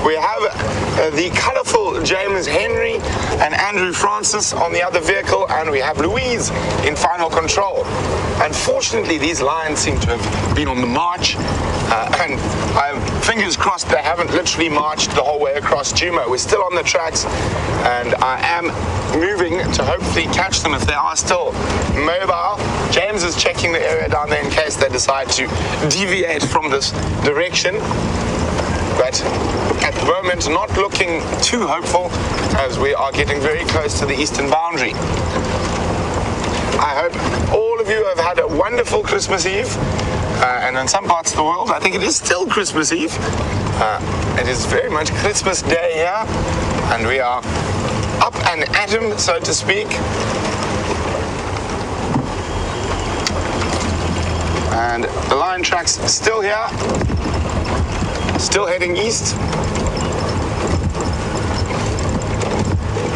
We have the colourful James Henry and Andrew Francis on the other vehicle, and we have Louise in final control. Unfortunately, these lions seem to have been on the march, and I'm fingers crossed they haven't literally marched the whole way across Juma. We're still on the tracks, and I am moving to hopefully catch them if they are still mobile. James is checking the area down there in case they decide to deviate from this direction. But at the moment, not looking too hopeful as we are getting very close to the eastern boundary. I hope all of you have had a wonderful Christmas Eve. And in some parts of the world, I think it is still Christmas Eve. It is very much Christmas Day here, and we are up and at 'em, so to speak. And the lion tracks still here, still heading east.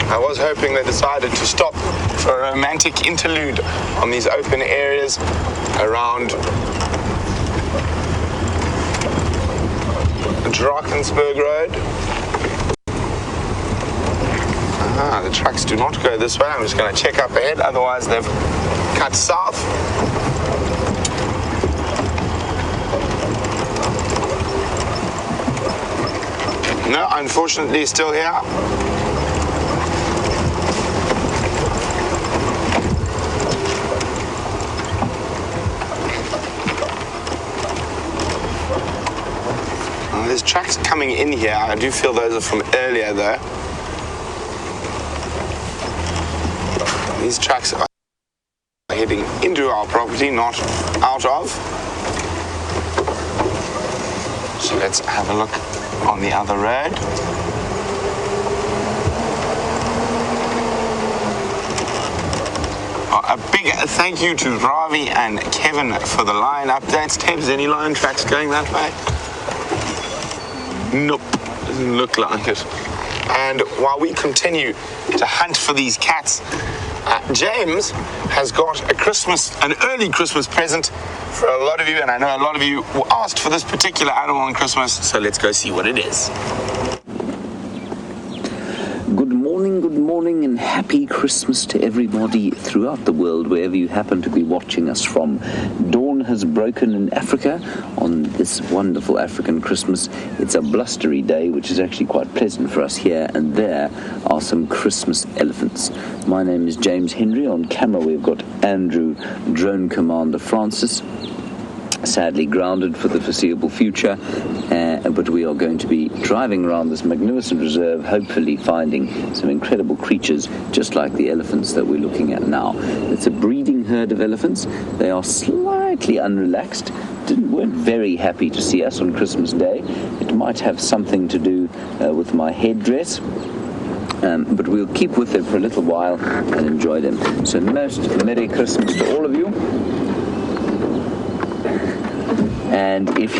I was hoping they decided to stop for a romantic interlude on these open areas around Drakensberg Road. The trucks do not go this way. I'm just going to check up ahead, otherwise they've cut south. No, unfortunately still here. There's tracks coming in here. I do feel those are from earlier though. These tracks are heading into our property, not out of. So let's have a look on the other road. A big thank you to Ravi and Kevin for the lion updates. Tebs, any lion tracks going that way? Nope, doesn't look like it. And while we continue to hunt for these cats, James has got an early Christmas present for a lot of you, and I know a lot of you asked for this particular animal on Christmas, so let's go see what it is. Good morning, and happy Christmas to everybody throughout the world, wherever you happen to be watching us from. Dawn has broken in Africa on this wonderful African Christmas. It's a blustery day, which is actually quite pleasant for us here, and there are some Christmas elephants. My name is James Henry. On camera we've got Andrew, Drone Commander Francis, sadly grounded for the foreseeable future, but we are going to be driving around this magnificent reserve, hopefully finding some incredible creatures just like the elephants that we're looking at now. It's a breeding herd of elephants. They are slightly unrelaxed, weren't very happy to see us on Christmas Day. It might have something to do with my headdress. But we'll keep with them for a little while and enjoy them. So most Merry Christmas to all of you. And if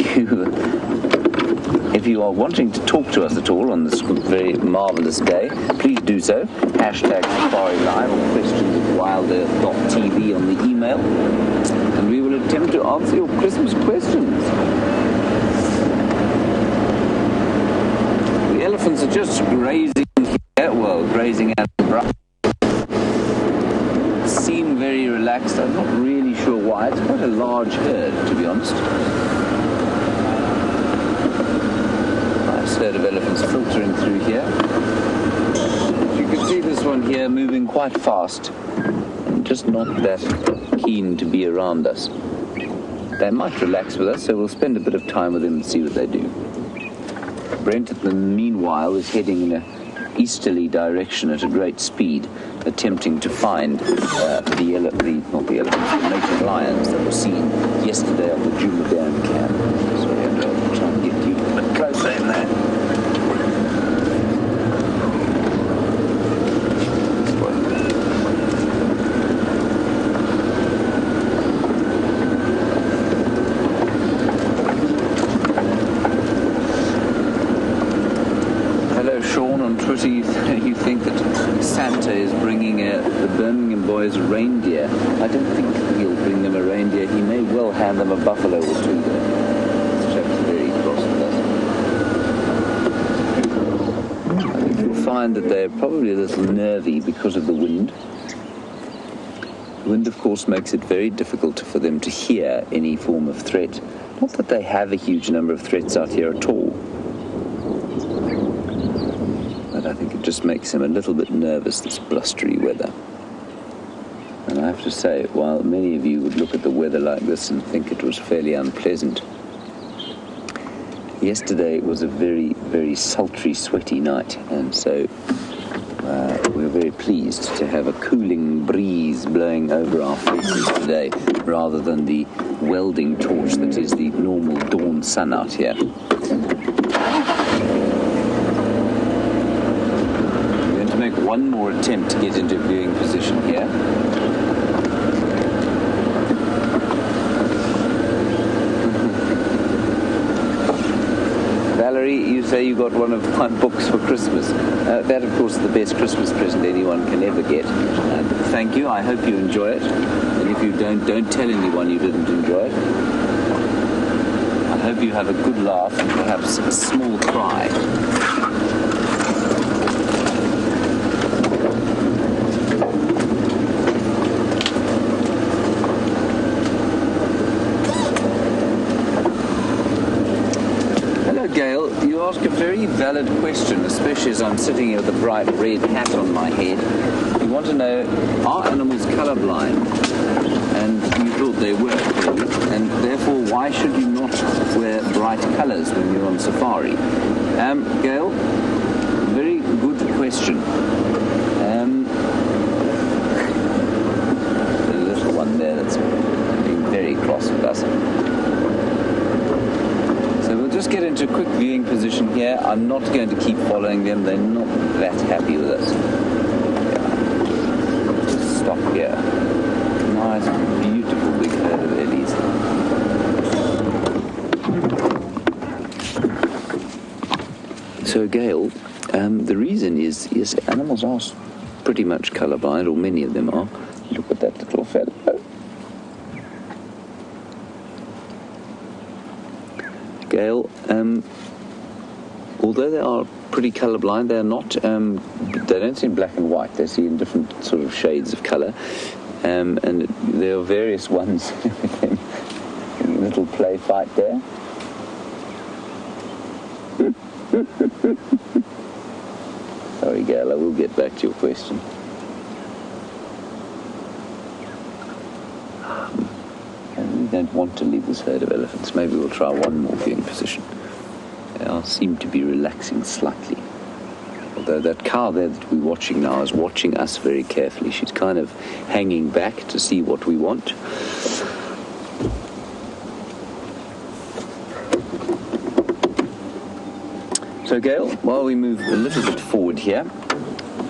you are wanting to talk to us at all on this very marvelous day, please do so. Hashtag Safari Live or questions at wildearth.tv on the email, and we will attempt to answer your Christmas questions. The elephants are just grazing here, grazing at the brush. Seem very relaxed. I'm not really sure why. It's quite a large herd, to be honest. Nice herd of elephants filtering through here. You can see this one here moving quite fast and just not that keen to be around us. They might relax with us, so we'll spend a bit of time with them and see what they do. Brent, at the meanwhile, is heading in a easterly direction at a great speed, attempting to find the native lions that were seen yesterday on the Jumadan camp. Sorry, I'm going to try and get you a bit closer in there. You think that Santa is bringing the Birmingham boys reindeer. I don't think he'll bring them a reindeer. He may well hand them a buffalo or two. This chap's very cross with us. find that they're probably a little nervy because of the wind. The wind, of course, makes it very difficult for them to hear any form of threat. Not that they have a huge number of threats out here at all, but I think it just makes them a little bit nervous, this blustery weather. And I have to say, while many of you would look at the weather like this and think it was fairly unpleasant, yesterday was a very, very sultry, sweaty night, and so we were very pleased to have a cooling breeze blowing over our faces today, rather than the welding torch that is the normal dawn sun out here. We're going to make one more attempt to get into viewing position here. Valerie, you say you got one of my books for Christmas. That, of course, is the best Christmas present anyone can ever get. Thank you. I hope you enjoy it. And if you don't tell anyone you didn't enjoy it. I hope you have a good laugh and perhaps a small cry. Gail, you ask a very valid question, especially as I'm sitting here with a bright red hat on my head. You want to know, are animals colorblind? And you thought they were, and therefore why should you not wear bright colors when you're on safari? Gail, very good question. The little one there that's being very cross with us. Just get into a quick viewing position here. I'm not going to keep following them. They're not that happy with us. Yeah. Just stop here. Nice, beautiful big herd of ellies. So, Gail, the reason is, yes, animals are pretty much colorblind, or many of them are. Look at that little fellow. Gail, although they are pretty colorblind, they are not. They don't see in black and white. They see in different sort of shades of color, and there are various ones with them. A little play fight there. Sorry, Gail. I will get back to your question. Don't want to leave this herd of elephants. Maybe we'll try one more viewing position. They all seem to be relaxing slightly. Although that cow there that we're watching now is watching us very carefully. She's kind of hanging back to see what we want. So, Gail, while we move a little bit forward here,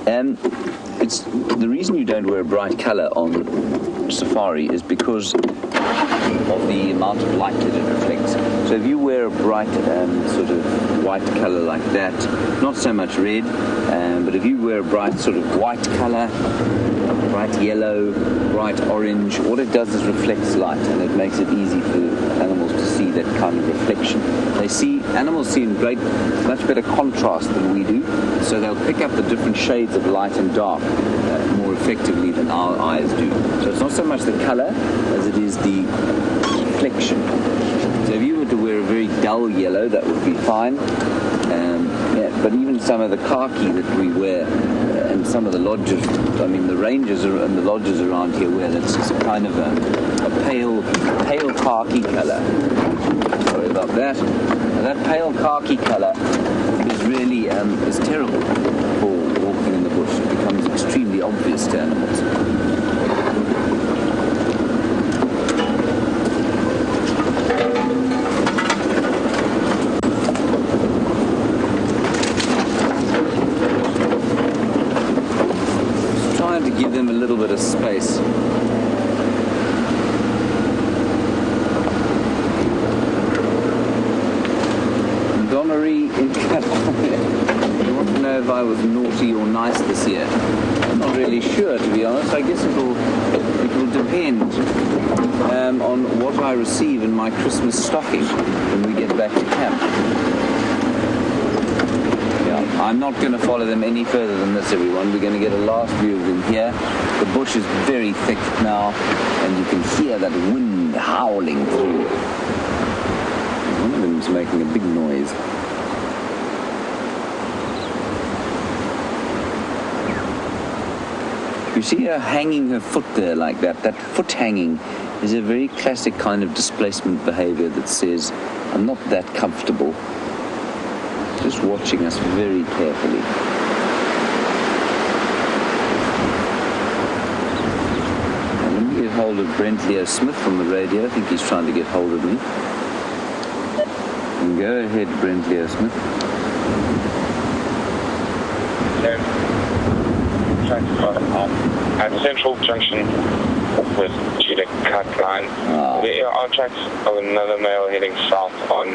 it's the reason you don't wear a bright color on safari is because of the amount of light that it reflects. So if you wear a bright sort of white color like that, not so much red, but if you wear a bright sort of white color, bright yellow, bright orange, all it does is reflects light, and it makes it easy for animals to see that kind of reflection. Animals see in much better contrast than we do, so they'll pick up the different shades of light and dark more effectively than our eyes do. So it's not so much the color as it is the reflection. So if you were to wear a very dull yellow, that would be fine. But even some of the khaki that we wear, and some of the lodges, the rangers and the lodges around here wear, that's just kind of a pale khaki color. Sorry about that. And that pale khaki color is really is terrible for walking in the bush. It becomes extremely obvious to animals. Give them a little bit of space. Donnery in California. You want to know if I was naughty or nice this year? I'm not really sure, to be honest. I guess it will depend on what I receive in my Christmas stocking when we get back to camp. Yeah. I'm not going to follow them any further than this, everyone. We're going to get a last view of them here. The bush is very thick now, and you can hear that wind howling through. One of them is making a big noise. You see her hanging her foot there like that. That foot hanging is a very classic kind of displacement behavior that says, I'm not that comfortable. Just watching us very carefully. Now, let me get hold of Brent Leo Smith from the radio. I think he's trying to get hold of me. And go ahead, Brent Leo Smith. At Central Junction with Cheetah Cut Line. There are tracks of another male heading south on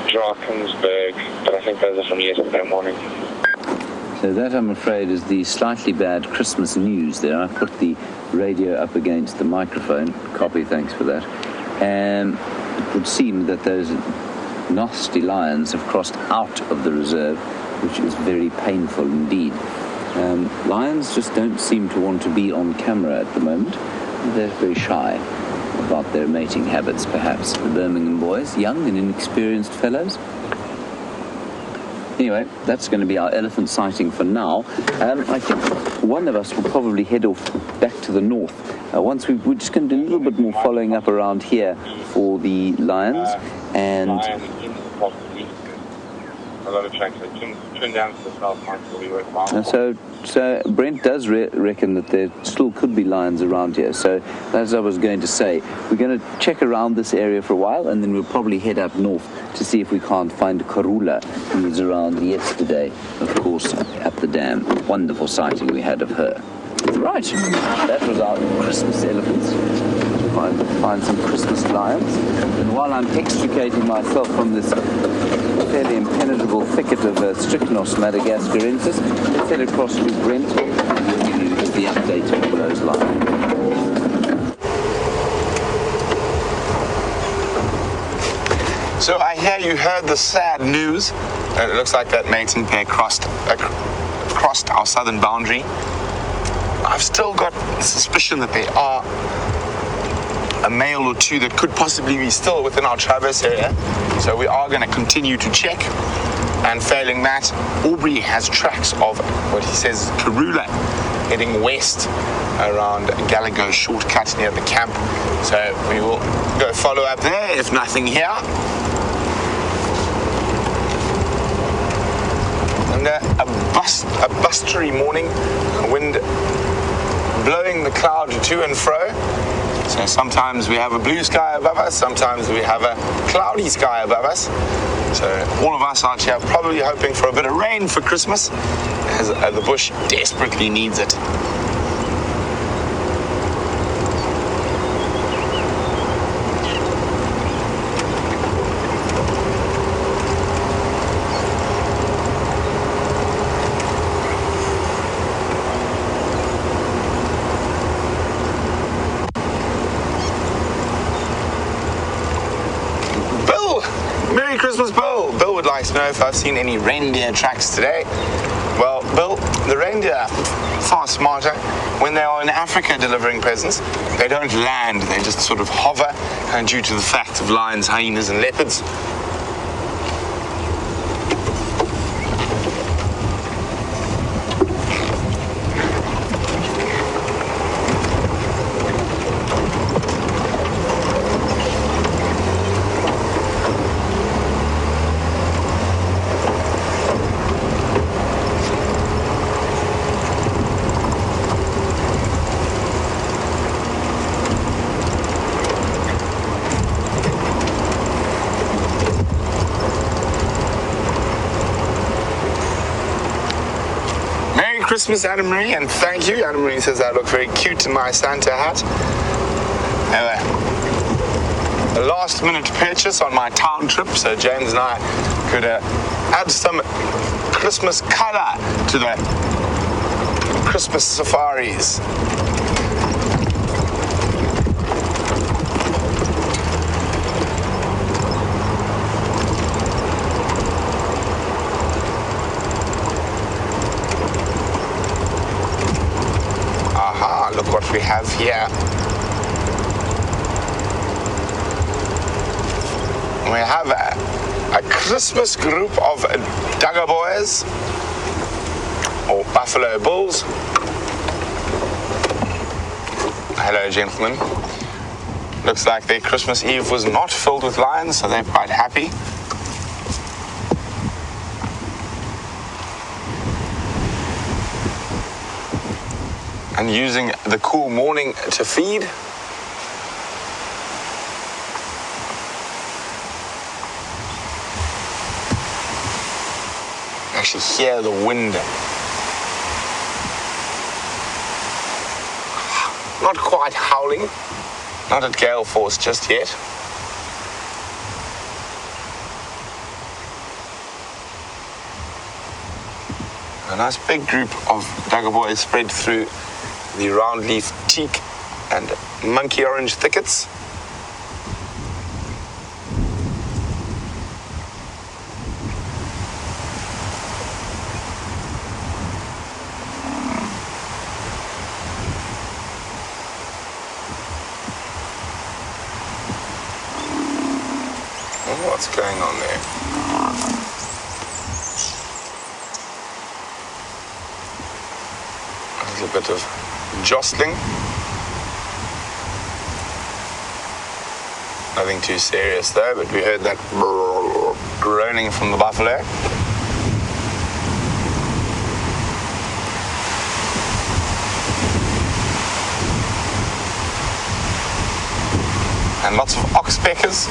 Drakensberg, but I think those are from yesterday morning. So that, I'm afraid, is the slightly bad Christmas news there. I put the radio up against the microphone. Copy, thanks for that. And it would seem that those nasty lions have crossed out of the reserve, which is very painful indeed. Lions just don't seem to want to be on camera at the moment. They're very shy about their mating habits, perhaps. The Birmingham boys, young and inexperienced fellows. Anyway, that's going to be our elephant sighting for now. I think one of us will probably head off back to the north. Once we're just going to do a little bit more following up around here for the lions. And a lot of tracks that turn down to the south might still be worthwhile. So Brent does reckon that there still could be lions around here. So as I was going to say, we're going to check around this area for a while, and then we'll probably head up north to see if we can't find Karula, who was around yesterday, of course, at the dam. Wonderful sighting we had of her. Right, that was our Christmas elephants. Find some Christmas lions. And while I'm extricating myself from this fairly impenetrable thicket of Strychnos madagascarensis, let's head across to Brent and we'll give you the update on those lions. So I hear you heard the sad news. It looks like that mating pair crossed our southern boundary. I've still got suspicion that there are a male or two that could possibly be still within our traverse area. So we are going to continue to check. And failing that, Aubrey has tracks of what he says Karula heading west around Gallagher shortcut near the camp. So we will go follow up there, if nothing here. And a blustery morning, wind blowing the cloud to and fro. So sometimes we have a blue sky above us, sometimes we have a cloudy sky above us. So all of us out here probably hoping for a bit of rain for Christmas, as the bush desperately needs it. Merry Christmas, Bill. Bill would like to know if I've seen any reindeer tracks today. Well, Bill, the reindeer are far smarter. When they are in Africa delivering presents, they don't land, they just sort of hover, and due to the fact of lions, hyenas, and leopards. Christmas, Anna Marie, and thank you. Anna Marie says I look very cute in my Santa hat. Anyway, a last minute purchase on my town trip, so James and I could add some Christmas color to the Christmas safaris. look what we have here. We have a Christmas group of Dagga boys, or buffalo bulls. Hello, gentlemen. Looks like their Christmas Eve was not filled with lions, so they're quite happy. And using the cool morning to feed. Actually hear the wind. Not quite howling, not at gale force just yet. A nice big group of Dagga boys spread through the roundleaf teak and monkey orange thickets. What's going on there? A little bit of jostling. Nothing too serious though, but we heard that groaning from the buffalo. And lots of oxpeckers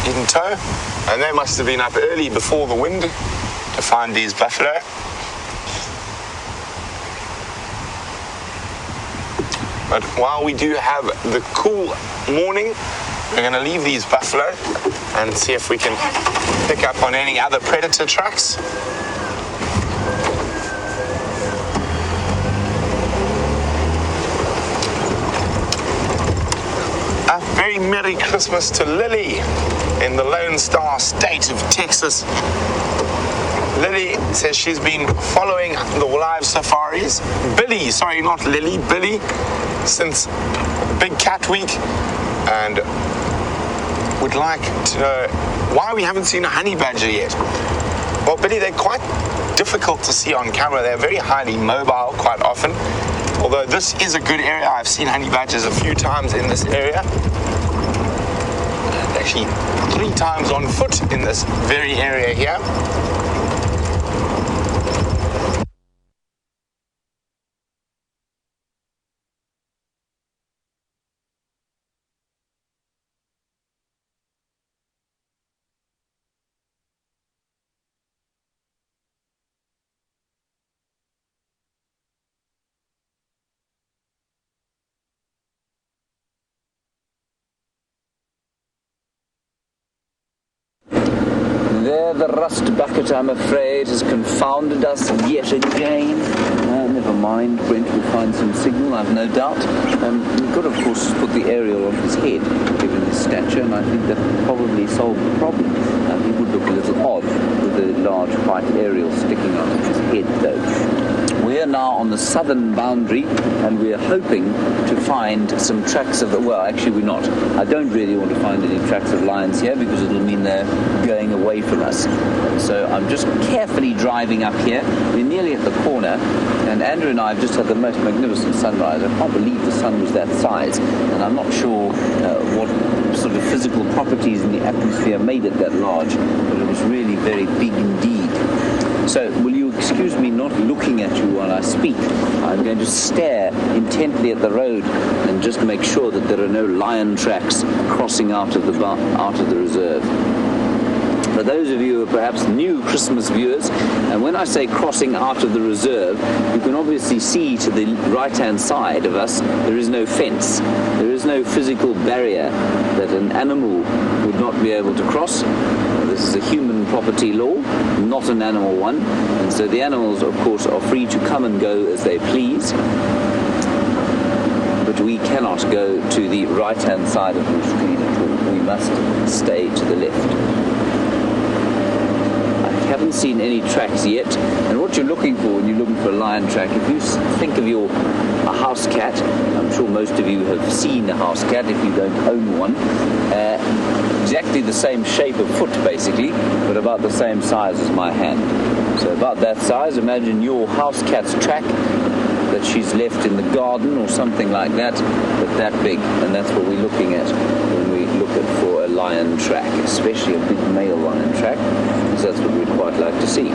in tow, and they must have been up early before the wind to find these buffalo. But while we do have the cool morning, we're going to leave these buffalo and see if we can pick up on any other predator tracks. A very Merry Christmas to Lily in the Lone Star State of Texas. Lily says she's been following the LiveSafaris. Billy, sorry, not Lily, Billy, since Big Cat Week, and would like to know why we haven't seen a honey badger yet. Well, Billy, they're quite difficult to see on camera. They're very highly mobile quite often. Although this is a good area. I've seen honey badgers a few times in this area. And actually 3 times on foot in this very area here. There, the rust bucket, I'm afraid, has confounded us yet again. Never mind, Brent will find some signal, I've no doubt. We've got, of course, put the aerial on his head, given his stature, and I think that probably solved the problem. He would look a little odd with a large white aerial sticking out of his head, though. We are now on the southern boundary, and we are hoping to find some tracks of the... Well, actually, we're not. I don't really want to find any tracks of lions here, because it'll mean they're going away from us. So I'm just carefully driving up here. We're nearly at the corner, and Andrew and I have just had the most magnificent sunrise. I can't believe the sun was that size, and I'm not sure what sort of physical properties in the atmosphere made it that large, but it was really very big indeed. So, will you excuse me not looking at you while I speak? I'm going to stare intently at the road and just make sure that there are no lion tracks crossing out of the reserve. For those of you who are perhaps new Christmas viewers, and when I say crossing out of the reserve, you can obviously see to the right-hand side of us, there is no fence. There is no physical barrier that an animal would not be able to cross. This is a human property law, not an animal one, and so the animals, of course, are free to come and go as they please, but we cannot go to the right-hand side of the street at all. We must stay to the left. I haven't seen any tracks yet. And what you're looking for when you're looking for a lion track, if you think of a house cat, I'm sure most of you have seen a house cat if you don't own one. Exactly the same shape of foot, basically, but about the same size as my hand. So about that size. Imagine your house cat's track that she's left in the garden or something like that, but that big, and that's what we're looking at when we look for a lion track, especially a big male lion track, because that's what we'd quite like to see.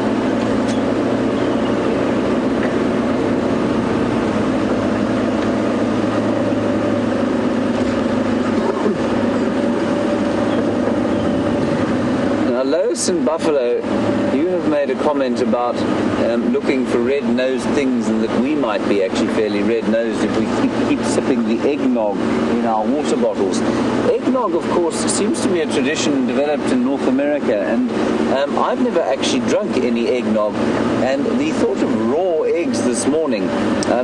Lois and Buffalo, you have made a comment about looking for red-nosed things, and that we might be actually fairly red-nosed if we keep sipping the eggnog in our water bottles. Eggnog, of course, seems to be a tradition developed in North America, and I've never actually drunk any eggnog, and the thought of raw eggs this morning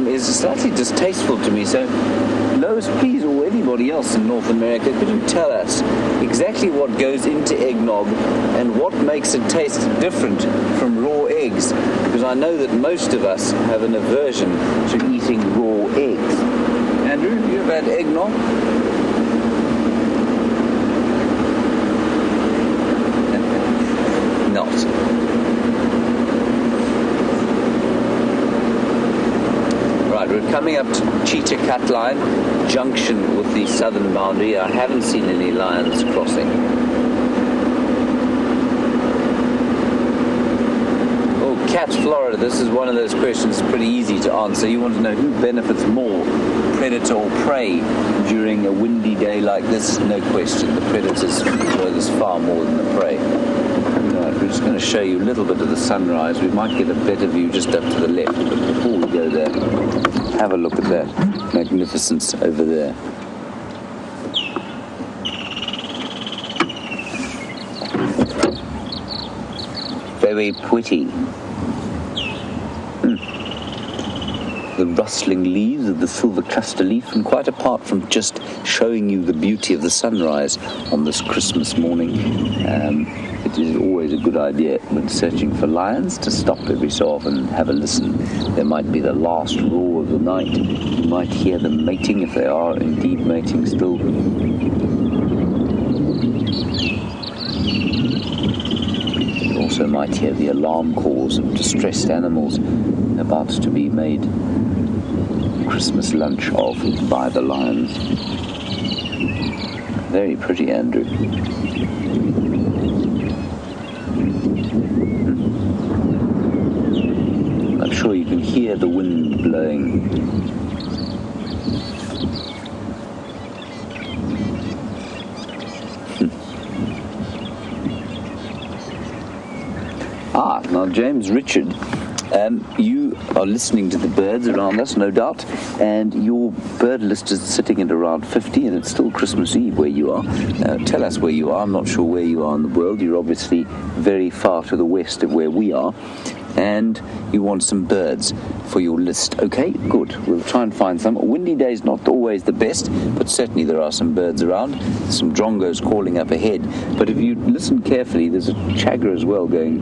is slightly distasteful to me. So Lois, please, or anybody else in North America, could you tell us exactly what goes into eggnog and what makes it taste different from raw eggs? Because I know that most of us have an aversion to eating raw eggs. Andrew, have you ever had eggnog? Not. Right, we're coming up to Cheetah Cut Line junction with the southern boundary. I haven't seen any lions crossing. Oh, Cat, Florida, this is one of those questions pretty easy to answer. You want to know who benefits more, predator or prey, during a windy day like this? No question, the predators enjoy this far more than the prey. Right, we're just going to show you a little bit of the sunrise. We might get a better view just up to the left, but before we go there, have a look at that magnificence over there. Very pretty. The rustling leaves of the silver cluster leaf, and quite apart from just showing you the beauty of the sunrise on this Christmas morning, it is always a good idea when searching for lions to stop every so often and have a listen. There might be the last roar of the night. You might hear them mating, if they are indeed mating still. You also might hear the alarm calls of distressed animals about to be made Christmas lunch of by the lions. Very pretty, Andrew. I'm sure you can hear the wind blowing. Now James Richard, you are listening to the birds around us, no doubt, and your bird list is sitting at around 50, and it's still Christmas Eve where you are. Tell us where you are. I'm not sure where you are in the world. You're obviously very far to the west of where we are, and you want some birds for your list. Okay, good. We'll try and find some. A windy day is not always the best, but certainly there are some birds around. Some drongos calling up ahead. But if you listen carefully, there's a chagger as well going.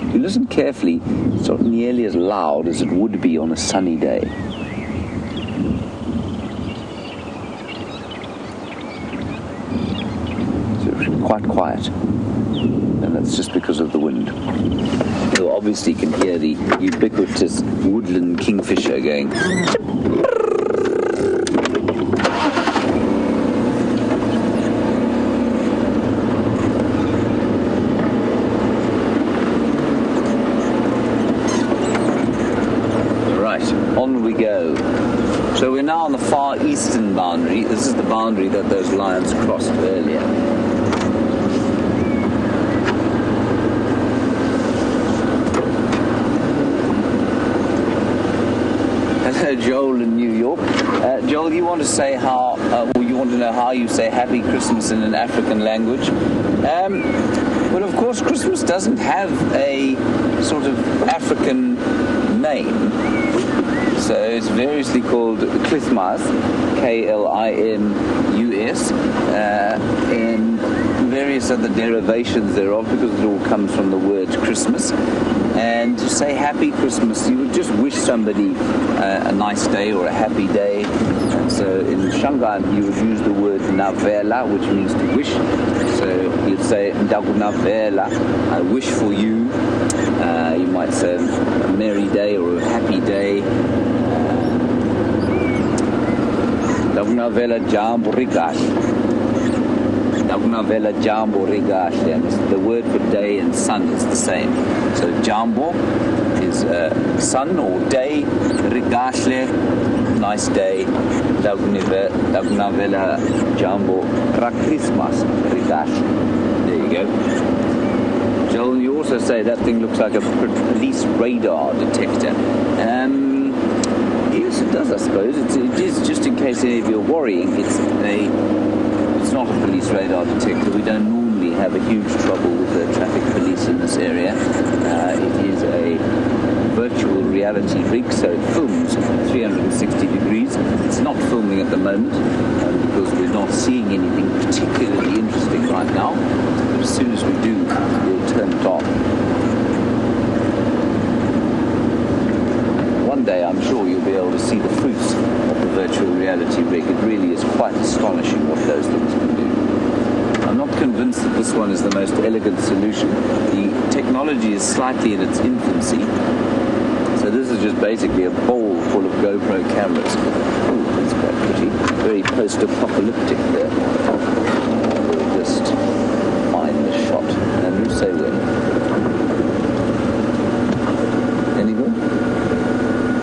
If you listen carefully, it's not nearly as loud as it would be on a sunny day. So it's quite quiet, and that's just because of the wind. You obviously can hear the ubiquitous woodland kingfisher going. On we go. So we're now on the far eastern boundary. This is the boundary that those lions crossed earlier. Hello, Joel in New York. Joel, you want to say how, or you want to know how you say Happy Christmas in an African language? Well, of course, Christmas doesn't have a sort of African name. So it's variously called Clithmas, Klimus, in various other derivations thereof, because it all comes from the word Christmas. And to say Happy Christmas, you would just wish somebody a nice day or a happy day. And so in Shanghai, you would use the word Navela, which means to wish. So you'd say Ndagu Navela, I wish for you. You might say a merry day or a happy day. Ndagu Navela Jambo Rigash. And the word for day and sun is the same. So Jambo is sun or day, Rigashle, nice day, Dagnavela Jambo Christmas Rigash. There you go. Joel, you also say that thing looks like a police radar detector. Yes, it does, I suppose. It is, just in case any of you are worrying, it's not a police radar detector. We don't normally have a huge trouble with the traffic police in this area. It is a virtual reality rig, so it films 360 degrees. It's not filming at the moment because we're not seeing anything particularly interesting right now. But as soon as we do, we'll turn it off. One day I'm sure you'll be able to see the fruits of the virtual reality rig. It really is quite astonishing what those things can do. I'm not convinced that this one is the most elegant solution. The technology is slightly in its infancy. So this is just basically a bowl full of GoPro cameras. Oh, that's quite pretty. Very post-apocalyptic there. We'll just find the shot. And you say when. Any good?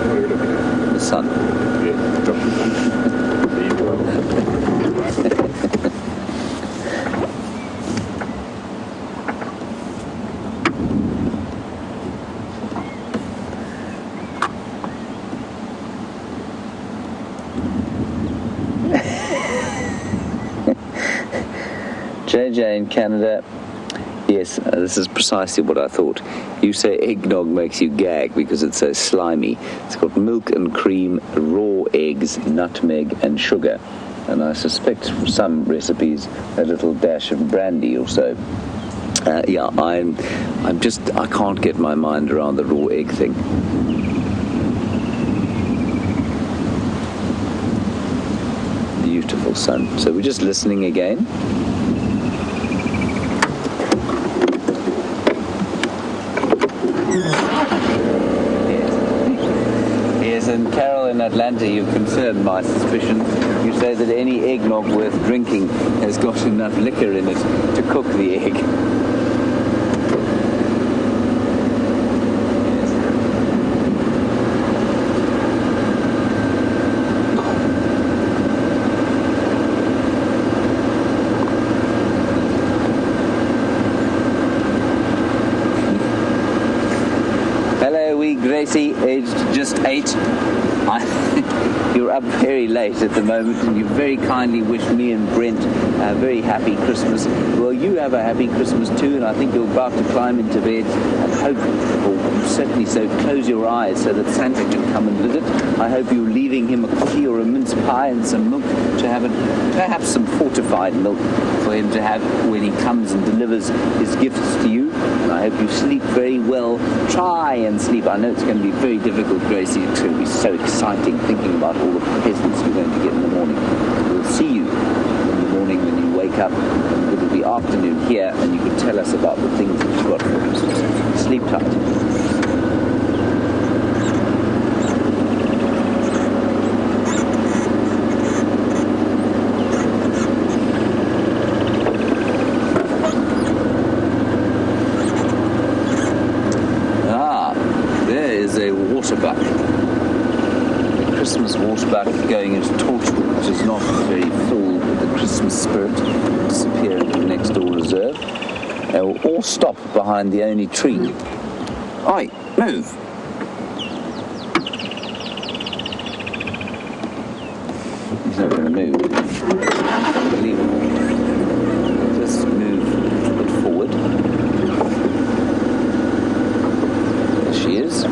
What are you looking at? The sun. Yeah, drop the sun. There you go. JJ in Canada. Yes, this is precisely what I thought. You say eggnog makes you gag because it's so slimy. It's got milk and cream, raw eggs, nutmeg and sugar. And I suspect for some recipes a little dash of brandy or so. I can't get my mind around the raw egg thing. Beautiful sun. So we're just listening again. Yes, and Carol in Atlanta, you've confirmed my suspicion. You say that any eggnog worth drinking has got enough liquor in it to cook the egg. Gracie, aged just 8. You're up very late at the moment, and you very kindly wished me and Brent a very happy Christmas. Well, you have a happy Christmas too, and I think you're about to climb into bed and hope, or certainly so, close your eyes so that Santa can come and visit. I hope you're leaving him a cookie or a mince pie and some milk to have, perhaps some fortified milk for him to have when he comes and delivers his gifts to you. And I hope you sleep very well. Try and sleep. I know it's going to be very difficult, Gracie. It's going to be so exciting thinking about all the presents you're going to get in the morning. We'll see you in the morning when you wake up. It'll be afternoon here, and you can tell us about the things that you've got for Christmas. Sleep tight. Waterbuck, a Christmas waterbuck going into Torchwood, which is not very full with the Christmas spirit, disappear into the next door reserve. They will all stop behind the only tree. Oi, move! He's not going to move. Leave him. Just move a bit forward. There she is.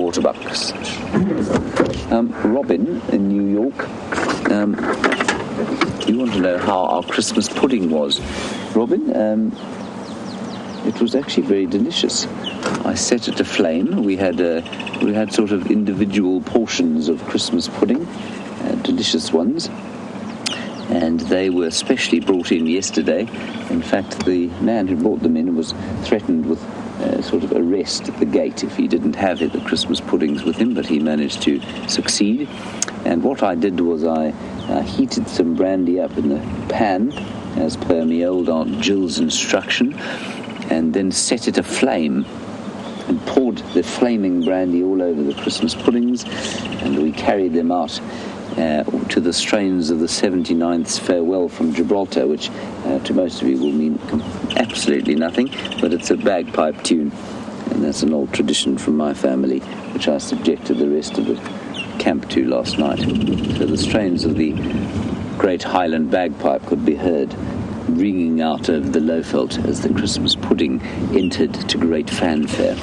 Waterbucks. Robin in New York You want to know how our Christmas pudding was. Robin, it was actually very delicious. I set it aflame. We had sort of individual portions of Christmas pudding, delicious ones. And they were specially brought in yesterday. In fact, the man who brought them in was threatened with sort of arrest at the gate if he didn't have the Christmas puddings with him, but he managed to succeed. And what I did was I heated some brandy up in the pan, as per my old Aunt Jill's instruction, and then set it aflame and poured the flaming brandy all over the Christmas puddings, and we carried them out to the strains of the 79th's Farewell from Gibraltar, which to most of you will mean absolutely nothing, but it's a bagpipe tune, and that's an old tradition from my family, which I subjected the rest of the camp to last night. So the strains of the great Highland bagpipe could be heard ringing out over the Lowveld as the Christmas pudding entered to great fanfare.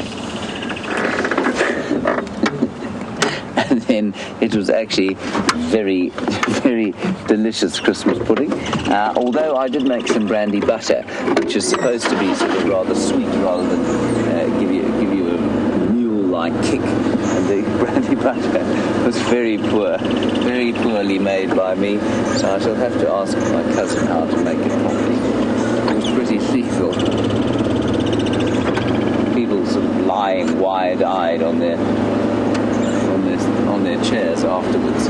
And then it was actually very, very delicious Christmas pudding. Although I did make some brandy butter, which is supposed to be sort of rather sweet rather than give you a mule-like kick. And the brandy butter was very poorly made by me. So I shall have to ask my cousin how to make it properly. It was pretty lethal. People sort of lying wide-eyed on their chairs afterwards.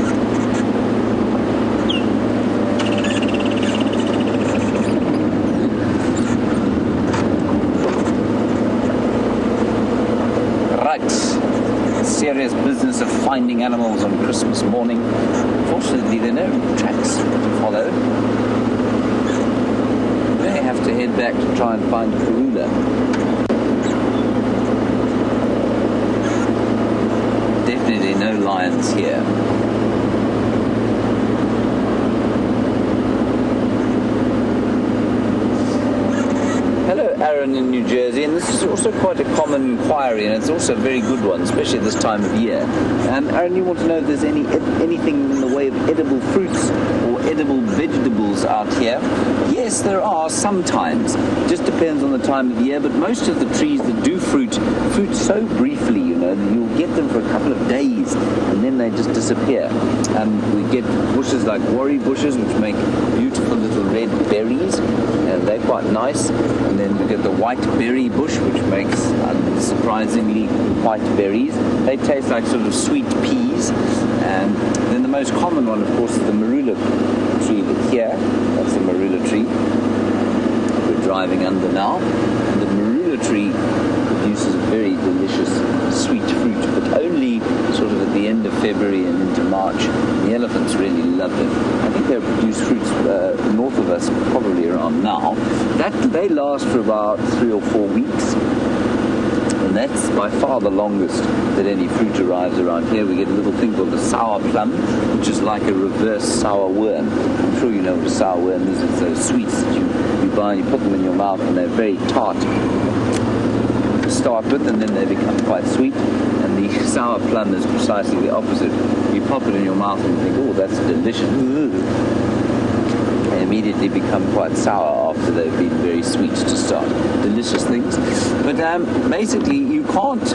Right, serious business of finding animals on Christmas morning. Fortunately, there are no tracks to follow. We may have to head back to try and find a marula. Definitely no lions here. Hello, Aaron in New Jersey, and this is also quite a common inquiry, and it's also a very good one, especially this time of year. Aaron, you want to know if there's anything in the way of edible fruits or edible vegetables out here? Yes, there are sometimes. Just depends on the time of year, but most of the trees that do fruit so briefly, that you'll get them for a couple of days, and then they just disappear. We get bushes like worry bushes, which make beautiful little red berries, and they're quite nice. And then we get the white berry bush, which makes surprisingly white berries. They taste like sort of sweet peas. And then the most common one, of course, is the marula tree here. That's the marula tree we're driving under now. And the marula tree produces a very delicious sweet fruit, but only sort of at the end of February and into March. The elephants really love them. I think they produce fruits north of us, probably around now. They last for about 3 or 4 weeks. And that's by far the longest that any fruit arrives around here. We get a little thing called the sour plum, which is like a reverse sour worm. I'm sure you know what a sour worm is. It's those sweets that you buy and you put them in your mouth, and they're very tart to start with, and then they become quite sweet. And the sour plum is precisely the opposite. You pop it in your mouth and you think, oh, that's delicious. They immediately become quite sour after they've been very sweet to start. Delicious things. But basically, you can't.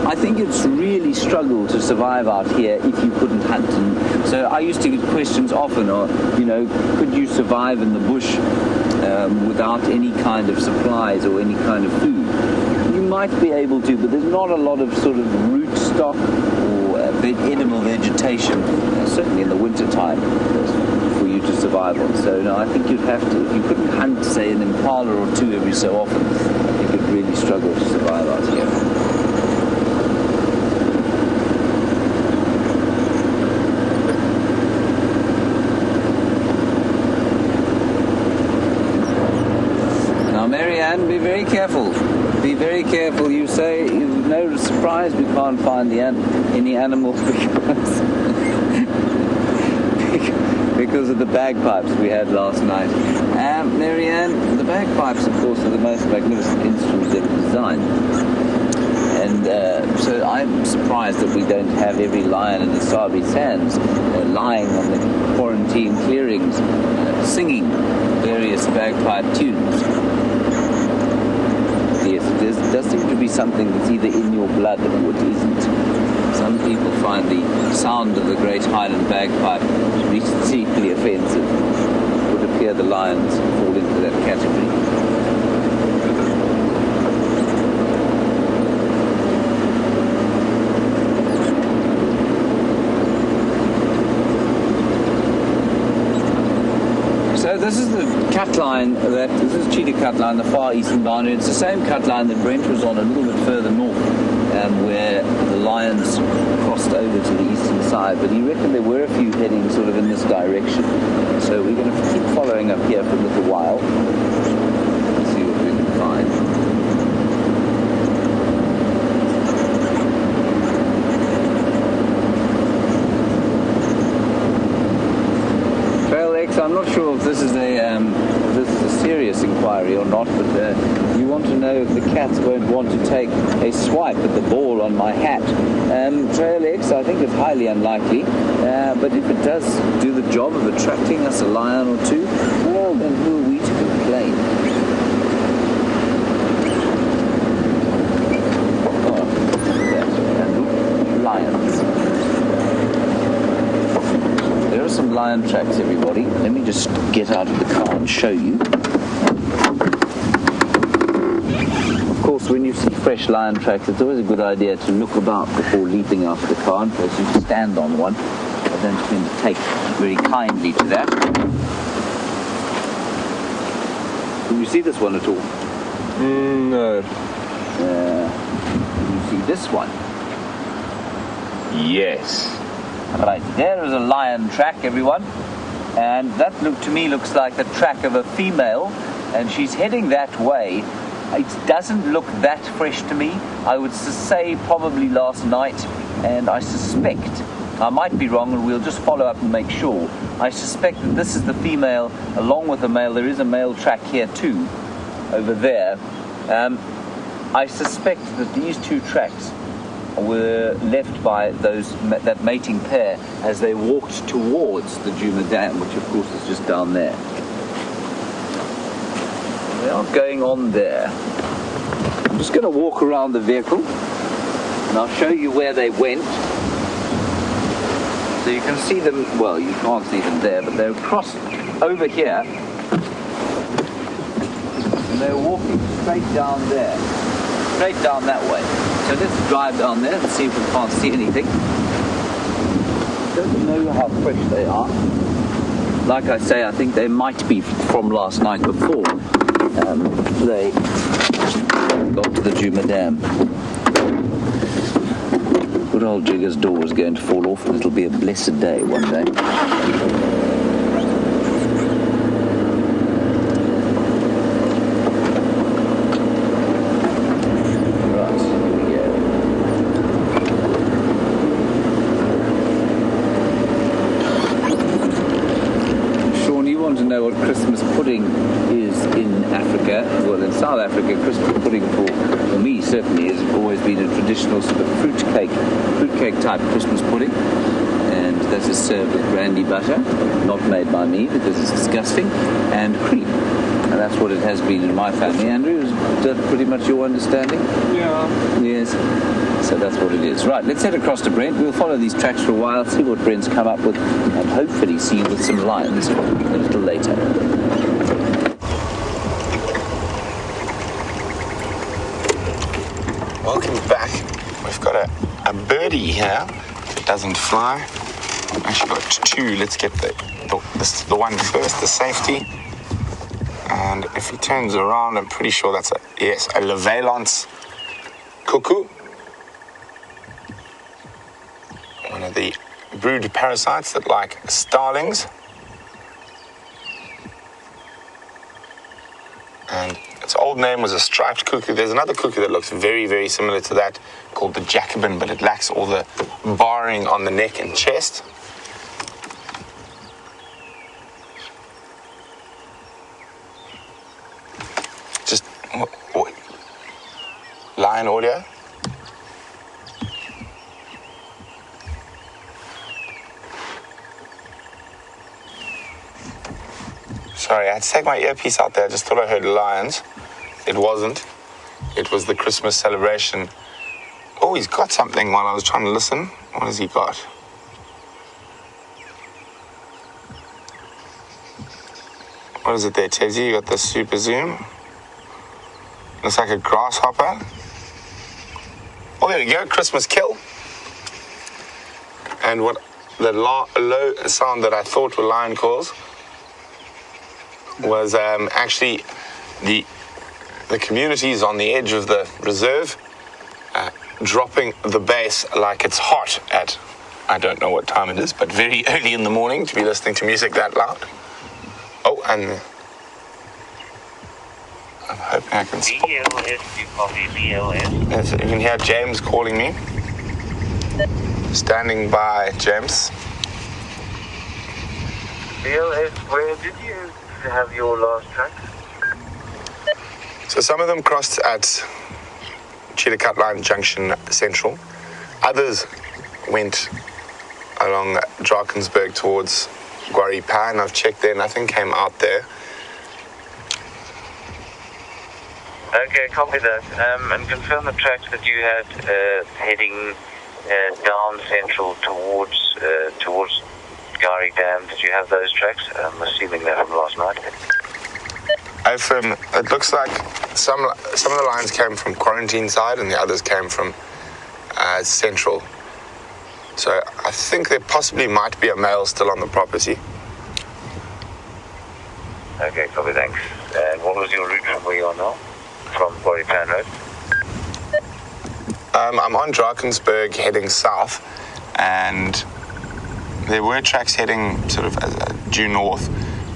I think it's really struggle to survive out here if you couldn't hunt. And so I used to get questions often, could you survive in the bush without any kind of supplies or any kind of food? You might be able to, but there's not a lot of sort of root stock or edible vegetation, certainly in the winter time, for you to survive on. So no, I think you'd have to, if you couldn't hunt, say, an impala or two every so often, I think you'd really struggle to survive out here. Now, Marianne, be very careful. Be very careful. You say, no surprise, we can't find any animals because of the bagpipes we had last night. Marianne, the bagpipes, of course, are the most magnificent instruments ever designed. And And so I'm surprised that we don't have every lion in the Sabi Sands lying on the quarantine clearings, singing various bagpipe tunes. Yes, there does seem to be something that's either in your blood or it isn't. Some people find the sound of the great Highland bagpipe to be deeply offensive. It would appear the lions fall into that category. So this is the cut line, this is cheetah cut line, the far eastern boundary. It's the same cut line that Brent was on a little bit further north, where the lions crossed over to the eastern side. But he reckoned there were a few heading sort of in this direction. So we're going to keep following up here for a little while. See what we can find. I'm not sure if this is a serious inquiry or not, but you want to know if the cats won't want to take a swipe at the ball on my hat. Trail X, I think it's highly unlikely, but if it does do the job of attracting us a lion or two, well, then who are we to complain? Oh, that's lions. Some lion tracks, everybody. Let me just get out of the car and show you. Of course, when you see fresh lion tracks, it's always a good idea to look about before leaping out of the car in case you stand on one. I don't tend to take very kindly to that. Can you see this one at all? No. Can you see this one? Yes. Right, there is a lion track, everyone, and that looks like the track of a female, and she's heading that way. It doesn't look that fresh to me. I would say probably last night, and I suspect, I might be wrong, and we'll just follow up and make sure. I suspect that this is the female along with the male. There is a male track here too, over there. I suspect that these two tracks were left by that mating pair as they walked towards the Djuma Dam, which of course is just down there. They are going on there. I'm just going to walk around the vehicle and I'll show you where they went. So you can see them, well, you can't see them there, but they're crossed over here and they're walking straight down there. Straight down that way. So let's drive down there and see if we can't see anything. Don't know how fresh they are. Like I say, I think they might be from last night before they got to the Djuma Dam. Good old Jigger's door is going to fall off and it'll be a blessed day one day. Know what Christmas pudding is in Africa. Well, in South Africa, Christmas pudding for me certainly has always been a traditional sort of fruitcake type Christmas pudding, and that is served with brandy butter, not made by me because it's disgusting, and cream. And that's what it has been in my family. Andrew, is that pretty much your understanding? Yeah. Yes. So that's what it is. Right, let's head across to Brent. We'll follow these tracks for a while, see what Brent's come up with, and hopefully see you with some lions a little later. Welcome back. We've got a birdie here. If it doesn't fly, I've actually got two. Let's get the one first, the safety. And if he turns around, I'm pretty sure that's a Levalance cuckoo. One of the brood parasites that like starlings. And its old name was a striped cuckoo. There's another cuckoo that looks very, very similar to that called the Jacobin, but it lacks all the barring on the neck and chest. Just lion audio. Sorry, I had to take my earpiece out there. I just thought I heard lions. It wasn't. It was the Christmas celebration. Oh, he's got something while I was trying to listen. What has he got? What is it there, Teddy? You got the super zoom. Looks like a grasshopper. Oh, there we go, Christmas kill. And what the low sound that I thought were lion calls was actually the communities on the edge of the reserve dropping the bass like it's hot at, I don't know what time it is, but very early in the morning to be listening to music that loud. Oh, and I'm hoping I can spot. BLS, you copy BLS? Yes, you can hear James calling me. Standing by, James. BLS, where did you have your last track? So some of them crossed at Cheetah Cut Line Junction Central. Others went along Drakensberg towards Guari Pan. I've checked there, nothing came out there. Okay, copy that. And confirm the tracks that you had heading down central towards Gari Dam. Did you have those tracks? I'm assuming they're from last night. It looks like some of the lines came from Quarantine side and the others came from Central. So I think there possibly might be a male still on the property. Okay, copy, thanks. And what was your route from where you are now? From Guari Pan Road? I'm on Drakensberg heading south, and there were tracks heading sort of due north,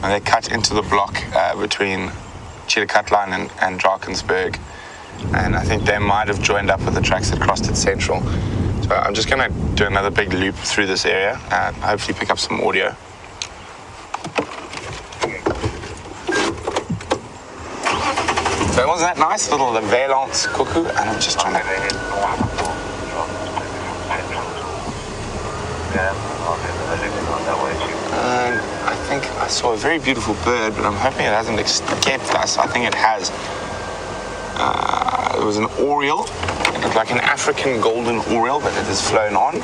and they cut into the block between Cheetah Cut Line and Drakensberg, and I think they might have joined up with the tracks that crossed at Central. So I'm just going to do another big loop through this area and hopefully pick up some audio. So it wasn't that nice little Valence cuckoo, and I'm just trying to... I think I saw a very beautiful bird, but I'm hoping it hasn't escaped us. I think it has. It was an oriole. It looked like an African golden oriole, but it has flown on,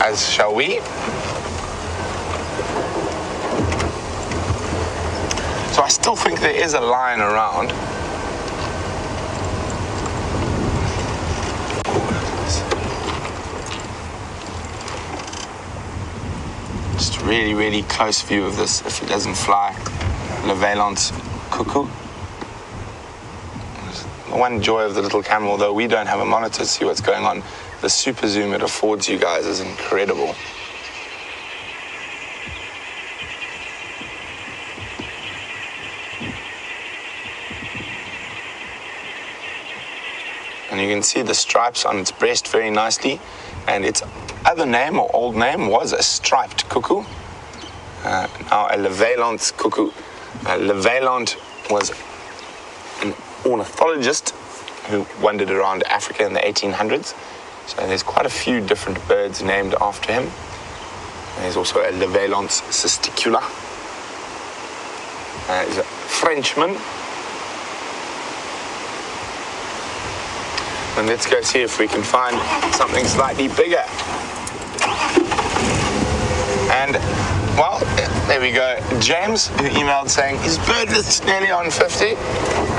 as shall we. So I still think there is a lion around. Just a really, really close view of this if it doesn't fly. Le Valence cuckoo. The one joy of the little camera, although we don't have a monitor to see what's going on, the super zoom it affords you guys is incredible. And you can see the stripes on its breast very nicely, and its other name or old name was a striped cuckoo. Now a Le Valence cuckoo. Le Valence was an ornithologist who wandered around Africa in the 1800s. So there's quite a few different birds named after him. There's also a Le Valence cisticula. He's a Frenchman. And let's go see if we can find something slightly bigger. And, well, there we go. James, who emailed saying his bird is nearly on 50.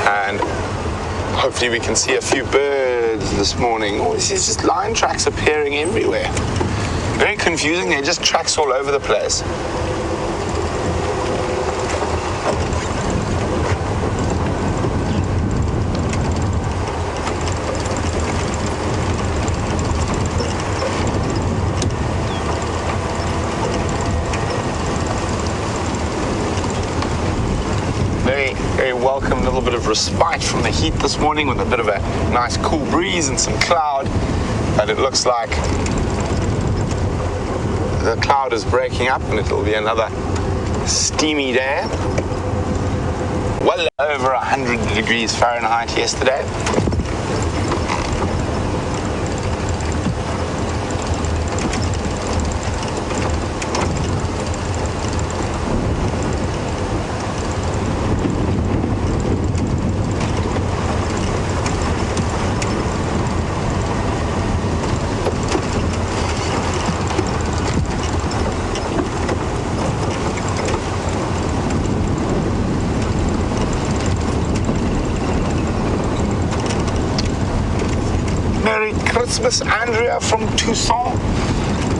And hopefully we can see a few birds this morning. Oh, this is just lion tracks appearing everywhere. Very confusing. They're just tracks all over the place. Very welcome little bit of respite from the heat this morning with a bit of a nice cool breeze and some cloud. But it looks like the cloud is breaking up and it'll be another steamy day. Well over 100 degrees Fahrenheit yesterday. Christmas Andrea from Tucson.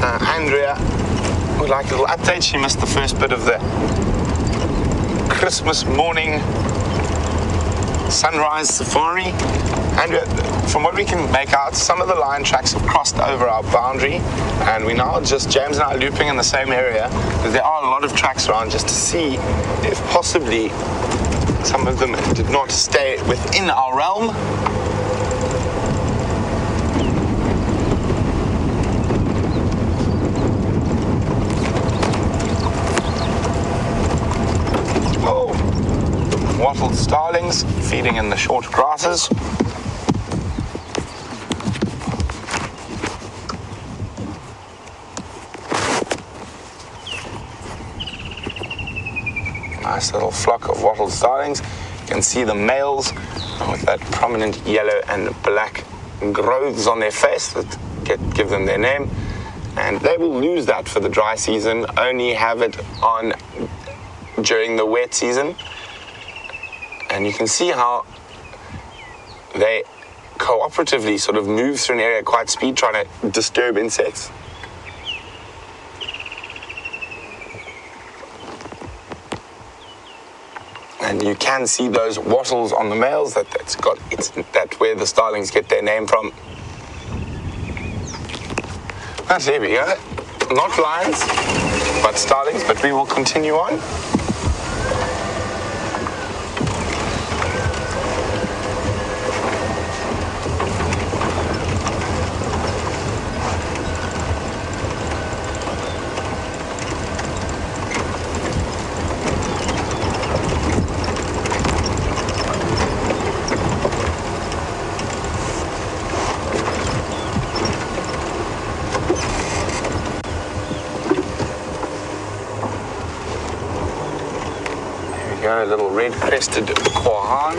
Andrea would like a little update. She missed the first bit of the Christmas morning sunrise safari. And from what we can make out, some of the lion tracks have crossed over our boundary, and we now just, James and I, are looping in the same area, because there are a lot of tracks around, just to see if possibly some of them did not stay within our realm. Oh, wattled starlings feeding in the short grasses. Nice little flock of wattled starlings. You can see the males with that prominent yellow and black growths on their face that give them their name. And they will lose that for the dry season, only have it on during the wet season. And you can see how they cooperatively sort of move through an area at quite speed, trying to disturb insects. And you can see those wattles on the males, that's where the starlings get their name from. But there we go. Not lions, but starlings, but we will continue on. A little red-crested quahan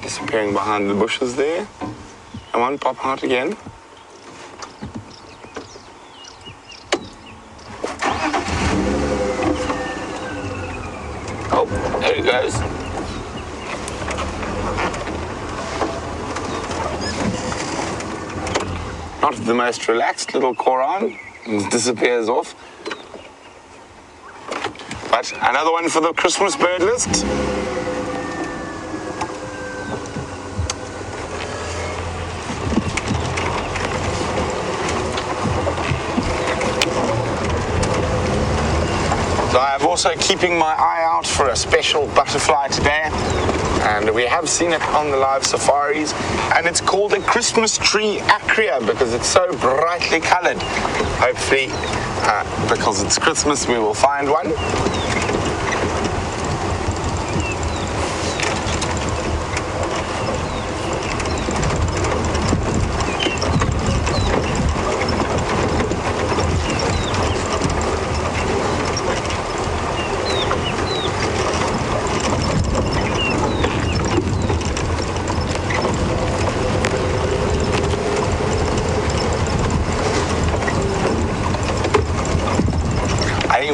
disappearing behind the bushes there. Come on, pop out again. Oh, there he goes. Not the most relaxed little quahan, disappears off. But another one for the Christmas bird list. So I'm also keeping my eye out for a special butterfly today. And we have seen it on the live safaris. And it's called a Christmas tree acria because it's so brightly colored. Hopefully, because it's Christmas, we will find one.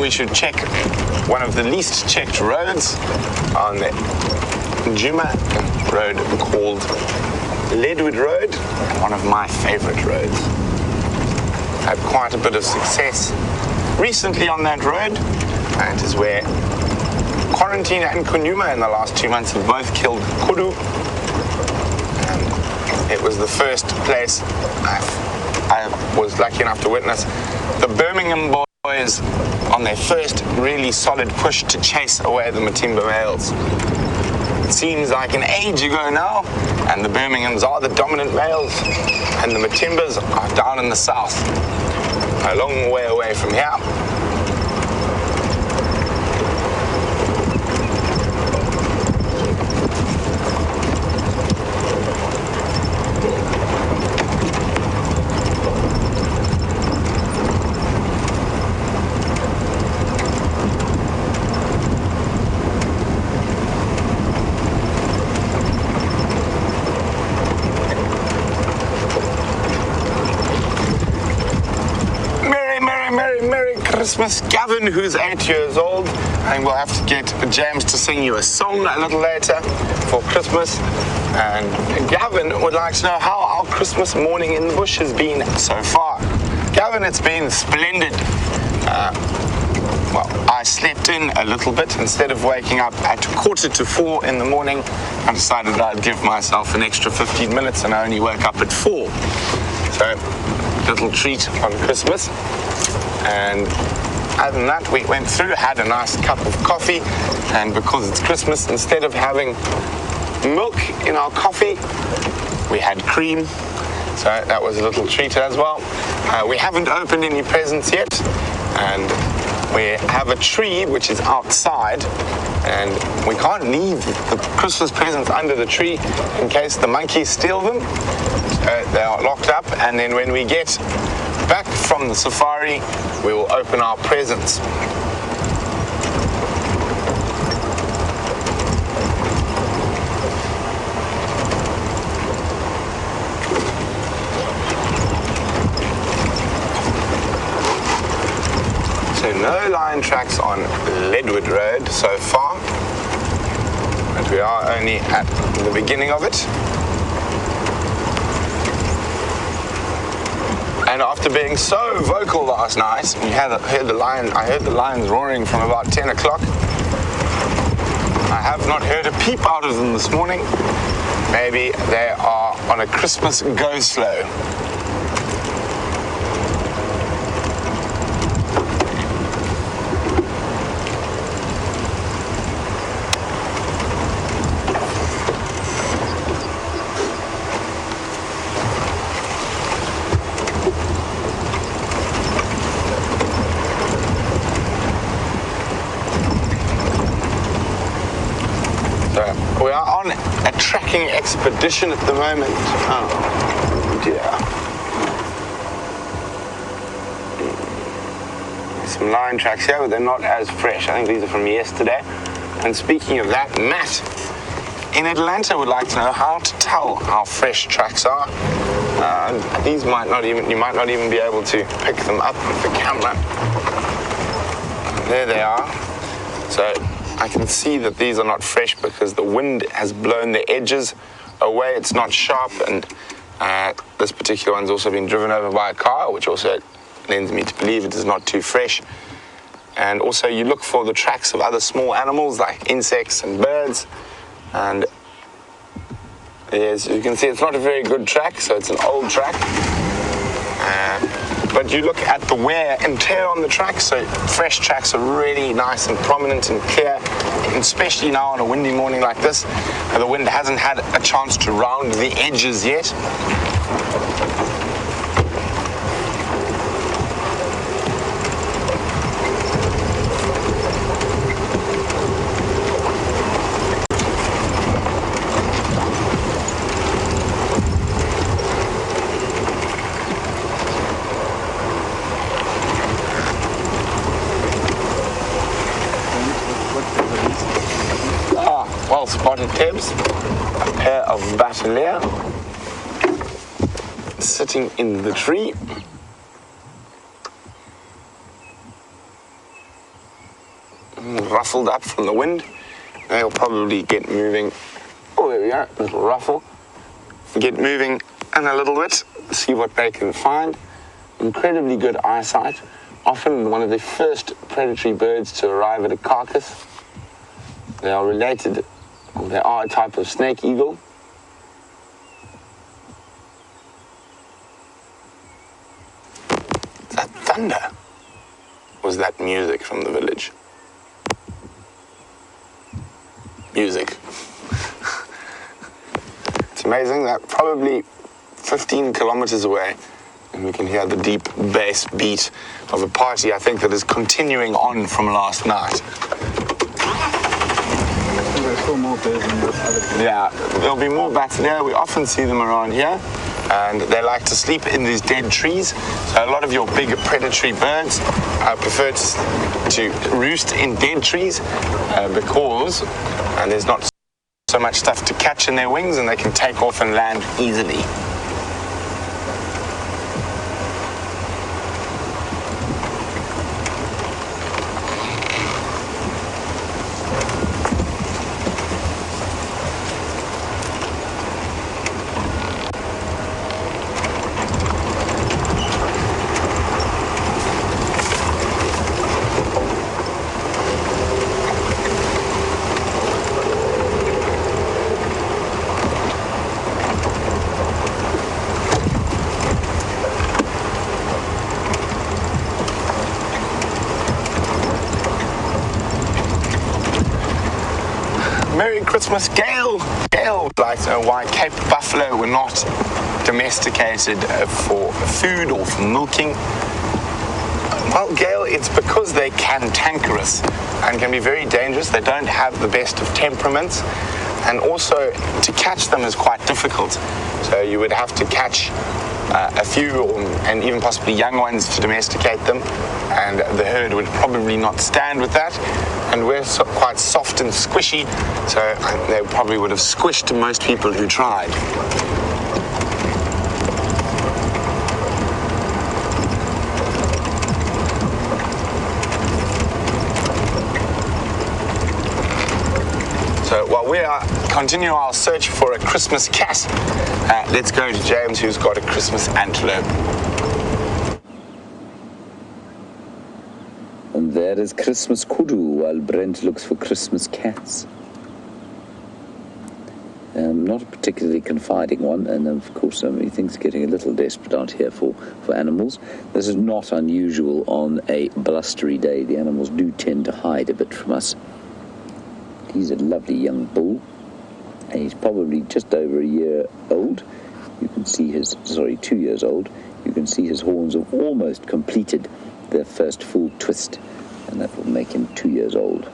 We should check one of the least checked roads on the Juma road called Leadwood Road, one of my favorite roads. Had quite a bit of success recently on that road, and it is where Quarantine and Kunuma in the last 2 months have both killed kudu. And it was the first place I was lucky enough to witness the Birmingham boys on their first really solid push to chase away the Matimba males. It seems like an age ago now, and the Birminghams are the dominant males, and the Matimbas are down in the south, a long way away from here. Merry Christmas, Gavin, who's 8 years old. I think we'll have to get James to sing you a song a little later for Christmas. And Gavin would like to know how our Christmas morning in the bush has been so far? Gavin, it's been splendid. Well, I slept in a little bit. Instead of waking up at 3:45 in the morning, I decided I'd give myself an extra 15 minutes, and I only woke up at 4. So, little treat on Christmas. And other than that, we went through, had a nice cup of coffee, and because it's Christmas, instead of having milk in our coffee, we had cream. So that was a little treat as well. We haven't opened any presents yet, and we have a tree which is outside, and we can't leave the Christmas presents under the tree in case the monkeys steal them. They are locked up, and then when we get back from the safari, we will open our presents. So no lion tracks on Leadwood Road so far, but we are only at the beginning of it. And after being so vocal last night, I heard the lions roaring from about 10 o'clock. I have not heard a peep out of them this morning. Maybe they are on a Christmas go slow. We are on a tracking expedition at the moment. Oh dear. Some lion tracks here, but they're not as fresh. I think these are from yesterday. And speaking of that, Matt in Atlanta would like to know how to tell how fresh tracks are. These you might not even be able to pick them up with the camera. There they are. So I can see that these are not fresh because the wind has blown the edges away. It's not sharp, and this particular one's also been driven over by a car, which also lends me to believe it is not too fresh. And also you look for the tracks of other small animals like insects and birds, and as you can see, it's not a very good track, so it's an old track. But you look at the wear and tear on the track, so fresh tracks are really nice and prominent and clear, and especially now on a windy morning like this, where the wind hasn't had a chance to round the edges yet. Well spotted, Tibbs. A pair of bateleur sitting in the tree. Ruffled up from the wind. They'll probably get moving. Oh, there we are, a little ruffle. Get moving in a little bit, see what they can find. Incredibly good eyesight. Often one of the first predatory birds to arrive at a carcass. They are related. They are a type of snake eagle. Is that thunder? Was that music from the village? Music. It's amazing that probably 15 kilometers away, and we can hear the deep bass beat of a party, I think, that is continuing on from last night. More birds than the other. Yeah, there'll be more bats there. We often see them around here, and they like to sleep in these dead trees. So a lot of your big predatory birds prefer to roost in dead trees because there's not so much stuff to catch in their wings, and they can take off and land easily. Christmas. Gail would like to know why Cape buffalo were not domesticated for food or for milking. Well, Gail, it's because they're cantankerous and can be very dangerous. They don't have the best of temperaments, and also to catch them is quite difficult. So you would have to catch a few and even possibly young ones to domesticate them, and the herd would probably not stand with that. And we're quite soft and squishy, so they probably would have squished most people who tried. So while we continue our search for a Christmas cat, let's go to James, who's got a Christmas antelope. And there is Christmas kudu, while Brent looks for Christmas cats. Not a particularly confiding one, and of course he thinks getting a little desperate out here for animals. This is not unusual on a blustery day. The animals do tend to hide a bit from us. He's a lovely young bull, and he's probably just over a year old. You can see 2 years old. You can see his horns have almost completed their first full twist, and that will make him 2 years old.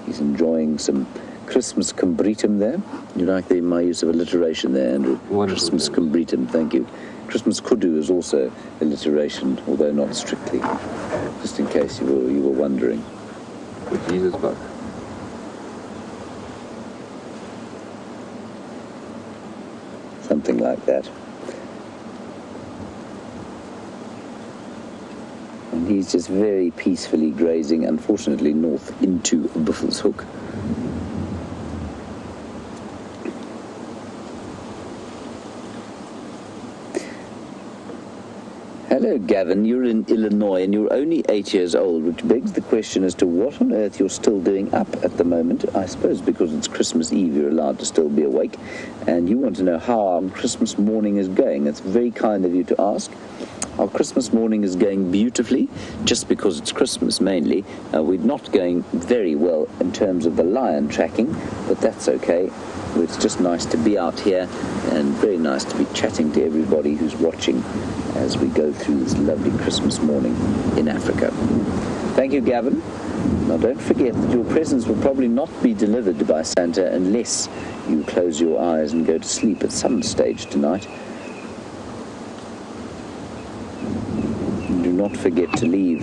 He's enjoying some Christmas combritum there. You like my use of alliteration there, Andrew? Wonderful. Christmas combritum, thank you. Christmas kudu is also alliteration, although not strictly, just in case you were wondering. With Jesus buck. Something like that. And he's just very peacefully grazing, unfortunately, north into Buffelshoek Hook. Hello, Gavin. You're in Illinois and you're only 8 years old, which begs the question as to what on earth you're still doing up at the moment. I suppose because it's Christmas Eve, you're allowed to still be awake, and you want to know how our Christmas morning is going. It's very kind of you to ask. Our Christmas morning is going beautifully, just because it's Christmas mainly. We're not going very well in terms of the lion tracking, but that's okay. It's just nice to be out here, and very nice to be chatting to everybody who's watching as we go through this lovely Christmas morning in Africa. Thank you, Gavin. Now don't forget that your presents will probably not be delivered by Santa unless you close your eyes and go to sleep at some stage tonight. Do not forget to leave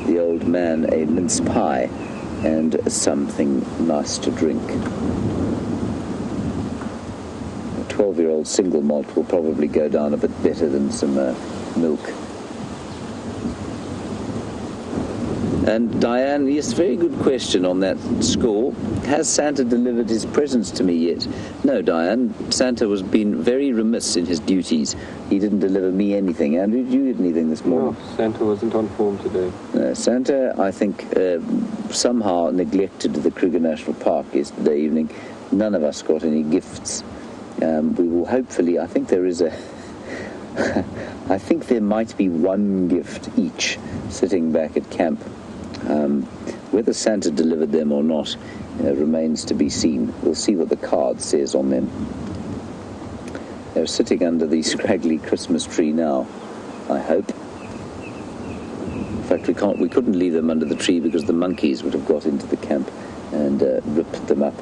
the old man a mince pie and something nice to drink. A 12-year-old single malt will probably go down a bit better than some milk. And Diane, yes, very good question on that score. Has Santa delivered his presents to me yet? No, Diane. Santa was being very remiss in his duties. He didn't deliver me anything. Andrew, did you get anything this morning? No, Santa wasn't on form today. No, Santa, I think, somehow neglected the Kruger National Park yesterday evening. None of us got any gifts. We will hopefully, I think there is a... I think there might be one gift each sitting back at camp. Whether Santa delivered them or not remains to be seen. We'll see what the card says on them. They're sitting under the scraggly Christmas tree now, I hope. In fact, we couldn't leave them under the tree because the monkeys would have got into the camp and ripped them up.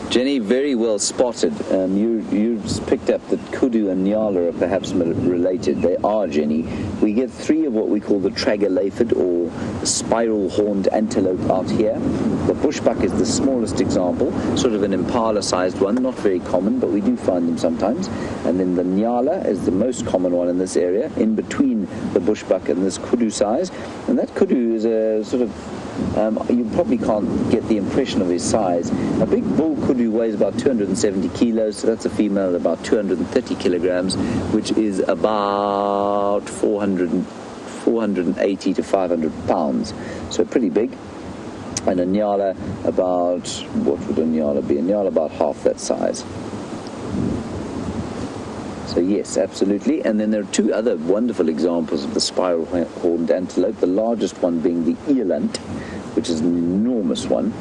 Jenny, very well spotted. You picked up that kudu and nyala are perhaps related. They are, Jenny. We get 3 of what we call the tragelaphid or spiral-horned antelope out here. The bushbuck is the smallest example, sort of an impala-sized one, not very common, but we do find them sometimes. And then the nyala is the most common one in this area, in between the bushbuck and this kudu size. And that kudu is a sort of... you probably can't get the impression of his size. A big bull kudu weighs about 270 kilos, so that's a female at about 230 kilograms, which is about 480 to 500 pounds, so pretty big. And a nyala about, what would a nyala be? A nyala about half that size. So yes, absolutely. And then there are two other wonderful examples of the spiral-horned antelope, the largest one being the eland, which is an enormous one,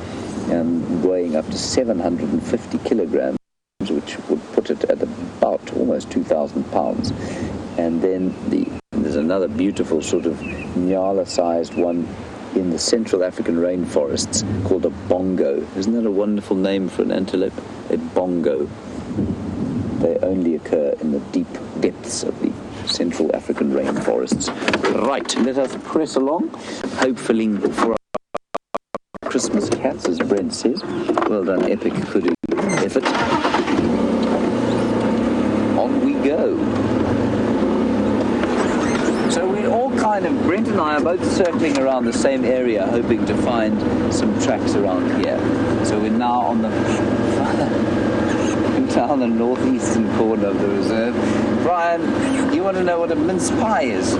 weighing up to 750 kilograms, which would put it at about almost 2,000 pounds. And then there's another beautiful sort of nyala-sized one in the Central African rainforests called a bongo. Isn't that a wonderful name for an antelope? A bongo. They only occur in the deep depths of the Central African rainforests. Right, let us press along, hopefully for our Christmas cats, as Brent says. Well done, epic kudu effort. On we go. So we're all Brent and I are both circling around the same area, hoping to find some tracks around here. So we're now on the down the northeastern corner of the reserve. Brian, you want to know what a mince pie is?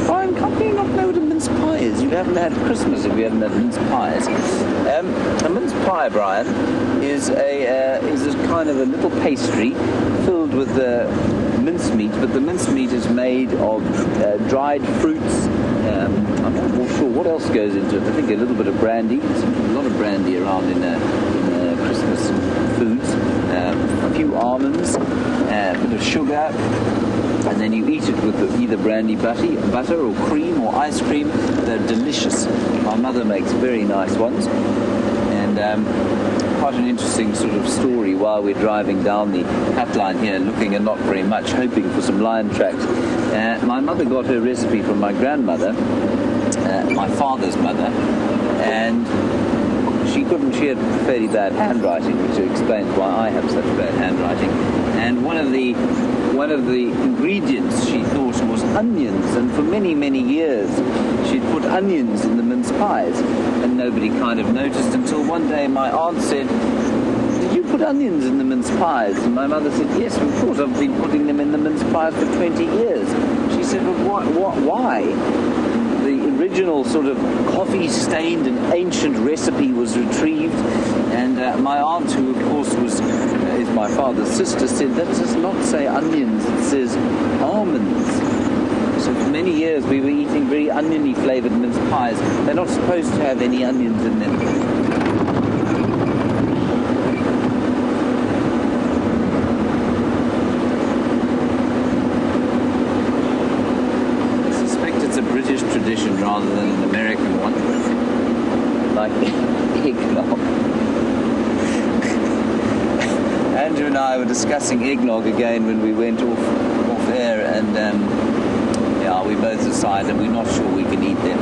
Brian, can't you not know what a mince pie is? You haven't had Christmas if you haven't had mince pies. A mince pie, Brian, is a kind of a little pastry filled with mincemeat, but the mincemeat is made of dried fruits. I'm not sure what else goes into it. I think a little bit of brandy. There's a lot of brandy around in Christmas foods. A few almonds, a bit of sugar, and then you eat it with either brandy butter or cream or ice cream. They're delicious. My mother makes very nice ones, and quite an interesting sort of story while we're driving down the cat line here, looking and not very much, hoping for some lion tracks. My mother got her recipe from my grandmother, my father's mother, and she had fairly bad handwriting, which explains why I have such bad handwriting. And one of the ingredients she thought was onions, and for many, many years she'd put onions in the mince pies, and nobody kind of noticed until one day my aunt said, "Did you put onions in the mince pies?" And my mother said, "Yes, of course, I've been putting them in the mince pies for 20 years. She said, "Well, why?" The original sort of coffee-stained and ancient recipe was retrieved, and my aunt, who of course is my father's sister, said, "That does not say onions, it says almonds." So for many years we were eating very oniony flavoured mince pies. They're not supposed to have any onions in them. Tradition rather than an American one, like eggnog. Andrew and I were discussing eggnog again when we went off air, and we both decided we're not sure we can eat them.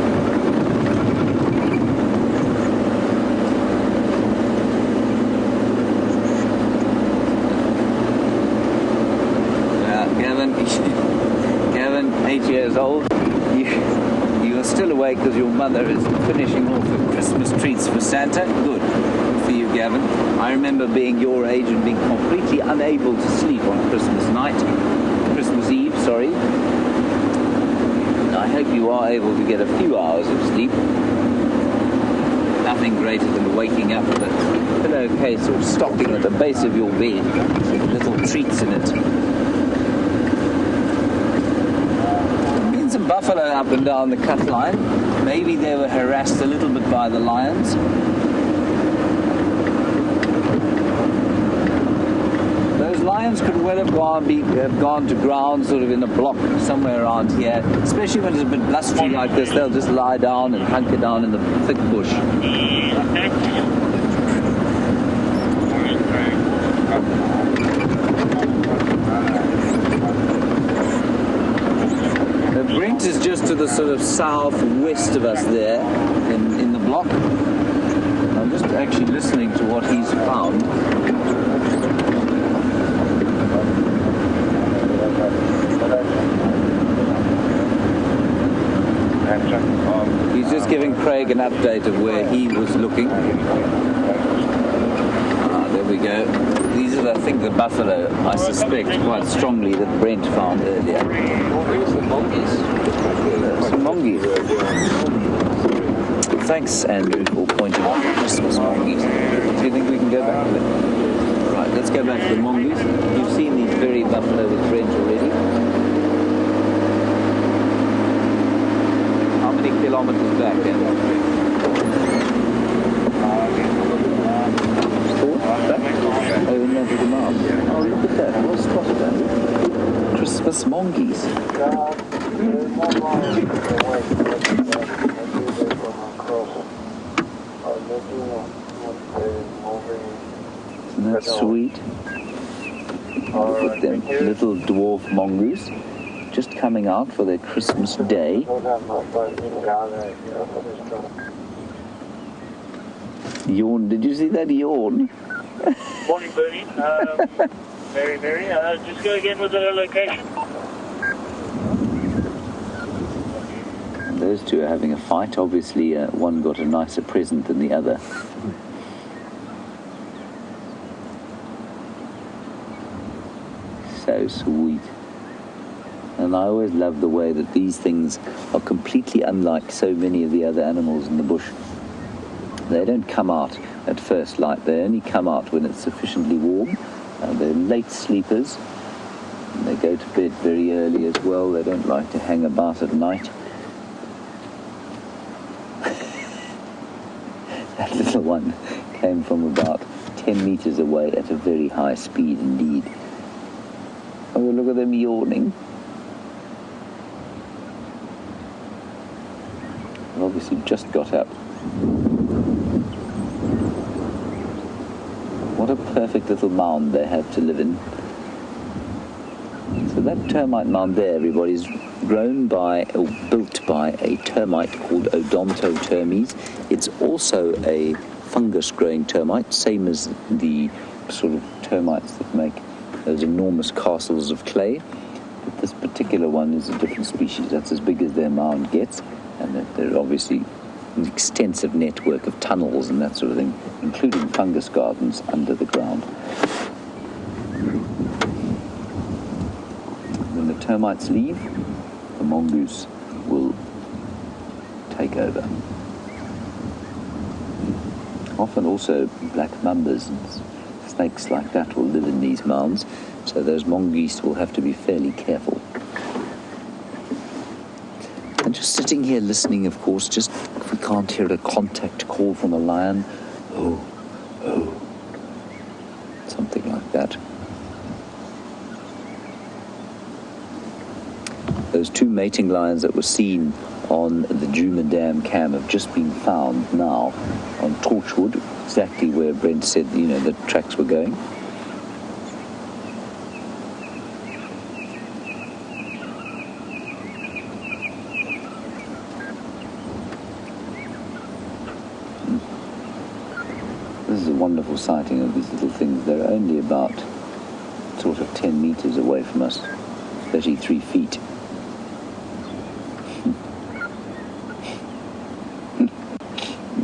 Gavin, 8 years old. You are still awake because your mother is finishing off her Christmas treats for Santa. Good for you, Gavin. I remember being your age and being completely unable to sleep on Christmas Eve, sorry. And I hope you are able to get a few hours of sleep. Nothing greater than waking up with a pillowcase or stocking at the base of your bed with little treats in it. Some buffalo up and down the cut line. Maybe they were harassed a little bit by the lions. Those lions could well have gone to ground sort of in a block somewhere around here, especially when it's a bit blustery like this. They'll just lie down and hunker down in the thick bush. Brent is just to the sort of southwest of us there in the block. I'm just actually listening to what he's found. He's just giving Craig an update of where he was looking. There we go. These are, I think, the buffalo, I suspect quite strongly, that Brent found earlier. Some mongoose. Thanks, Andrew, for pointing out the Christmas mongoose. Do you think we can go back to it? Right, let's go back to the mongoose. You've seen these very buffalo with friends already. How many kilometers back, Andrew? Oh, in there to the mound. Oh, look at that. Well spotted, Andrew. Christmas mongoose. Isn't that sweet? Look at them, little dwarf mongoose, just coming out for their Christmas day. Yawn, did you see that yawn? Morning, Bernie. Very. Just go again with the location. Those two are having a fight. Obviously, one got a nicer present than the other. So sweet. And I always love the way that these things are completely unlike so many of the other animals in the bush. They don't come out at first light. They only come out when it's sufficiently warm. They're late sleepers. And they go to bed very early as well. They don't like to hang about at night. That little one came from about 10 meters away at a very high speed indeed. Oh, look at them yawning. They've obviously just got up. What a perfect little mound they have to live in. So that termite mound there, everybody, is grown by, or built by a termite called Odontotermes. It's also a fungus-growing termite, same as the sort of termites that make those enormous castles of clay. But this particular one is a different species. That's as big as their mound gets, and they're obviously an extensive network of tunnels and that sort of thing, including fungus gardens under the ground. When the termites leave, the mongoose will take over. Often also black mambas and snakes like that will live in these mounds, so those mongoose will have to be fairly careful. And just sitting here listening, of course, just if we can't hear a contact call from a lion, oh, something like that. Those two mating lions that were seen on the Juma Dam cam have just been found now on Torchwood, exactly where Brent said, the tracks were going. This is a wonderful sighting of these little things. They're only about sort of 10 meters away from us, 33 feet.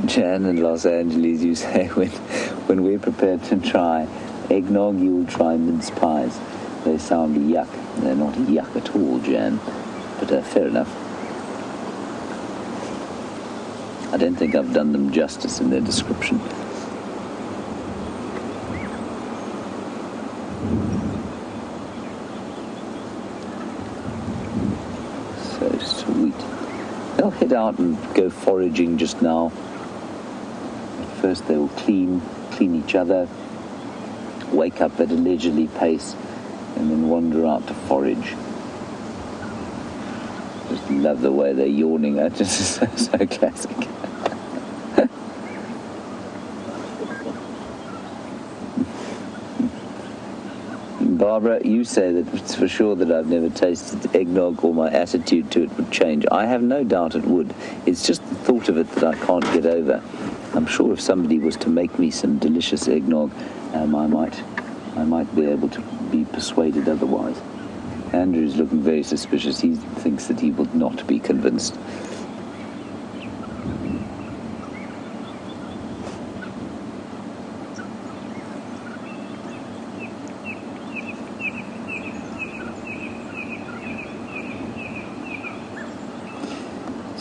Jan in Los Angeles, you say when we're prepared to try eggnog, you'll try mince pies. They sound yuck. They're not yuck at all, Jan. But fair enough. I don't think I've done them justice in their description. So sweet. They'll head out and go foraging just now. First they will clean each other, wake up at a leisurely pace, and then wander out to forage. Just love the way they're yawning. That just is so classic. Barbara, you say that it's for sure that I've never tasted eggnog or my attitude to it would change. I have no doubt it would. It's just the thought of it that I can't get over. I'm sure if somebody was to make me some delicious eggnog, I might be able to be persuaded otherwise. Andrew's looking very suspicious. He thinks that he would not be convinced.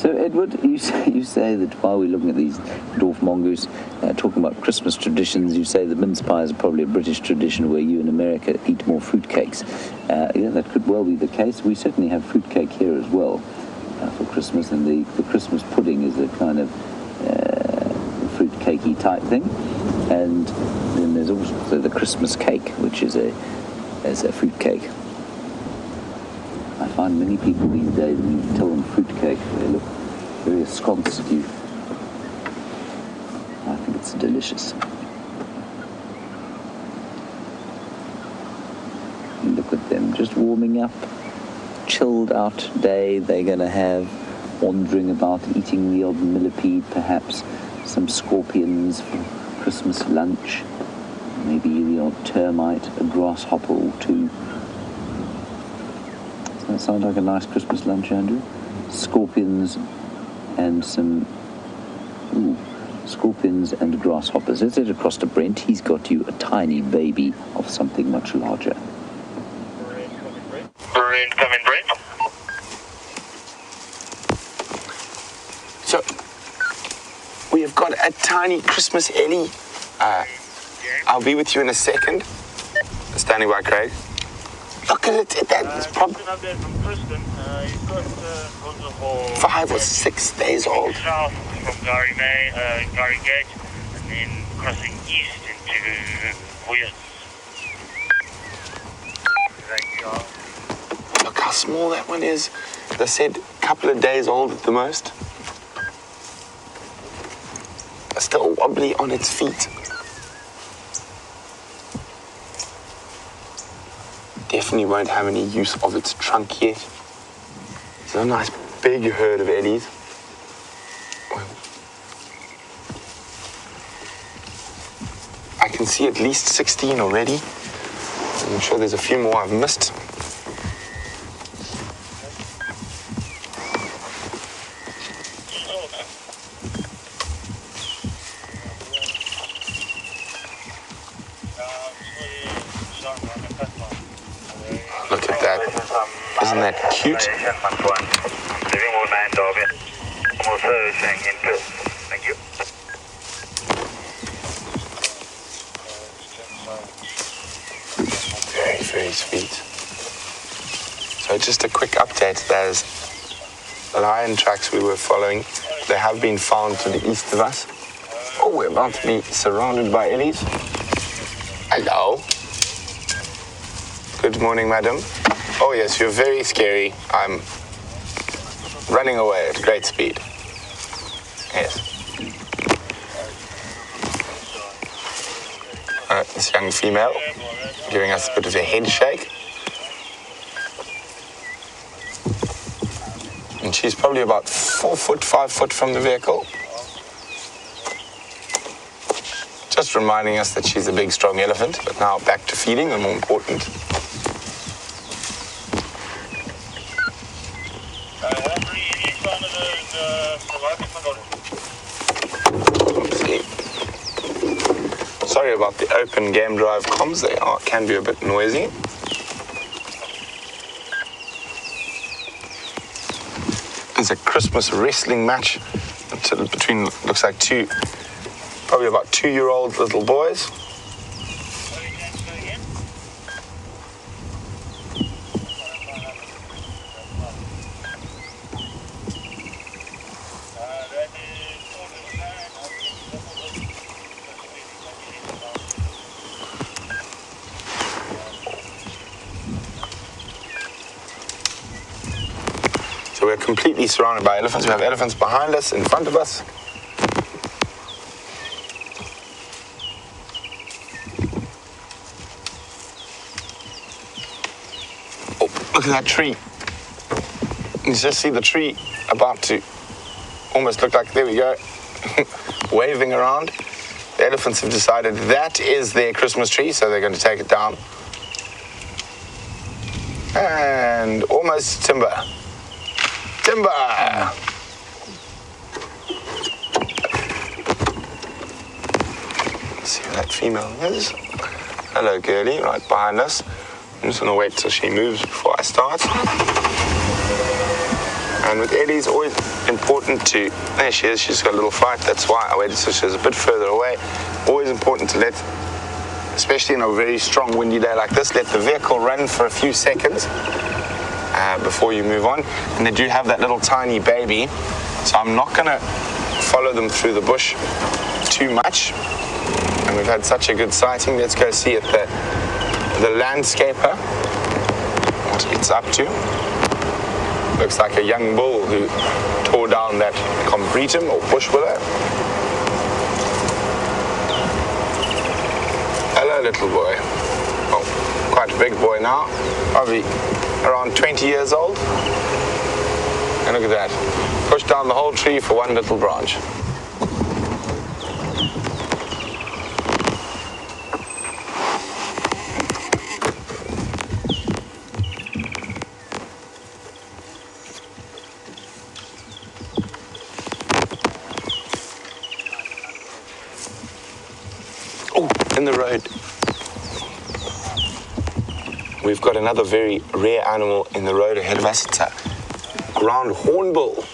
So, Edward, you say that while we're looking at these dwarf mongoose, talking about Christmas traditions, you say the mince pies are probably a British tradition where you in America eat more fruitcakes. Yeah, that could well be the case. We certainly have fruitcake here as well for Christmas, and the Christmas pudding is a kind of fruitcakey type thing. And then there's also the Christmas cake, which is a fruitcake. I find many people these days, when you tell them fruitcake, they look very ensconced at you. I think it's delicious. Look at them, just warming up. Chilled out day they're going to have, wandering about, eating the odd millipede perhaps, some scorpions for Christmas lunch, maybe the odd termite, a grasshopper or two. Does that sound like a nice Christmas lunch, Andrew? Scorpions and some... Ooh, scorpions and grasshoppers. Let's head across to Brent. He's got you a tiny baby of something much larger. Brent, come in, Brent. So, we have got a tiny Christmas ellie. I'll be with you in a second. Standing by, Craig. Look at it. That's probably An update from Kristen. You've got Rosa for 5 or 6 days old. south from Gary Gate, and then crossing east into Williams. Look how small that one is. They said a couple of days old at the most. Still wobbly on its feet. Definitely won't have any use of its trunk yet. It's a nice big herd of ellies. I can see at least 16 already. I'm sure there's a few more I've missed. Look at that. Isn't that cute? Thank you. Very, very sweet. So just a quick update. There's lion tracks we were following. They have been found to the east of us. Oh, we're about to be surrounded by ellies. Hello. Good morning, madam. Oh, yes, you're very scary. I'm running away at great speed. Yes. This young female giving us a bit of a head shake. And she's probably about 4 foot, 5 foot from the vehicle. Just reminding us that she's a big, strong elephant, but now back to feeding, and more important. Sorry about the open game drive comms, they can be a bit noisy. There's a Christmas wrestling match between, looks like probably about 2-year-old little boys. So we're completely surrounded by elephants. We have elephants behind us, in front of us. Oh, look at that tree. You just see the tree about to almost look like, there we go, waving around. The elephants have decided that is their Christmas tree, so they're going to take it down. And almost timber. Timber! Let's see who that female is. Hello, girlie, right behind us. I'm just going to wait till she moves before I start. And with ellies, always important to, there she is, she's got a little fight, that's why I waited so she's a bit further away. Always important to let, especially in a very strong windy day like this, let the vehicle run for a few seconds before you move on. And they do have that little tiny baby, so I'm not going to follow them through the bush too much. And we've had such a good sighting. Let's go see at the landscaper what it's up to. Looks like a young bull who tore down that combretum or bush willow. Hello, little boy. Oh, quite a big boy now. Probably around 20 years old. And look at that. Pushed down the whole tree for one little branch. In the road, we've got another very rare animal in the road ahead of us. It's a ground hornbill.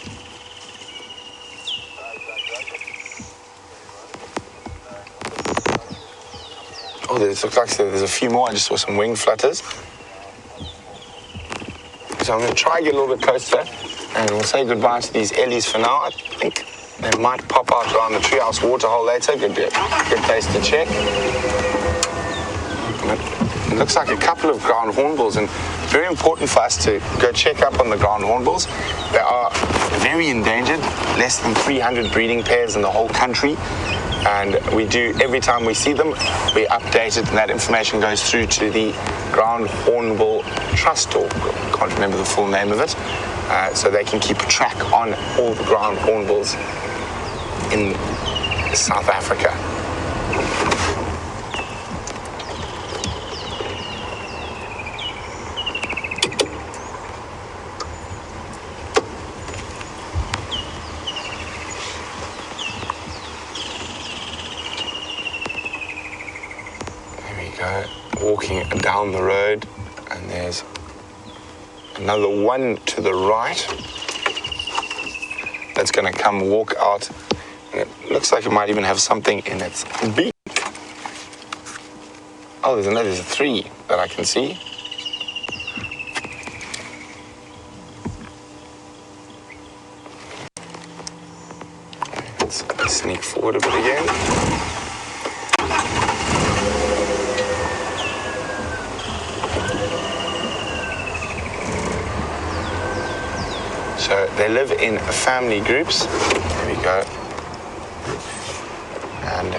Oh, it looks like there's a few more. I just saw some wing flutters. So I'm going to try and get a little bit closer, and we'll say goodbye to these ellies for now. I think they might pop out around the treehouse waterhole later. Good place to check. It looks like a couple of ground hornbills, and very important for us to go check up on the ground hornbills. They are very endangered, less than 300 breeding pairs in the whole country. And we do, every time we see them, we update it, and that information goes through to the Ground Hornbill Trust, or can't remember the full name of it, so they can keep a track on all the ground hornbills in South Africa. Walking down the road, and there's another one to the right that's going to come walk out, and it looks like it might even have something in its beak. Oh, there's three that I can see. Let's sneak forward a bit again. So they live in family groups. There we go. And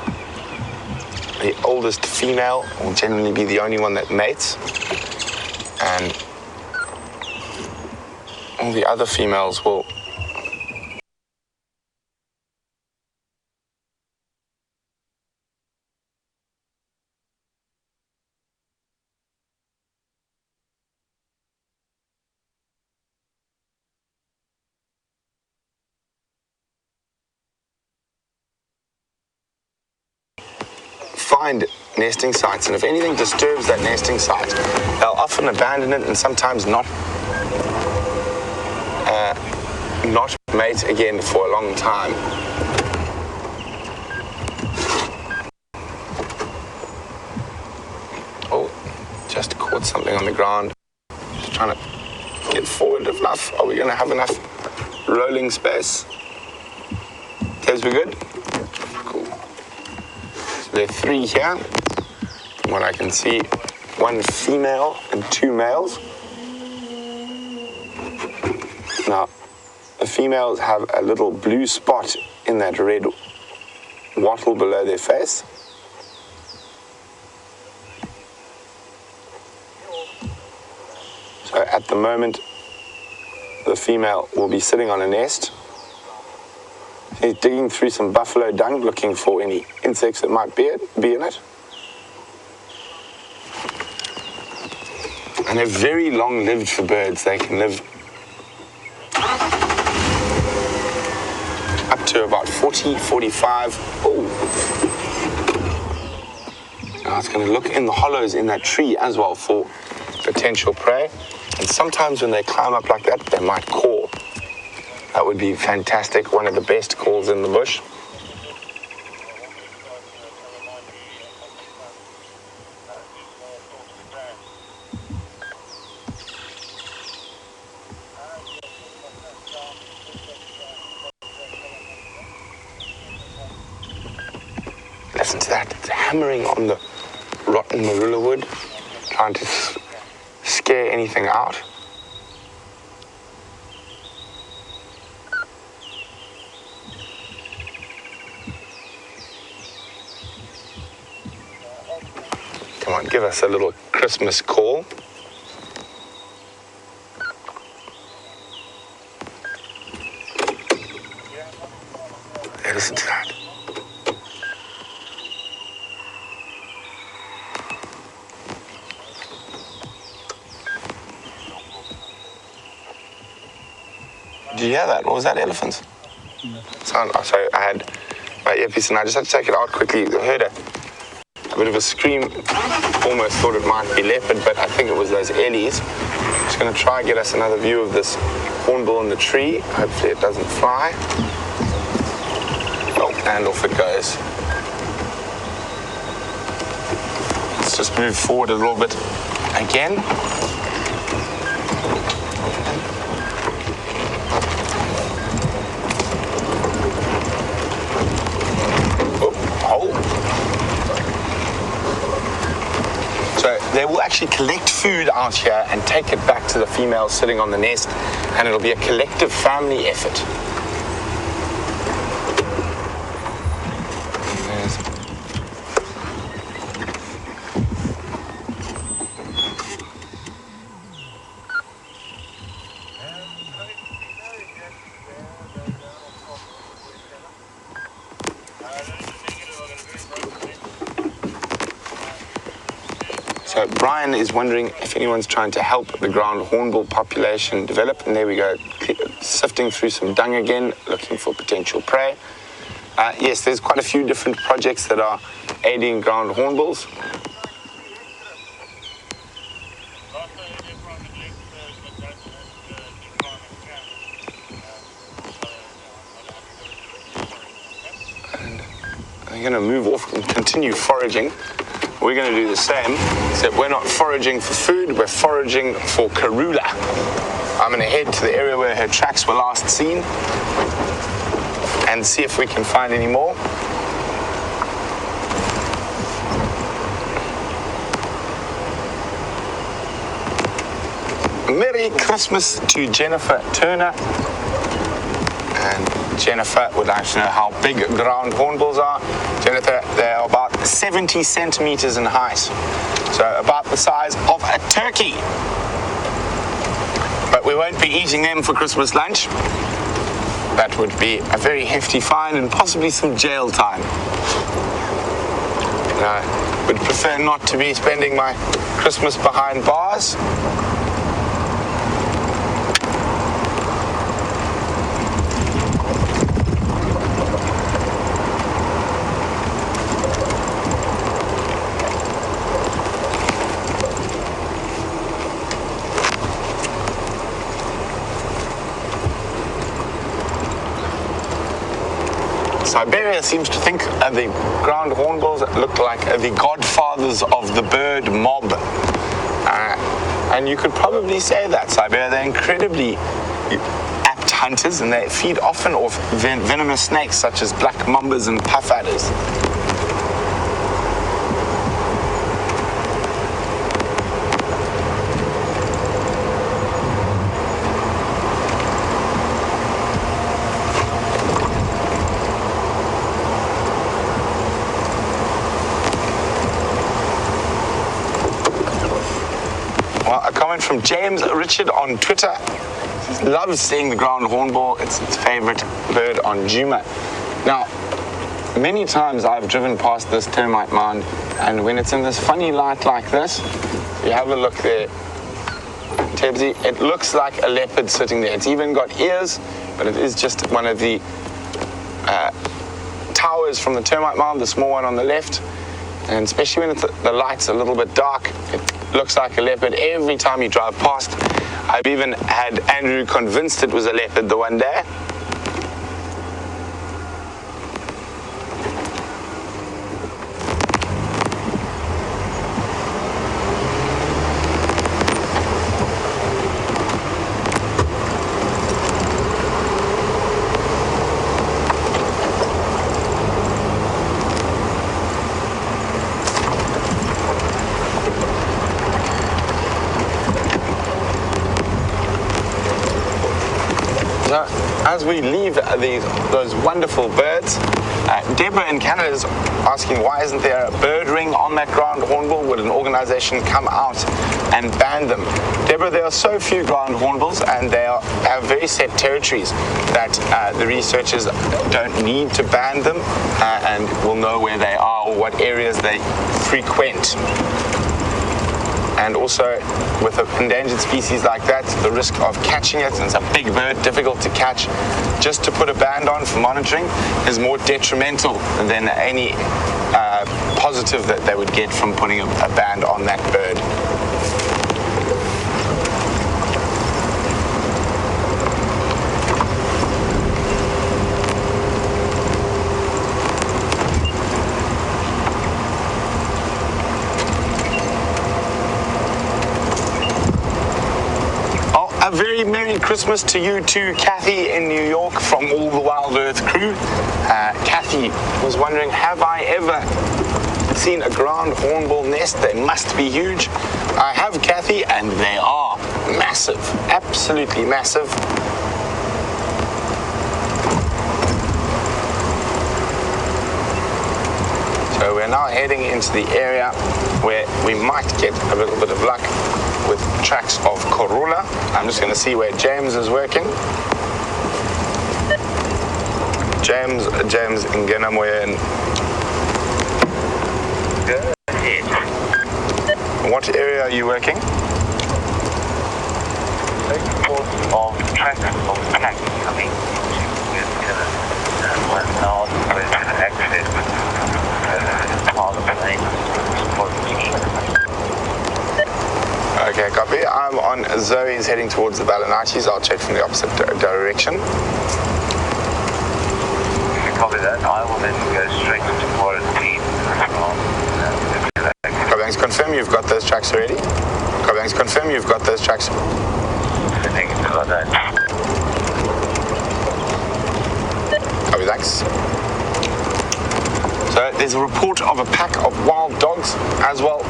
the oldest female will generally be the only one that mates. And all the other females will find nesting sites, and if anything disturbs that nesting site, they'll often abandon it and sometimes not mate again for a long time. Oh, just caught something on the ground. Just trying to get forward enough. Are we going to have enough rolling space? Tabs, we good? Cool. So there are three here. From what I can see, one female and two males. Now, the females have a little blue spot in that red wattle below their face. So at the moment, the female will be sitting on a nest. He's digging through some buffalo dung looking for any insects that might be in it. And they're very long-lived for birds. They can live up to about 40, 45. Oh. Now it's going to look in the hollows in that tree as well for potential prey. And sometimes when they climb up like that, they might caw. That would be fantastic. One of the best calls in the bush. Listen to that. It's hammering on the rotten marula wood, trying to scare anything out. Come on, give us a little Christmas call. Hey, listen to that. Did you hear that? What was that, elephants? Sound. Oh, sorry, I had my earpiece and I just had to take it out quickly. I heard a bit of a scream. Almost thought it might be leopard, but I think it was those ellies. Just going to try and get us another view of this hornbill in the tree. Hopefully it doesn't fly. Oh, and off it goes. Let's just move forward a little bit again. So they will actually collect food out here and take it back to the female sitting on the nest, and it'll be a collective family effort. So Brian is wondering if anyone's trying to help the ground hornbill population develop. And there we go, sifting through some dung again, looking for potential prey. Yes, there's quite a few different projects that are aiding ground hornbills. And I'm going to move off and continue foraging. We're going to do the same, except we're not foraging for food, we're foraging for Karula. I'm going to head to the area where her tracks were last seen and see if we can find any more. Merry Christmas to Jennifer Turner. And Jennifer would like to know how big ground hornbills are. Jennifer, they are about 70 centimeters in height, so about the size of a turkey. But we won't be eating them for Christmas lunch. That would be a very hefty fine and possibly some jail time. I would prefer not to be spending my Christmas behind bars. Siberia seems to think the ground hornbills look like the godfathers of the bird mob. And you could probably say that, Siberia. They're incredibly apt hunters, and they feed often off venomous snakes such as black mambas and puff adders. Well, a comment from James Richard on Twitter. He loves seeing the ground hornbill. It's its favorite bird on Juma. Now, many times I've driven past this termite mound, and when it's in this funny light like this, you have a look there, Tebsy, it looks like a leopard sitting there. It's even got ears, but it is just one of the towers from the termite mound, the small one on the left. And especially when the light's a little bit dark, it looks like a leopard every time you drive past. I've even had Andrew convinced it was a leopard the one day. as we leave those wonderful birds, Deborah in Canada is asking, why isn't there a bird ring on that ground hornbill? Would an organization come out and ban them? Deborah, there are so few ground hornbills, and they have very set territories that the researchers don't need to ban them and will know where they are or what areas they frequent. And also, with an endangered species like that, the risk of catching it, and it's a big bird, difficult to catch, just to put a ban on for monitoring is more detrimental than any positive that they would get from putting a ban on that bird. A very Merry Christmas to you too, Kathy in New York, from all the WildEarth crew. Kathy was wondering, have I ever seen a ground hornbill nest? They must be huge. I have, Kathy, and they are massive, absolutely massive. So we're now heading into the area where we might get a little bit of luck with tracks of Karula. I'm just going to see where James is working. James Ngenamoyen. What area are you working? Of tracks of cats coming into now with access part of the plane for the team. Okay, copy. I'm on Zoe's heading towards the Balinachis. I'll check from the opposite direction. Copy that. I will then go straight to quarantine. Copy, confirm you've got those tracks already. Copy, confirm you've got those tracks. Thank you for that. Copy, thanks. So there's a report of a pack of wild dogs as well.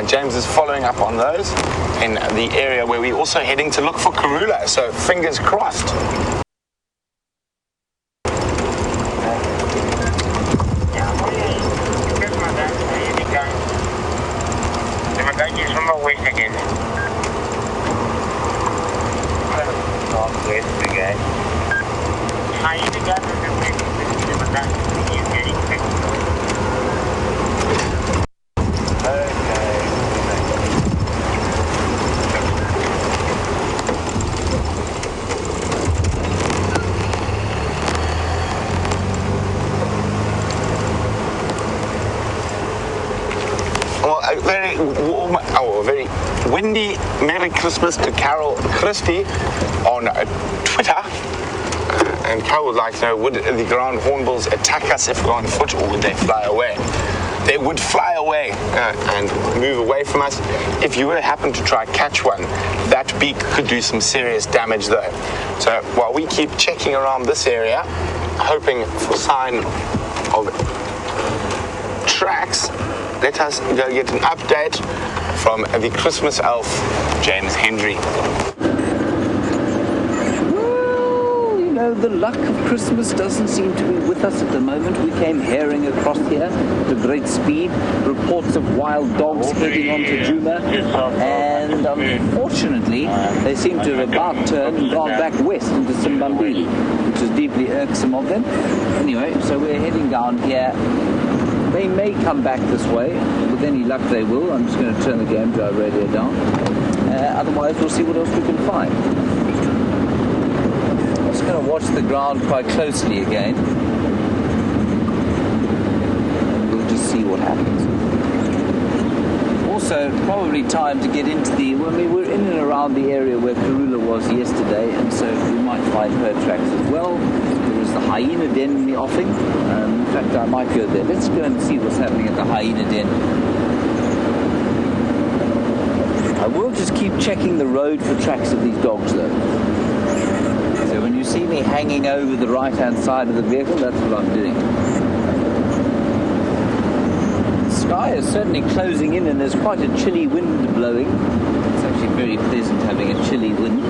James is following up on those in the area where we're also heading to look for Karula. So fingers crossed. A very warm, very windy Merry Christmas to Carol Christie on Twitter. And Carol would like to know, would the ground hornbills attack us if we're on foot, or would they fly away? They would fly away and move away from us. If you were to happen to try catch one, that beak could do some serious damage though. So while we keep checking around this area, hoping for sign of tracks, let us go get an update from the Christmas elf, James Hendry. Well, you know, the luck of Christmas doesn't seem to be with us at the moment. We came herring across here at great speed. Reports of wild dogs heading onto Juma. And unfortunately, they seem to have about turned and gone back west into Simbambili, which is deeply irksome of them. Anyway, so we're heading down here. They may come back this way. With any luck, they will. I'm just going to turn the game drive radio down. Otherwise, we'll see what else we can find. I'm just going to watch the ground quite closely again. And we'll just see what happens. Also, probably time to get into the... Well, I mean, we're in and around the area where Karula was yesterday, and so we might find her tracks as well. There is the hyena den in the offing. In fact, I might go there. Let's go and see what's happening at the hyena den. I will just keep checking the road for tracks of these dogs, though. So when you see me hanging over the right-hand side of the vehicle, that's what I'm doing. The sky is certainly closing in, and there's quite a chilly wind blowing. It's actually very pleasant having a chilly wind,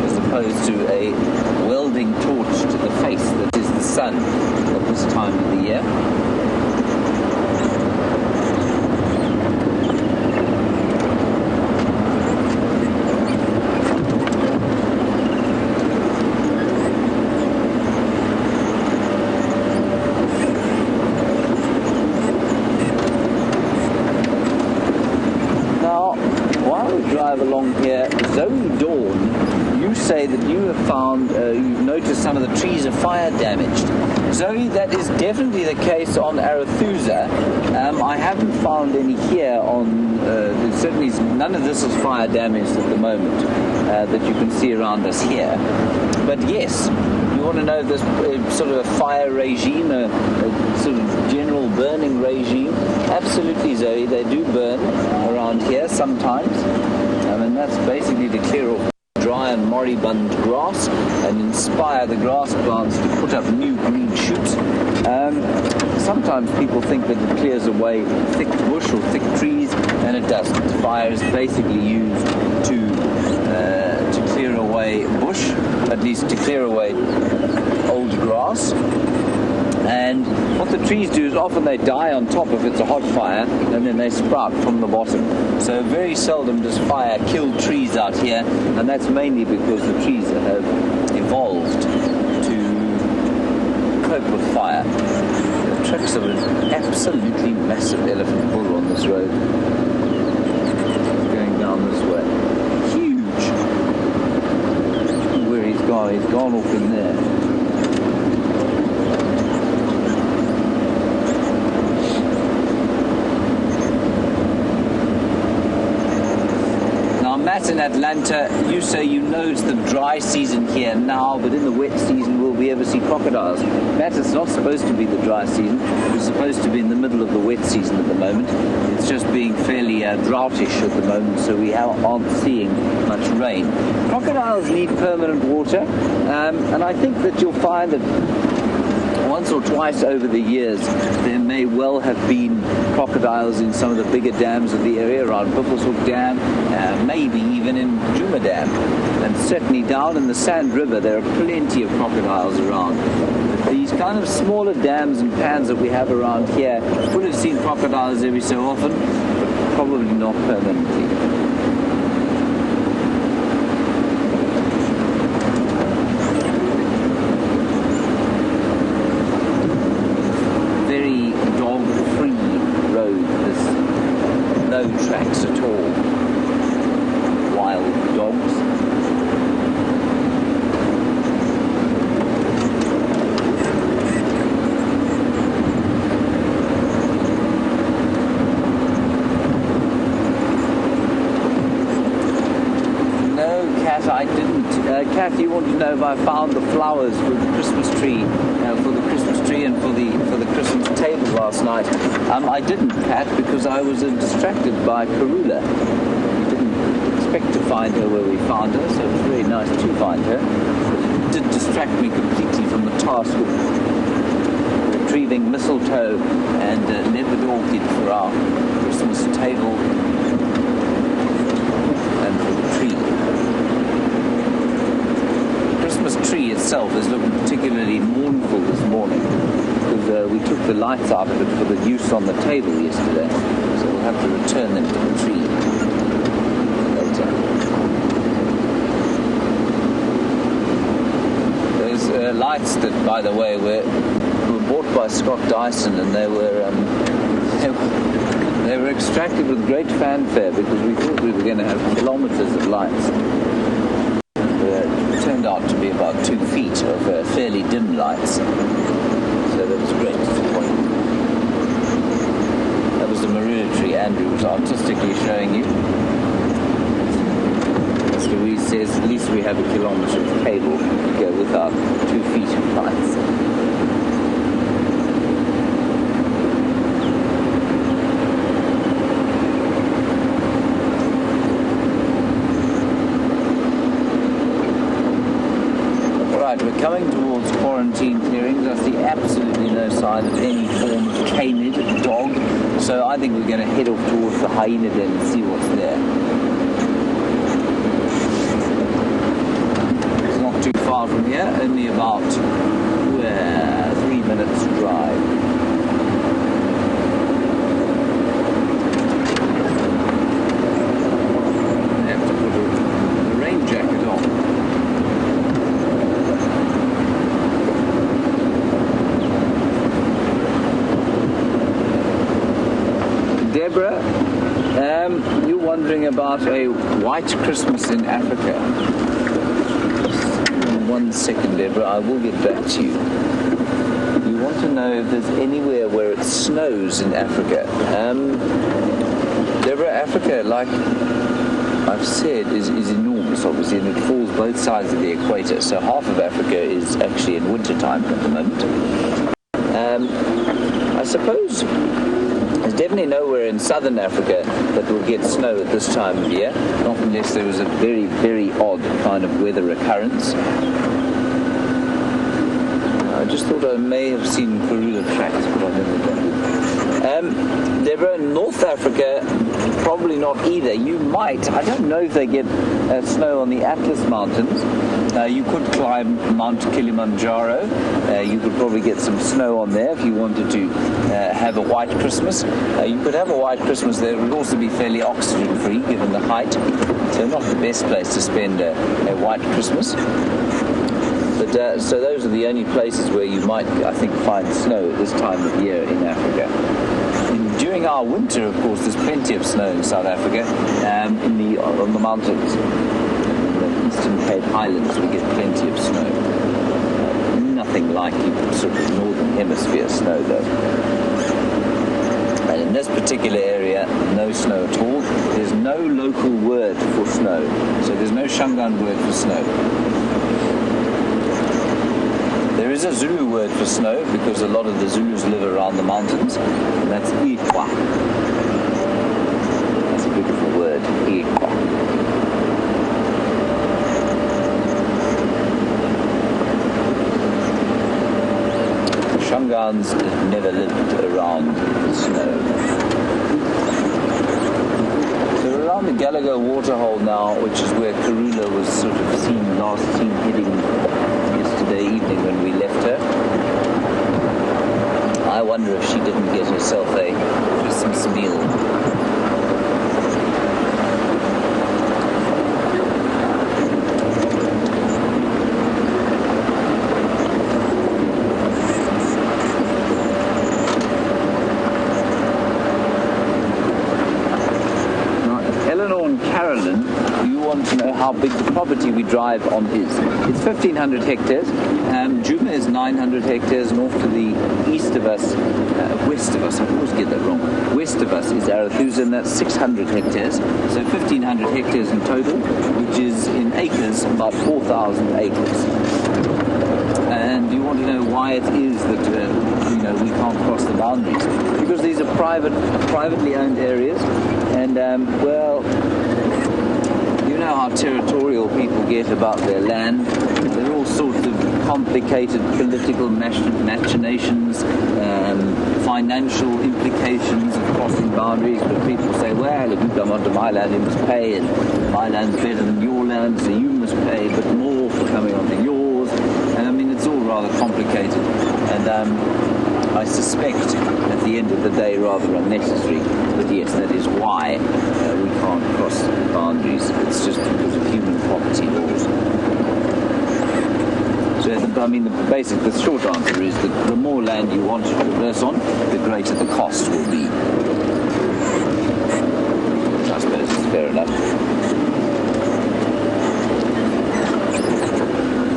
as opposed to a welding torch to the face that is the sun at this time of the year. Along here, Zoe Dawn, you say that you have found, you've noticed some of the trees are fire damaged. Zoe, that is definitely the case on Arethusa. I haven't found any here on, certainly none of this is fire damaged at the moment that you can see around us here. But yes, you want to know this sort of a fire regime, a sort of general burning regime. Absolutely, Zoe, they do burn around here sometimes. And that's basically to clear off dry and moribund grass and inspire the grass plants to put up new green shoots. Sometimes people think that it clears away thick bush or thick trees, and it doesn't. Fire is basically used to clear away bush, at least to clear away old grass. And what the trees do is often they die on top if it's a hot fire, and then they sprout from the bottom. So very seldom does fire kill trees out here, and that's mainly because the trees have evolved to cope with fire. The tracks of an absolutely massive elephant bull on this road, going down this way. Huge. Where he's gone off in there. Matt in Atlanta, you say you know it's the dry season here now, but in the wet season will we ever see crocodiles? Matt, it's not supposed to be the dry season. It's supposed to be in the middle of the wet season at the moment. It's just being fairly droughttish at the moment, so we aren't seeing much rain. Crocodiles need permanent water, and I think that you'll find that once or twice over the years, there may well have been crocodiles in some of the bigger dams of the area, around Buffelshoek Dam, maybe even in Juma Dam. And certainly down in the Sand River, there are plenty of crocodiles around. But these kind of smaller dams and pans that we have around here would have seen crocodiles every so often, but probably not permanently. Tracks at all. Wild dogs. No, Kat, I didn't. Kat, you want to know if I found the flowers for the Christmas tree, and for the Christmas table last night. I didn't, Kat, because I was distracted by Karula. We didn't expect to find her where we found her, so it was very nice to find her. But it did distract me completely from the task of retrieving mistletoe and leopard orchid for our Christmas table and for the tree. The Christmas tree itself is looking particularly mournful this morning, because we took the lights out of it for the use on the table yesterday, so we'll have to return them to the tree later. Those lights that, by the way, were bought by Scott Dyson, and they were extracted with great fanfare because we thought we were going to have kilometers of lights. It turned out to be about 2 feet of fairly dim lights. So that was great. That was the marula tree Andrew was artistically showing you. As Louise says, at least we have a kilometre of cable to go with our 2 feet of lights. We're coming towards quarantine clearings. I see absolutely no sign of any form of canid dog, so I think we're going to head off towards the hyena den and see what's there. far from here, only about 3 minutes drive. I have to put a rain jacket on. Deborah, you're wondering about a white Christmas in Africa. Just 1 second, Deborah, I will get back to you. You want to know if there's anywhere where it snows in Africa. Deborah, Africa, like I've said, is enormous, obviously, and it falls both sides of the equator. So half of Africa is actually in winter time at the moment. I suppose there's definitely nowhere in southern Africa that will get snow at this time of year, not unless there was a very, very odd kind of weather occurrence. I just thought I may have seen Karula tracks, but I never did. Deborah, North Africa, probably not either. You might, I don't know if they get snow on the Atlas Mountains. You could climb Mount Kilimanjaro. You could probably get some snow on there if you wanted to have a white Christmas. You could have a white Christmas there. It would also be fairly oxygen-free given the height. So not the best place to spend a white Christmas. But so those are the only places where you might, I think, find snow at this time of year in Africa. During our winter, of course, there's plenty of snow in South Africa, on the mountains. The Eastern Cape Highlands, we get plenty of snow. Nothing like sort of Northern Hemisphere snow, though. And in this particular area, no snow at all. There's no local word for snow. So there's no Shangaan word for snow. There is a Zulu word for snow because a lot of the Zulus live around the mountains, and that's Iqwa. That's a beautiful word, Iqwa. The Shangaans never lived around the snow. So we're around the Gallagher waterhole now, which is where Karula was sort of last seen heading yesterday evening when we left her. I wonder if she didn't get herself a Christmas meal. Now, Eleanor and Carolyn, you want to know how big the property we drive on is. It's 1,500 hectares. Djuma is 900 hectares. North to the east of us, west of us, I always get that wrong. West of us is Arathusa, and that's 600 hectares. So 1,500 hectares in total, which is in acres about 4,000 acres. And you want to know why it is that we can't cross the boundaries? Because these are privately owned areas, and you know how territorial people get about their land. There are all sorts of complicated political machinations, financial implications of crossing boundaries. But people say, well, if you come onto my land, you must pay, and my land's better than your land, so you must pay a bit more for coming onto yours. And I mean, it's all rather complicated. And I suspect at the end of the day rather unnecessary, but yes, that is why we can't cross boundaries. It's just because of human property laws. So the short answer is that the more land you want to traverse on, the greater the cost will be. I suppose it's fair enough.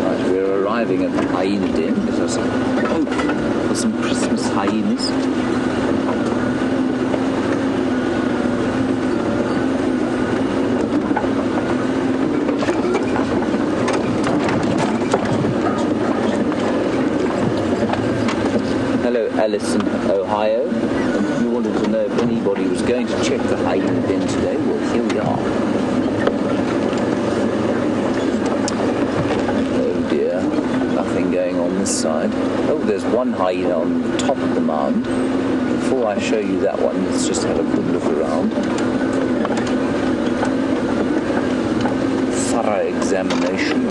Right, we're arriving at the hyena den. Let us hope for some Christmas hyenas. Hello, Alice in Ohio. And you wanted to know if anybody was going to check the hyena den today. Well, here we are. Oh dear, nothing going on this side. Oh, there's one hyena on the top of the mound. Before I show you that one, let's just have a good look around. Thorough examination.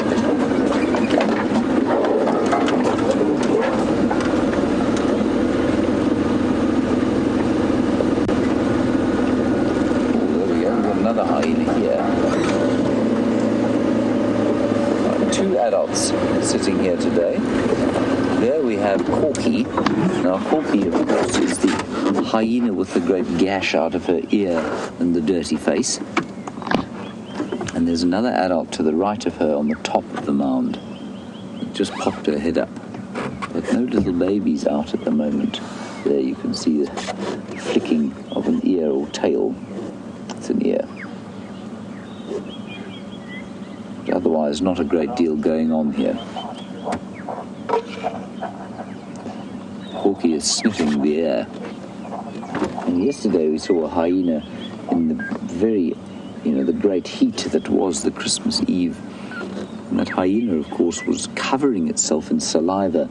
have Corky. Now, Corky, of course, is the hyena with the great gash out of her ear and the dirty face. And there's another adult to the right of her on the top of the mound. It just popped her head up. But no little babies out at the moment. There you can see the flicking of an ear or tail. It's an ear. Otherwise, not a great deal going on here. Corky is sniffing the air. And yesterday we saw a hyena in the very, the great heat that was the Christmas Eve. And that hyena, of course, was covering itself in saliva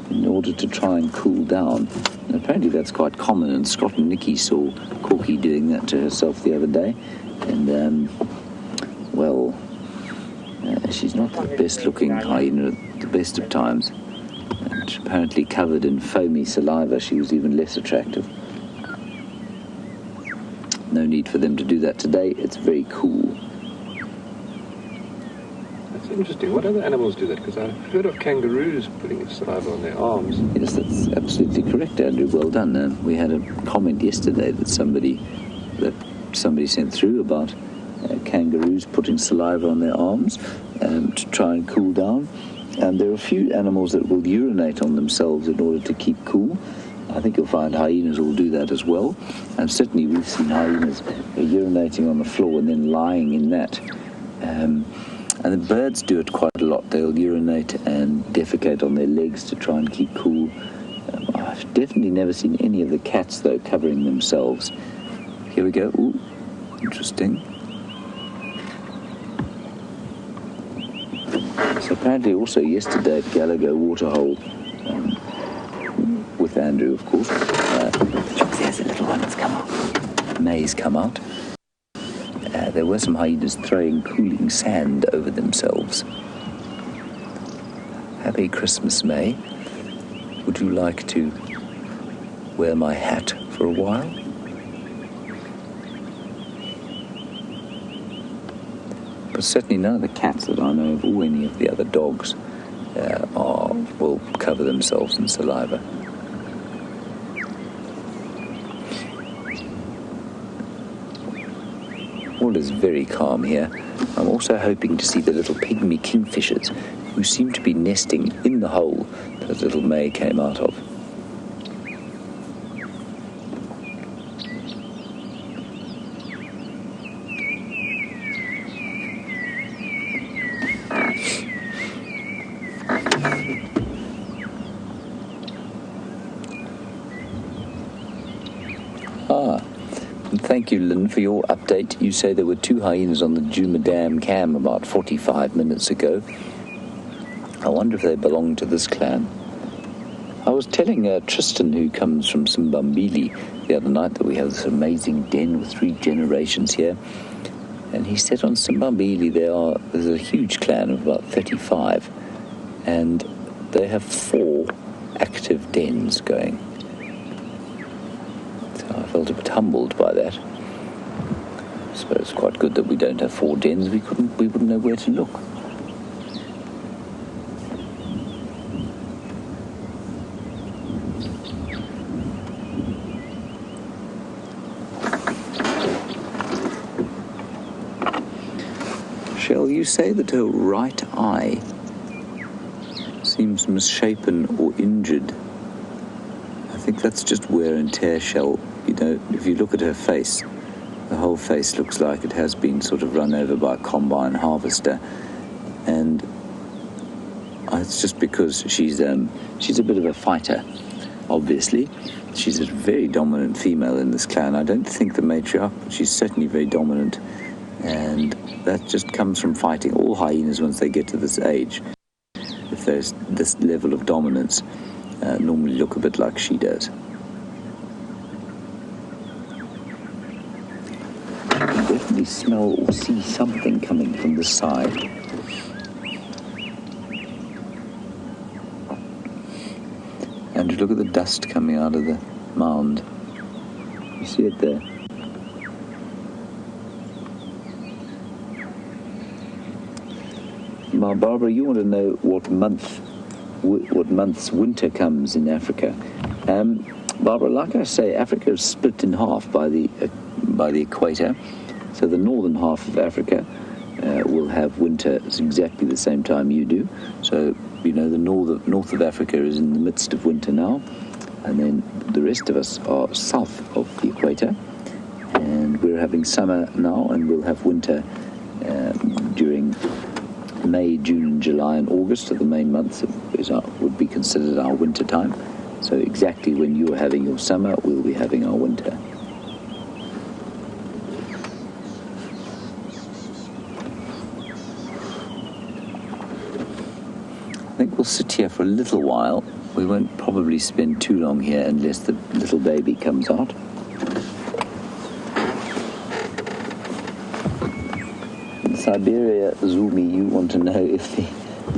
in order to try and cool down. And apparently that's quite common, and Scott and Nicky saw Corky doing that to herself the other day. And, she's not the best-looking hyena at the best of times. And apparently covered in foamy saliva, she was even less attractive. No need for them to do that today. It's very cool. That's interesting. What other animals do that? Because I've heard of kangaroos putting saliva on their arms. Yes, that's absolutely correct, Andrew. Well done. We had a comment yesterday that somebody sent through about kangaroos putting saliva on their arms to try and cool down. And there are a few animals that will urinate on themselves in order to keep cool. I think you'll find hyenas will do that as well. And certainly we've seen hyenas urinating on the floor and then lying in that. And the birds do it quite a lot. They'll urinate and defecate on their legs to try and keep cool. I've definitely never seen any of the cats, though, covering themselves. Here we go. Ooh, interesting. So apparently also yesterday at Gallagher Waterhole, with Andrew, of course, there's a little one that's come out. May's come out. There were some hyenas throwing cooling sand over themselves. Happy Christmas, May. Would you like to wear my hat for a while? But certainly none of the cats that I know of, or any of the other dogs, will cover themselves in saliva. All is very calm here. I'm also hoping to see the little pygmy kingfishers who seem to be nesting in the hole that little May came out of. Thank you, Lynn, for your update. You say there were 2 hyenas on the Juma Dam Cam about 45 minutes ago. I wonder if they belong to this clan. I was telling Tristan, who comes from Simbambili, the other night that we have this amazing den with 3 generations here. And he said on Simbambili there's a huge clan of about 35. And they have 4 active dens going. I felt a bit humbled by that. I suppose it's quite good that we don't have 4 dens. We wouldn't know where to look. Shall you say that her right eye seems misshapen or injured? I think that's just wear and tear, Shell. If you look at her face, the whole face looks like it has been sort of run over by a combine harvester. And it's just because she's a bit of a fighter, obviously. She's a very dominant female in this clan. I don't think the matriarch, but she's certainly very dominant. And that just comes from fighting. All hyenas, once they get to this age, if there's this level of dominance, normally look a bit like she does. You can definitely smell or see something coming from the side. And look at the dust coming out of the mound. You see it there? Now, Barbara, you want to know what month what months winter comes in Africa. Barbara, like I say, Africa is split in half by the equator. So the northern half of Africa will have winter at exactly the same time you do. So, the north of Africa is in the midst of winter now, and then the rest of us are south of the equator, and we're having summer now, and we'll have winter during May, June, July, and August. Are the main months would be considered our winter time. So exactly when you're having your summer, we'll be having our winter. I think we'll sit here for a little while. We won't probably spend too long here unless the little baby comes out. In Siberia, Zumi, you want to know if the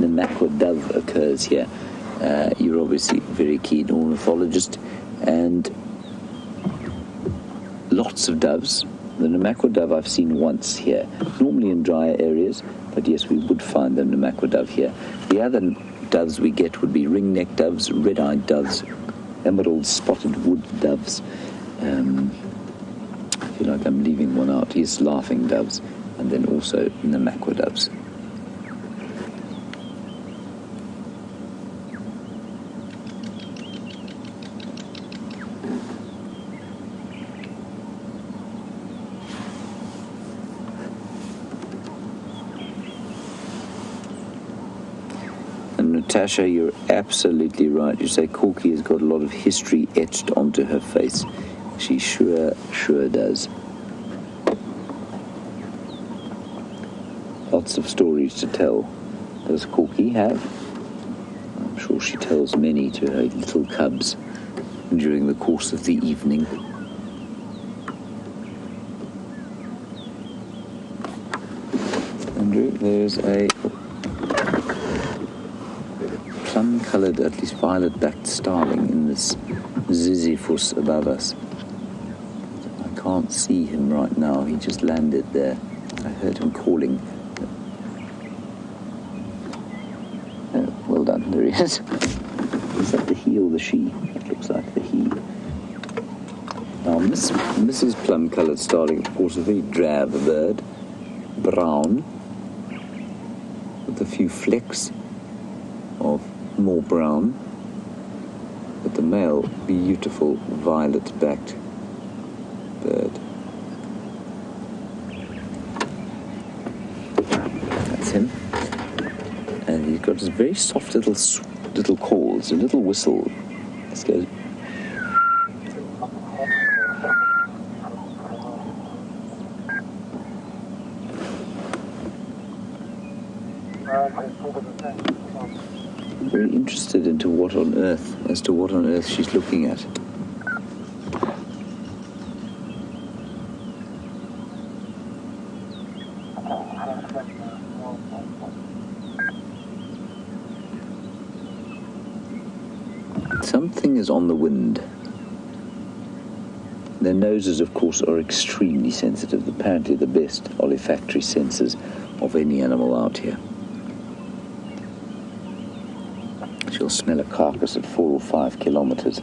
Namakwa dove occurs here. You're obviously a very keen ornithologist, and lots of doves. The Namakwa dove I've seen once here, normally in drier areas, but yes, we would find the Namakwa dove here. The other doves we get would be ring-necked doves, red-eyed doves, emerald spotted wood doves. I feel like I'm leaving one out. Yes, laughing doves, and then also Namakwa doves. Natasha, you're absolutely right. You say Corky has got a lot of history etched onto her face. She sure does. Lots of stories to tell. Does Corky have? I'm sure she tells many to her little cubs during the course of the evening. Andrew, there's a plum-coloured, at least violet-backed starling in this Ziziphus above us. I can't see him right now. He just landed there. I heard him calling. Oh, well done. There he is. Is that the he or the she? It looks like the he. Now, Mrs. Plum-coloured starling, of course, a very drab bird. Brown, with a few flecks of more brown, but the male, beautiful violet-backed bird. That's him. And he's got this very soft little calls, a little whistle. This goes. Very interested as to what on earth she's looking at. Something is on the wind. Their noses, of course, are extremely sensitive, apparently the best olfactory senses of any animal out here. She'll smell a carcass at 4 or 5 kilometers.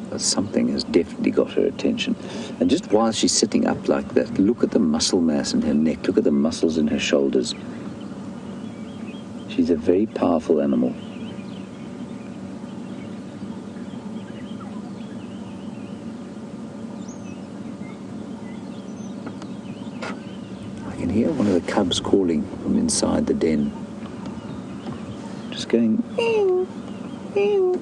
But something has definitely got her attention. And just while she's sitting up like that, look at the muscle mass in her neck, look at the muscles in her shoulders. She's a very powerful animal. I can hear one of the cubs calling from inside the den. Just going, meow, meow.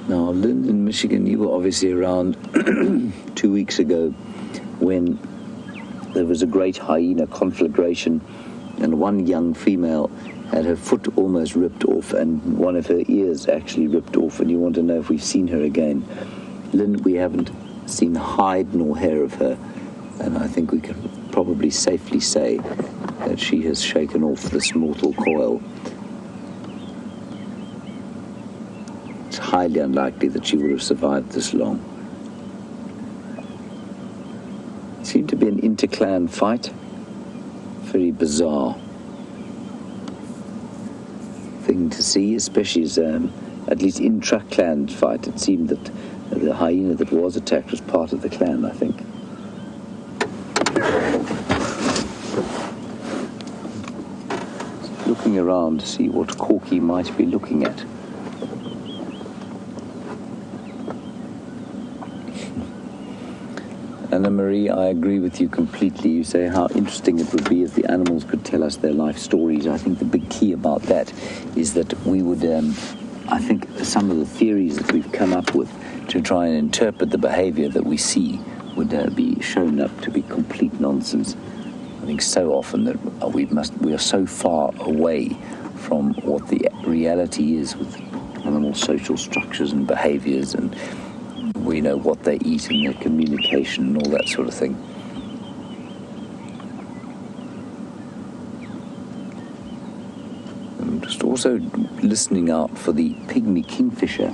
Now, Lynn in Michigan, you were obviously around 2 weeks ago when there was a great hyena conflagration and one young female had her foot almost ripped off and one of her ears actually ripped off, and you want to know if we've seen her again. Lynn, we haven't seen hide nor hair of her, and I think we can probably safely say that she has shaken off this mortal coil. it's highly unlikely that she would have survived this long. It seemed to be an inter-clan fight. Very bizarre thing to see, especially as at least intra-clan fight. It seemed that the hyena that was attacked was part of the clan, I think. Looking around to see what Corky might be looking at. Anna Marie, I agree with you completely. You say how interesting it would be if the animals could tell us their life stories. I think the big key about that is that we would, I think some of the theories that we've come up with to try and interpret the behavior that we see would be shown up to be complete nonsense. I think so often that we are so far away from what the reality is with animal social structures and behaviors, and we know what they eat and their communication and all that sort of thing. I'm just also listening out for the pygmy kingfisher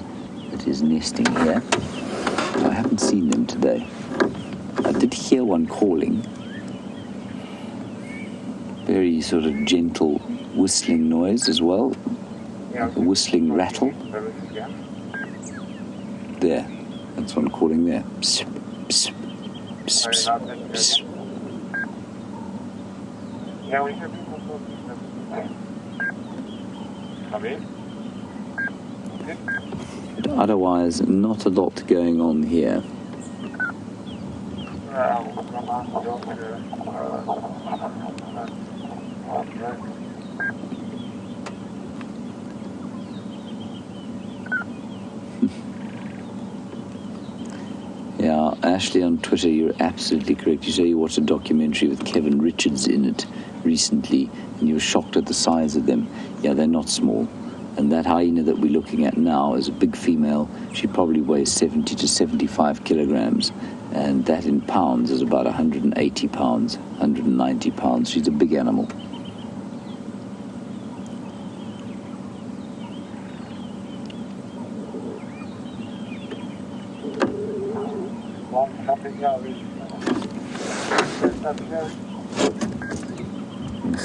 that is nesting here. I haven't seen them today. I did hear one calling. Very sort of gentle whistling noise as well. Like a whistling rattle. There. That's one calling there. Psst, psst, psst, psst, psst. But otherwise, not a lot going on here. Yeah, Ashley on Twitter, you're absolutely correct. You say you watched a documentary with Kevin Richards in it recently, and you were shocked at the size of them. Yeah, they're not small. And that hyena that we're looking at now is a big female. She probably weighs 70 to 75 kilograms, and that in pounds is about 180 pounds, 190 pounds. She's a big animal.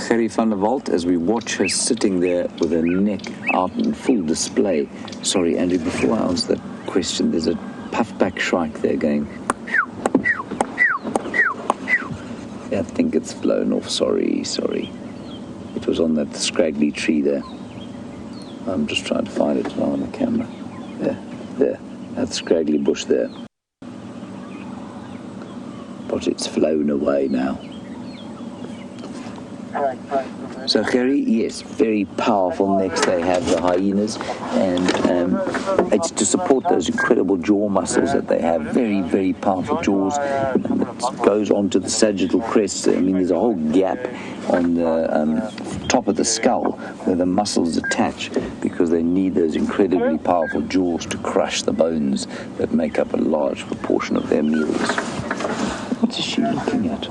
Gerry van der Walt, as we watch her sitting there with her neck out in full display. Sorry, Andrew, before I answer that question, there's a puffback shrike there going. Yeah, I think it's blown off. Sorry. It was on that scraggly tree there. I'm just trying to find it now on the camera. There. That scraggly bush there. But it's flown away now. So, Gerry, yes, very powerful necks they have, the hyenas, and it's to support those incredible jaw muscles that they have. Very, very powerful jaws, and it goes onto the sagittal crest. I mean, there's a whole gap on the top of the skull where the muscles attach, because they need those incredibly powerful jaws to crush the bones that make up a large proportion of their meals. What is she looking at?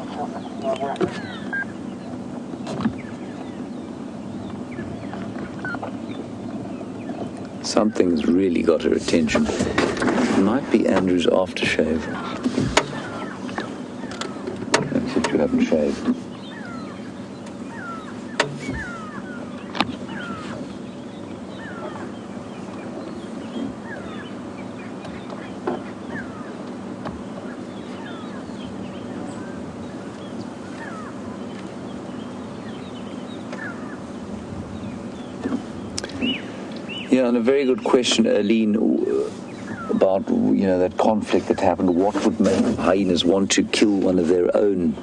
Something's really got her attention. It might be Andrew's aftershave. Except you haven't shaved. Yeah, and a very good question, Erlene, about, that conflict that happened. What would make hyenas want to kill one of their own?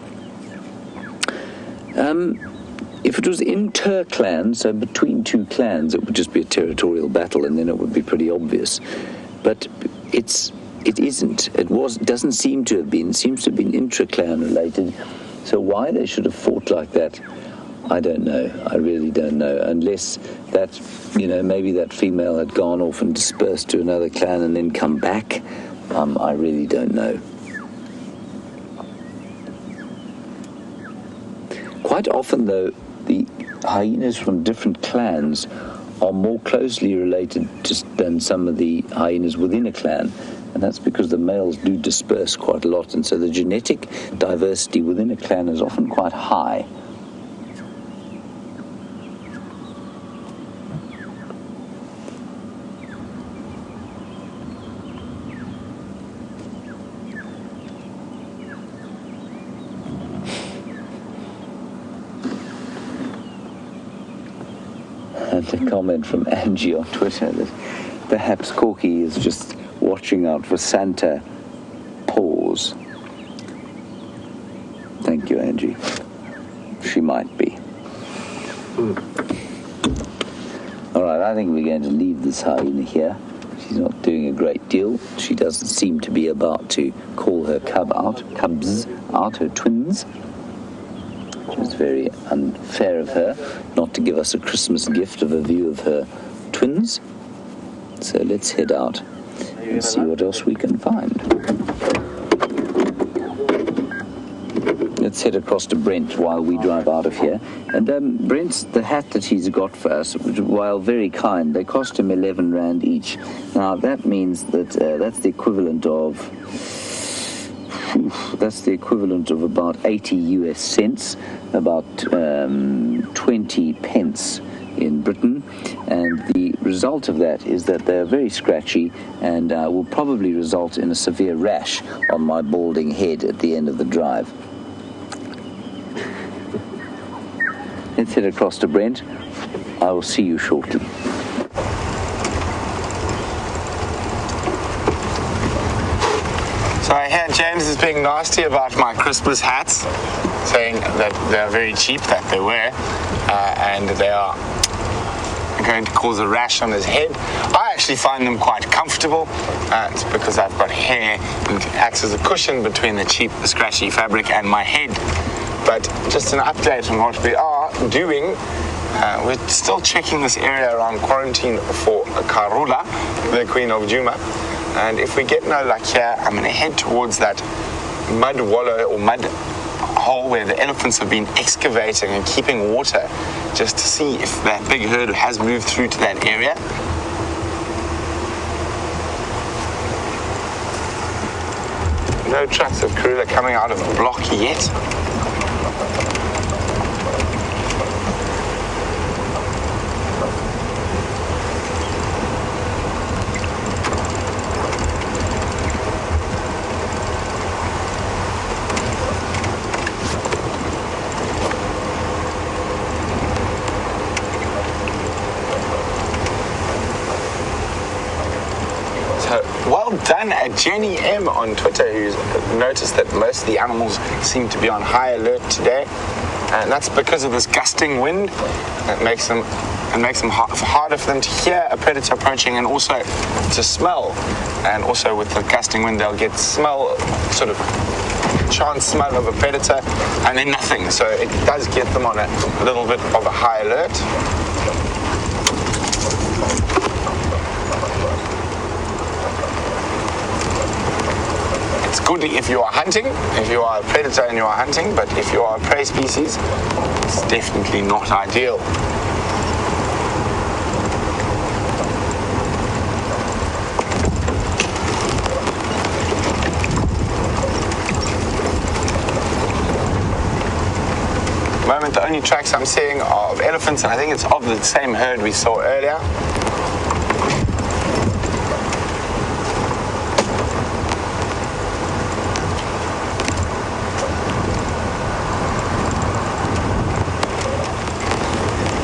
If it was inter-clan, so between two clans, it would just be a territorial battle, and then it would be pretty obvious. But it isn't. Doesn't seem to have been. It seems to have been intra-clan related. So why they should have fought like that, I don't know. I really don't know. Unless that, maybe that female had gone off and dispersed to another clan and then come back. I really don't know. Quite often, though, the hyenas from different clans are more closely related than some of the hyenas within a clan, and that's because the males do disperse quite a lot, and so the genetic diversity within a clan is often quite high. And a comment from Angie on Twitter that perhaps Corky is just watching out for Santa paws. Thank you, Angie. She might be. All right, I think we're going to leave this hyena here. She's not doing a great deal. She doesn't seem to be about to call her cubs out, her twins. It was very unfair of her not to give us a Christmas gift of a view of her twins. So let's head out and see what else we can find. Let's head across to Brent while we drive out of here. And Brent's, the hat that he's got for us, while very kind, they cost him 11 Rand each. Now that means that that's the equivalent of about 80 US cents, about 20 pence in Britain, and the result of that is that they're very scratchy and will probably result in a severe rash on my balding head at the end of the drive. Let's head across to Brent. I will see you shortly. So I hear James is being nasty about my Christmas hats, saying that they're very cheap, that they wear, and they are going to cause a rash on his head. I actually find them quite comfortable. It's because I've got hair and it acts as a cushion between the cheap, scratchy fabric and my head. But just an update on what we are doing. We're still checking this area around quarantine for Karula, the Queen of Juma. And if we get no luck here, I'm going to head towards that mud wallow or mud hole where the elephants have been excavating and keeping water, just to see if that big herd has moved through to that area. No tracks of Karula coming out of the block yet. Well done at Jenny M on Twitter, who's noticed that most of the animals seem to be on high alert today, and that's because of this gusting wind. It makes them harder for them to hear a predator approaching and also to smell. And also with the gusting wind, they'll get sort of chance smell of a predator and then nothing. So it does get them on a little bit of a high alert. It's good if you are hunting, if you are a predator and you are hunting, but if you are a prey species, it's definitely not ideal. At the moment, the only tracks I'm seeing are of elephants, and I think it's of the same herd we saw earlier.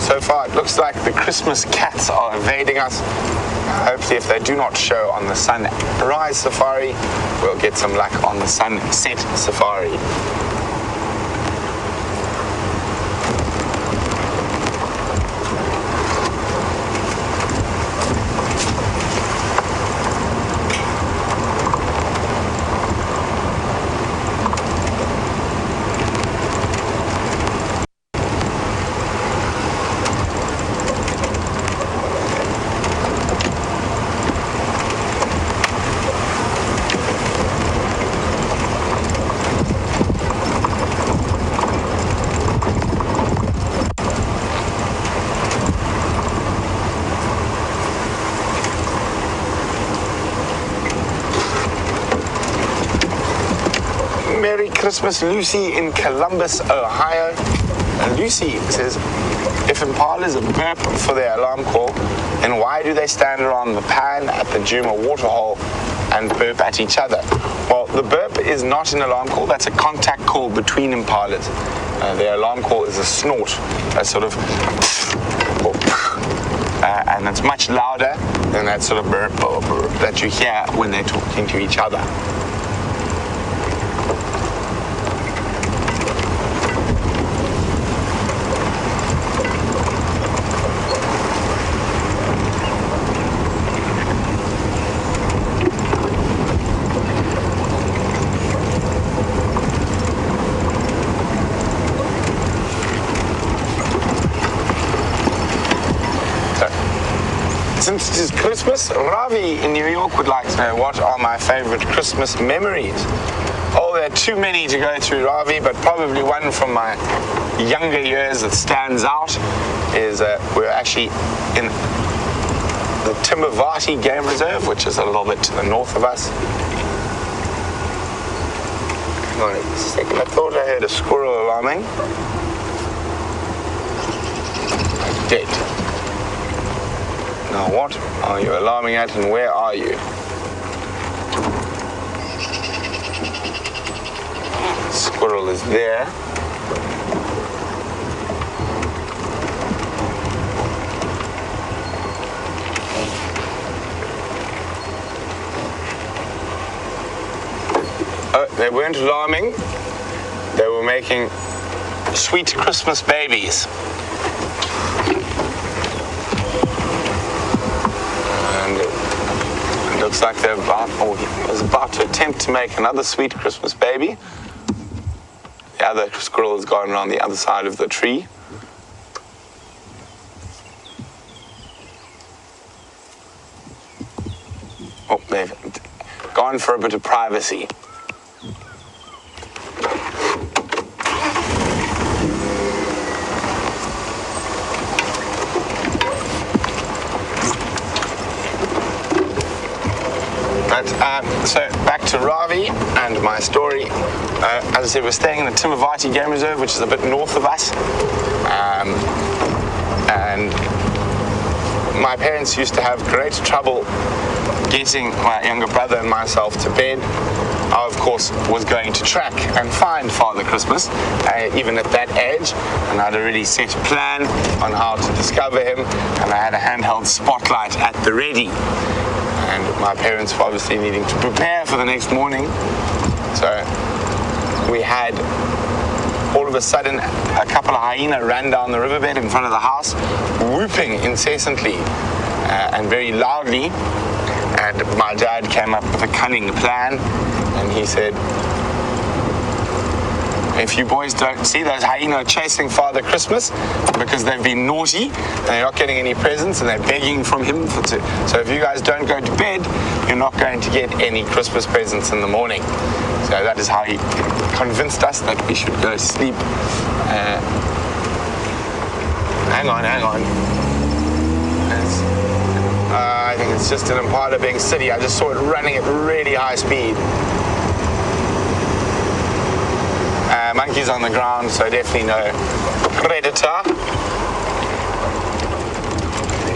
So far, it looks like the Christmas cats are evading us. Hopefully, if they do not show on the sunrise safari, we'll get some luck on the sunset safari. Merry Christmas, Lucy in Columbus, Ohio. And Lucy says, if impalas burp for their alarm call, then why do they stand around the pan at the Juma waterhole and burp at each other? Well, the burp is not an alarm call. That's a contact call between impalas. Their alarm call is a snort, a sort of and it's much louder than that sort of burp that you hear when they're talking to each other. Since it is Christmas, Ravi in New York would like to know what are my favorite Christmas memories. Oh, there are too many to go through, Ravi, but probably one from my younger years that stands out is we're actually in the Timbavati Game Reserve, which is a little bit to the north of us. Hang on a second, I thought I heard a squirrel alarming. Dead. Now what are you alarming at and where are you? Squirrel is there. Oh, they weren't alarming. They were making sweet Christmas babies. Looks like they're about to attempt to make another sweet Christmas baby. The other squirrel has gone around the other side of the tree. Oh, they've gone for a bit of privacy. So back to Ravi and my story. As I said, we're staying in the Timbavati Game Reserve, which is a bit north of us. And my parents used to have great trouble getting my younger brother and myself to bed. I, of course, was going to track and find Father Christmas, even at that age, and I had already set a plan on how to discover him, and I had a handheld spotlight at the ready. And my parents were obviously needing to prepare for the next morning. So we had, all of a sudden, a couple of hyena ran down the riverbed in front of the house, whooping incessantly and very loudly. And my dad came up with a cunning plan, and he said, if you boys don't see those hyena chasing Father Christmas because they've been naughty and they're not getting any presents and they're begging from him so if you guys don't go to bed, you're not going to get any Christmas presents in the morning. So that is how he convinced us that we should go to sleep. Hang on. I think it's just an impala being city. I just saw it running at really high speed. Monkeys on the ground, so definitely no predator.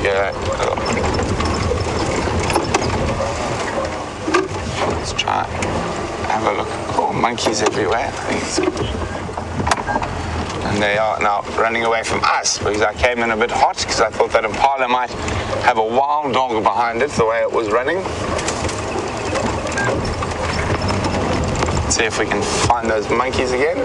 Yeah. Let's try have a look. Oh, monkeys everywhere. And they are now running away from us because I came in a bit hot because I thought that impala might have a wild dog behind it the way it was running. See if we can find those monkeys again.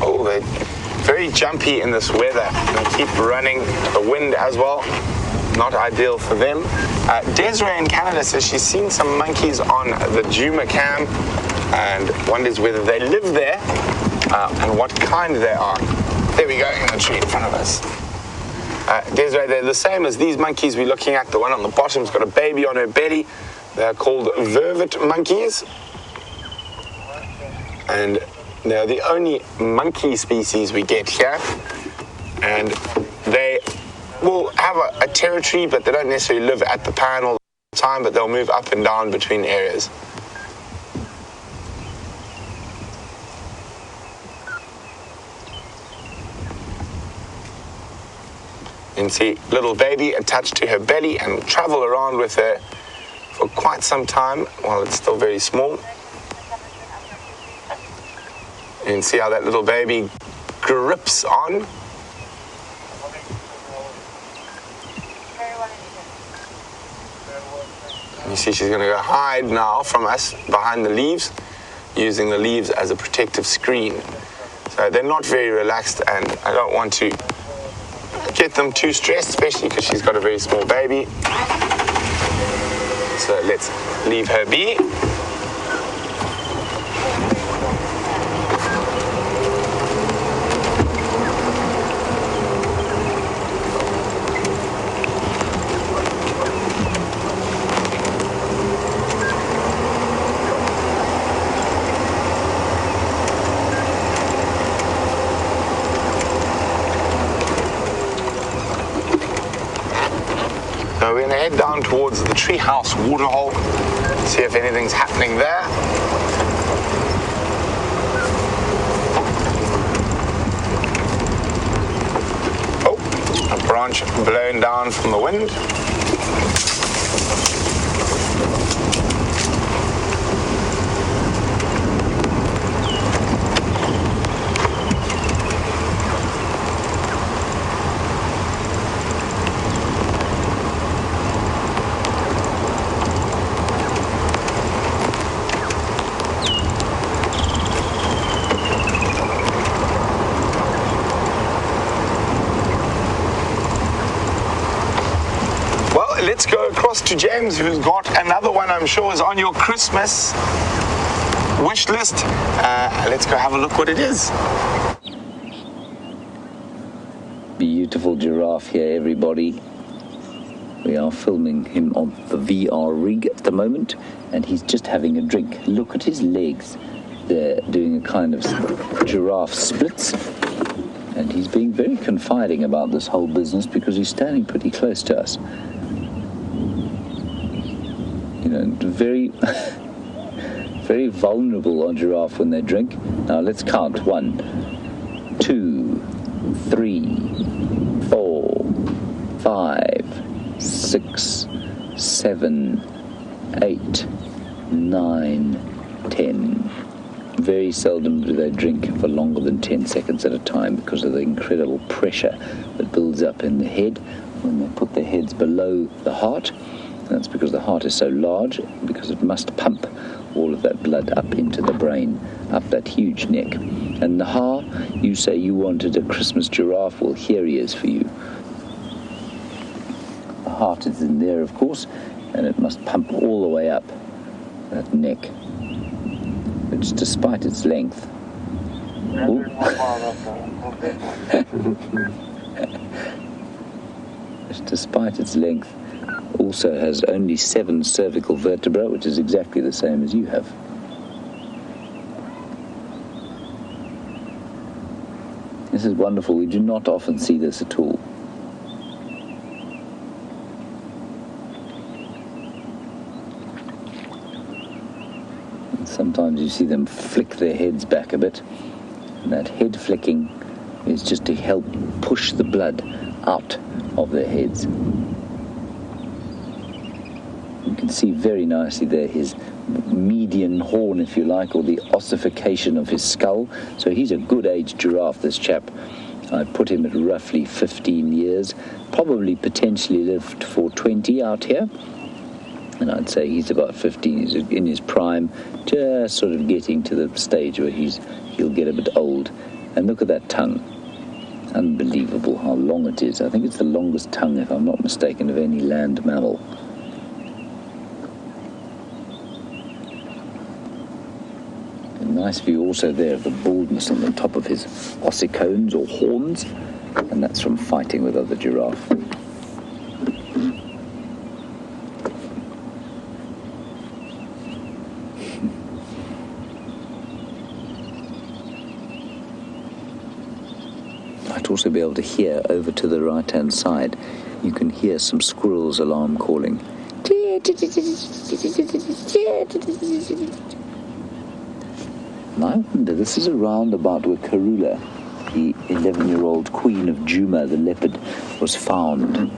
Oh, they're very jumpy in this weather. They keep running, the wind as well, not ideal for them. Desiree in Canada says she's seen some monkeys on the Juma cam and wonders whether they live there and what kind they are. There we go, in the tree in front of us. Desiree, they're the same as these monkeys we're looking at. The one on the bottom's got a baby on her belly. They're called vervet monkeys. And they're the only monkey species we get here. And they will have a territory, but they don't necessarily live at the pan all the time, but they'll move up and down between areas. You can see little baby attached to her belly and travel around with her for quite some time while it's still very small. You can see how that little baby grips on. You see she's going to go hide now from us behind the leaves, using the leaves as a protective screen. So they're not very relaxed, and I don't want to get them too stressed, especially because she's got a very small baby. So let's leave her be. So we're going to head down towards the treehouse waterhole, see if anything's happening there. Oh, a branch blown down from the wind. Let's go across to James, who's got another one I'm sure is on your Christmas wish list. Let's go have a look what it is. Beautiful giraffe here, everybody. We are filming him on the VR rig at the moment, and he's just having a drink. Look at his legs. They're doing a kind of giraffe splits. And he's being very confiding about this whole business because he's standing pretty close to us. You know, very, very vulnerable on giraffe when they drink. Now let's count. 1, 2, 3, 4, 5, 6, 7, 8, 9, 10. Very seldom do they drink for longer than 10 seconds at a time because of the incredible pressure that builds up in the head when they put their heads below the heart. That's because the heart is so large, because it must pump all of that blood up into the brain, up that huge neck. And Naha, you say you wanted a Christmas giraffe. Well, here he is for you. The heart is in there, of course, and it must pump all the way up that neck, which, despite its length, despite its length, also has only 7 cervical vertebrae, which is exactly the same as you have. This is wonderful. We do not often see this at all. And sometimes you see them flick their heads back a bit, and that head flicking is just to help push the blood out of their heads. You can see very nicely there his median horn, if you like, or the ossification of his skull. So he's a good aged giraffe, this chap. I put him at roughly 15 years, probably potentially lived for 20 out here. And I'd say he's about 15, he's in his prime, just sort of getting to the stage where he'll get a bit old. And look at that tongue. Unbelievable how long it is. I think it's the longest tongue, if I'm not mistaken, of any land mammal. A nice view also there of the baldness on the top of his ossicones or horns. And that's from fighting with other giraffe. Might also be able to hear over to the right-hand side. You can hear some squirrels' alarm calling. And I wonder, this is a roundabout where Karula, the 11-year-old queen of Juma, the leopard, was found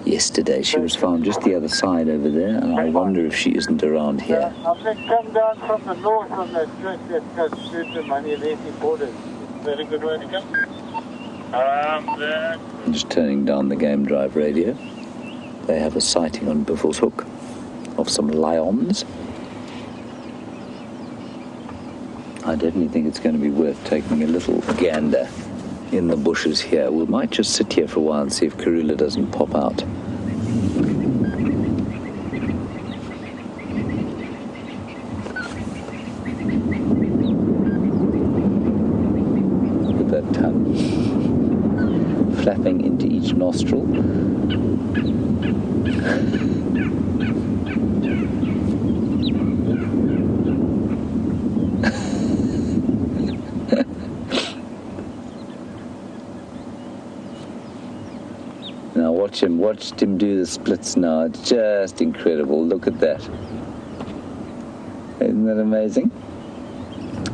yesterday. She was found just the other side over there, and I wonder if she isn't around here. I've just come down from the north on that track that goes through to Manialeti borders. Very good way to go. I'm just turning down the game drive radio. They have a sighting on Buffels Hook of some lions. I definitely think it's going to be worth taking a little gander in the bushes here. We might just sit here for a while and see if Karula doesn't pop out. Look at that tongue flapping into each nostril. Now watched him do the splits now. It's just incredible. Look at that. Isn't that amazing?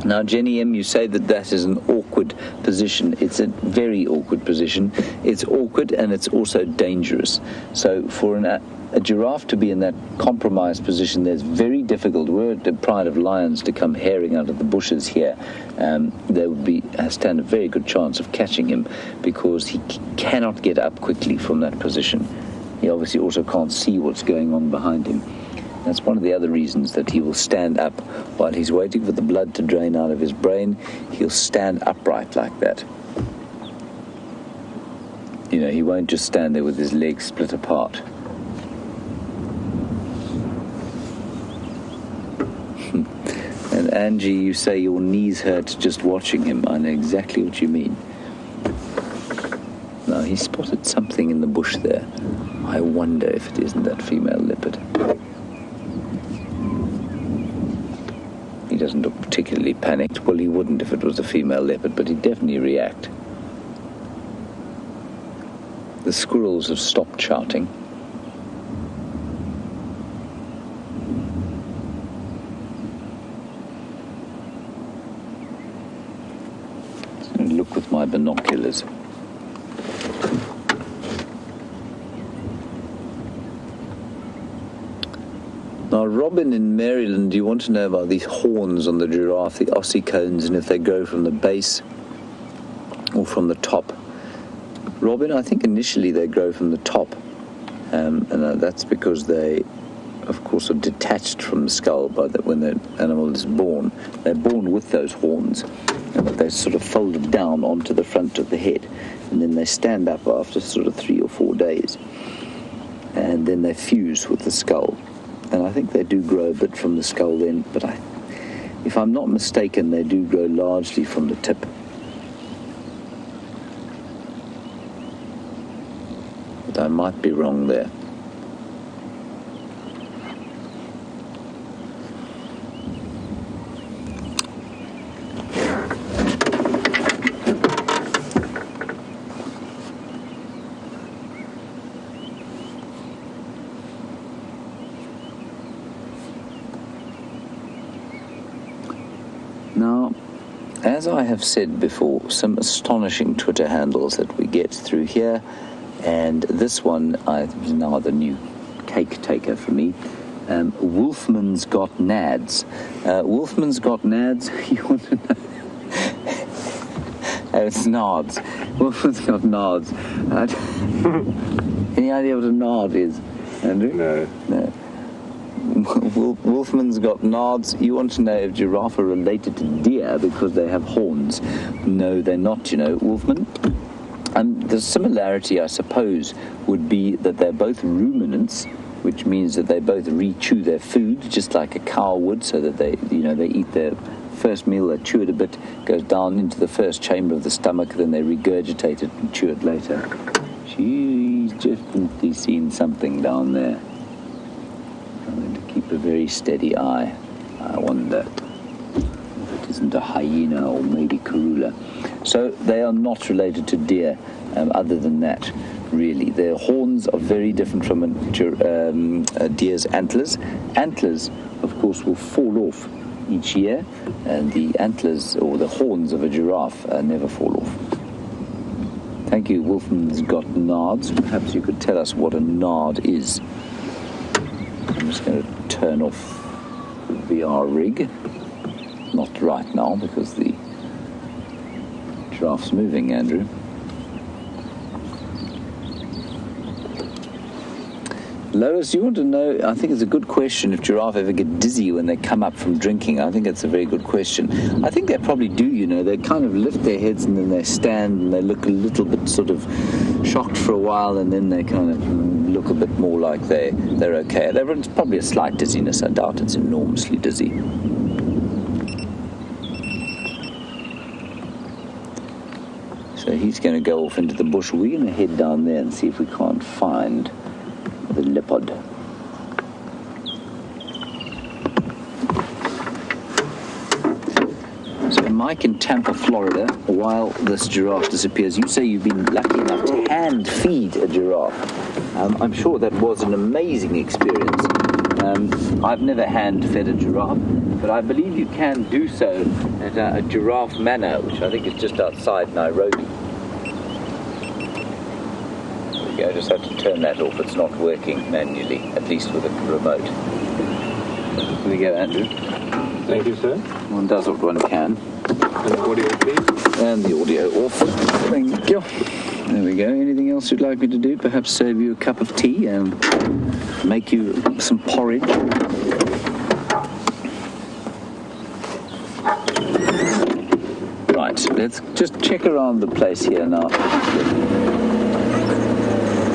Now, Jenny M., you say that is an awkward position. It's a very awkward position. It's awkward and it's also dangerous. So for a giraffe to be in that compromised position, that's very difficult. Were the pride of lions to come herring out of the bushes here, they would stand a very good chance of catching him, because he cannot get up quickly from that position. He obviously also can't see what's going on behind him. That's one of the other reasons that he will stand up while he's waiting for the blood to drain out of his brain. He'll stand upright like that. You know, he won't just stand there with his legs split apart. And Angie, you say your knees hurt just watching him. I know exactly what you mean. Now, he spotted something in the bush there. I wonder if it isn't that female leopard. He doesn't look particularly panicked. Well, he wouldn't if it was a female leopard, but he'd definitely react. The squirrels have stopped shouting. I'm going to look with my binoculars. Now, Robin in Maryland, you want to know about these horns on the giraffe, the ossicones, and if they grow from the base or from the top. Robin, I think initially they grow from the top, and that's because they, of course, are detached from the skull when the animal is born. They're born with those horns, and they're sort of folded down onto the front of the head, and then they stand up after sort of 3 or 4 days, and then they fuse with the skull. And I think they do grow a bit from the skull then, but if I'm not mistaken, they do grow largely from the tip. But I might be wrong there. Now, as I have said before, some astonishing Twitter handles that we get through here, and this one is now the new cake taker for me. Wolfman's Got Nads. Wolfman's Got Nads, you want to know? Oh, it's Nards. Wolfman's Got Nards. Any idea what a nard is, Andrew? No. Wolfman's Got Nards. You want to know if giraffe are related to deer because they have horns? No, they're not, Wolfman. The similarity, I suppose, would be that they're both ruminants, which means that they both re-chew their food, just like a cow would, so that they eat their first meal, they chew it a bit, goes down into the first chamber of the stomach, then they regurgitate it and chew it later. She's definitely seen something down there. I'm going to keep a very steady eye. I wonder if it isn't a hyena or maybe Karula. So they are not related to deer, other than that, really. Their horns are very different from a deer's antlers. Antlers, of course, will fall off each year, and the antlers or the horns of a giraffe never fall off. Thank you. Wolfman's got nards. Perhaps you could tell us what a nard is. I'm just going to turn off the VR rig. Not right now because the giraffe's moving, Andrew. Lois, you want to know, I think it's a good question, if giraffe ever get dizzy when they come up from drinking. I think that's a very good question. I think they probably do, you know. They kind of lift their heads and then they stand and they look a little bit sort of shocked for a while, and then they kind of look a bit more like they're okay. It's probably a slight dizziness. I doubt it's enormously dizzy. So he's going to go off into the bush. We're going to head down there and see if we can't find the leopard. So Mike in Tampa, Florida, while this giraffe disappears, you say you've been lucky enough to hand feed a giraffe. I'm sure that was an amazing experience. I've never hand fed a giraffe, but I believe you can do so at a giraffe manor, which I think is just outside Nairobi. I just have to turn that off. It's not working manually, at least with a remote. Here we go, Andrew. Thank you, sir. One does what one can. And the audio, please. And the audio off. Thank you. There we go. Anything else you'd like me to do? Perhaps serve you a cup of tea and make you some porridge. Right, let's just check around the place here now.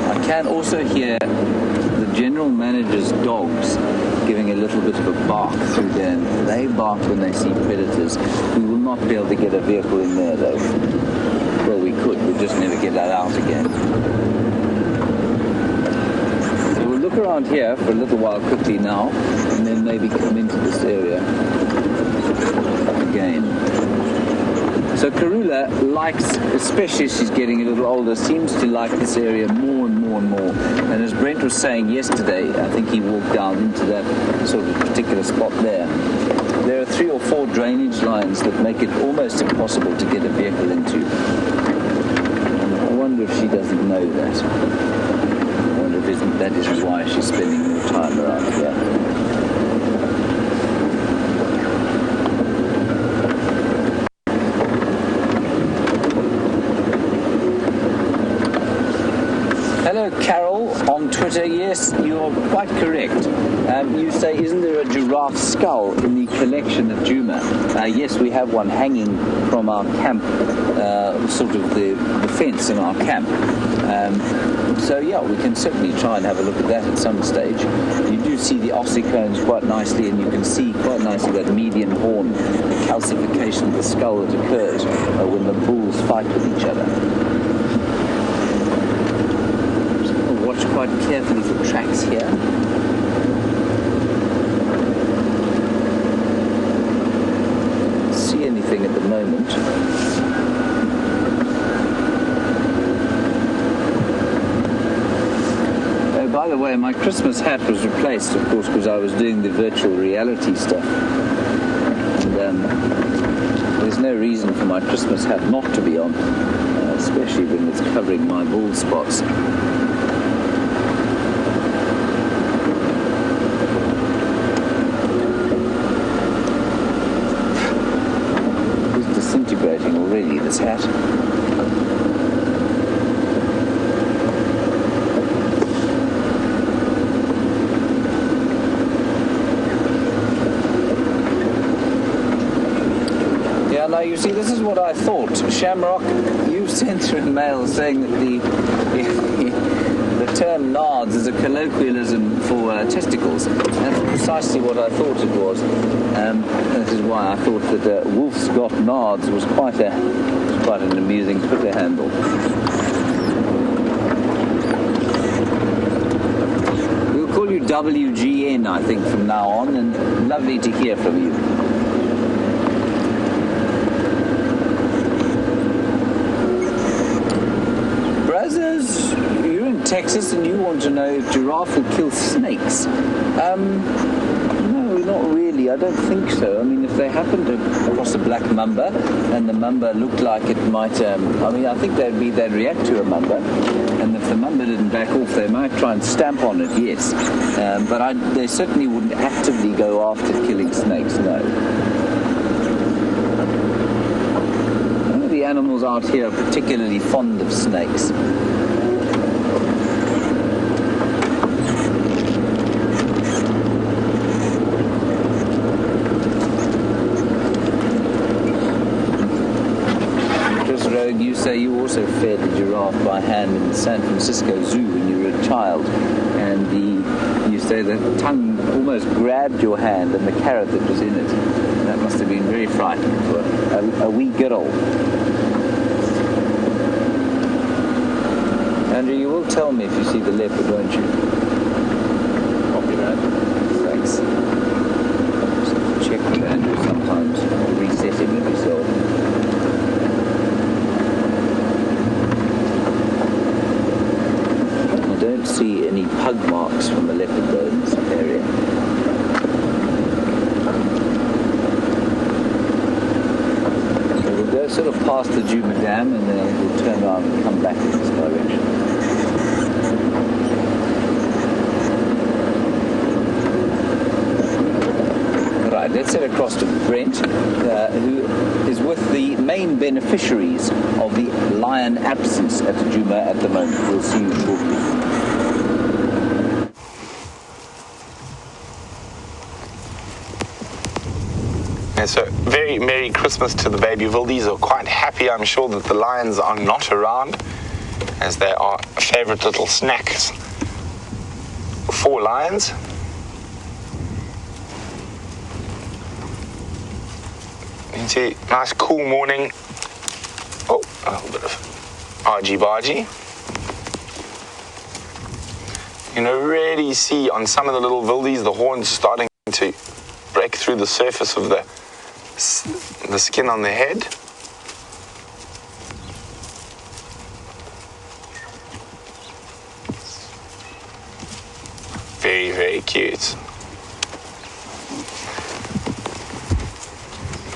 I can also hear the general manager's dogs giving a little bit of a bark through there. They bark when they see predators. We will not be able to get a vehicle in there, though. Well, we could. We'll just never get that out again. So we'll look around here for a little while quickly now, and then maybe come into this area again. So Karula likes, especially as she's getting a little older, seems to like this area more and more and more. And as Brent was saying yesterday, I think he walked down into that sort of particular spot there. There are 3 or 4 drainage lines that make it almost impossible to get a vehicle into. And I wonder if she doesn't know that. I wonder if that is why she's spending more time around here. Hello, Carol, on Twitter. Yes, you're quite correct. You say, isn't there a giraffe skull in the collection at Djuma? Yes, we have one hanging from our camp, sort of the fence in our camp. So, yeah, we can certainly try and have a look at that at some stage. You do see the ossicones quite nicely, and you can see quite nicely that median horn, the calcification of the skull that occurs when the bulls fight with each other. Watch quite carefully for tracks here. Don't see anything at the moment. Oh, by the way, my Christmas hat was replaced, of course, because I was doing the virtual reality stuff. And there's no reason for my Christmas hat not to be on, especially when it's covering my bald spots. Disintegrating already, this hat. Yeah, now you see, this is what I thought. Shamrock, you sent through a mail saying that the term nards is a colloquialism for testicles. That's precisely what I thought it was. This is why I thought that Wolf's Got Nards was quite an amusing Twitter handle. We'll call you WGN, I think, from now on, and lovely to hear from you. Brothers, you're in Texas and you want to know if giraffe will kill snakes. No, not really. I don't think so. I mean, if they happened to cross a black mamba and the mamba looked like it might, I think they'd react to a mamba. And if the mamba didn't back off, they might try and stamp on it, yes. But they certainly wouldn't actively go after killing snakes, no. None of the animals out here are particularly fond of snakes. You say you also fed a giraffe by hand in the San Francisco Zoo when you were a child, and you say the tongue almost grabbed your hand and the carrot that was in it. That must have been very frightening for a wee girl. Andrew, you will tell me if you see the leopard, won't you? Copy that. Thanks. Just check with Andrew sometimes. Reset him every so often. I don't see any pug marks from the leopard though in this area. So we'll go sort of past the Juma Dam and then we'll turn around and come back in this direction. Right, let's head across to Brent, who is with the main beneficiaries of the lion absence at Juma at the moment. We'll see you shortly. So, very Merry Christmas to the baby wildies. Are quite happy, I'm sure, that the lions are not around, as they are favourite little snacks for lions. You see, nice cool morning. Oh, a little bit of argy-bargy. You know, really see on some of the little wildies the horns starting to break through the surface of the skin on their head. Very, very cute.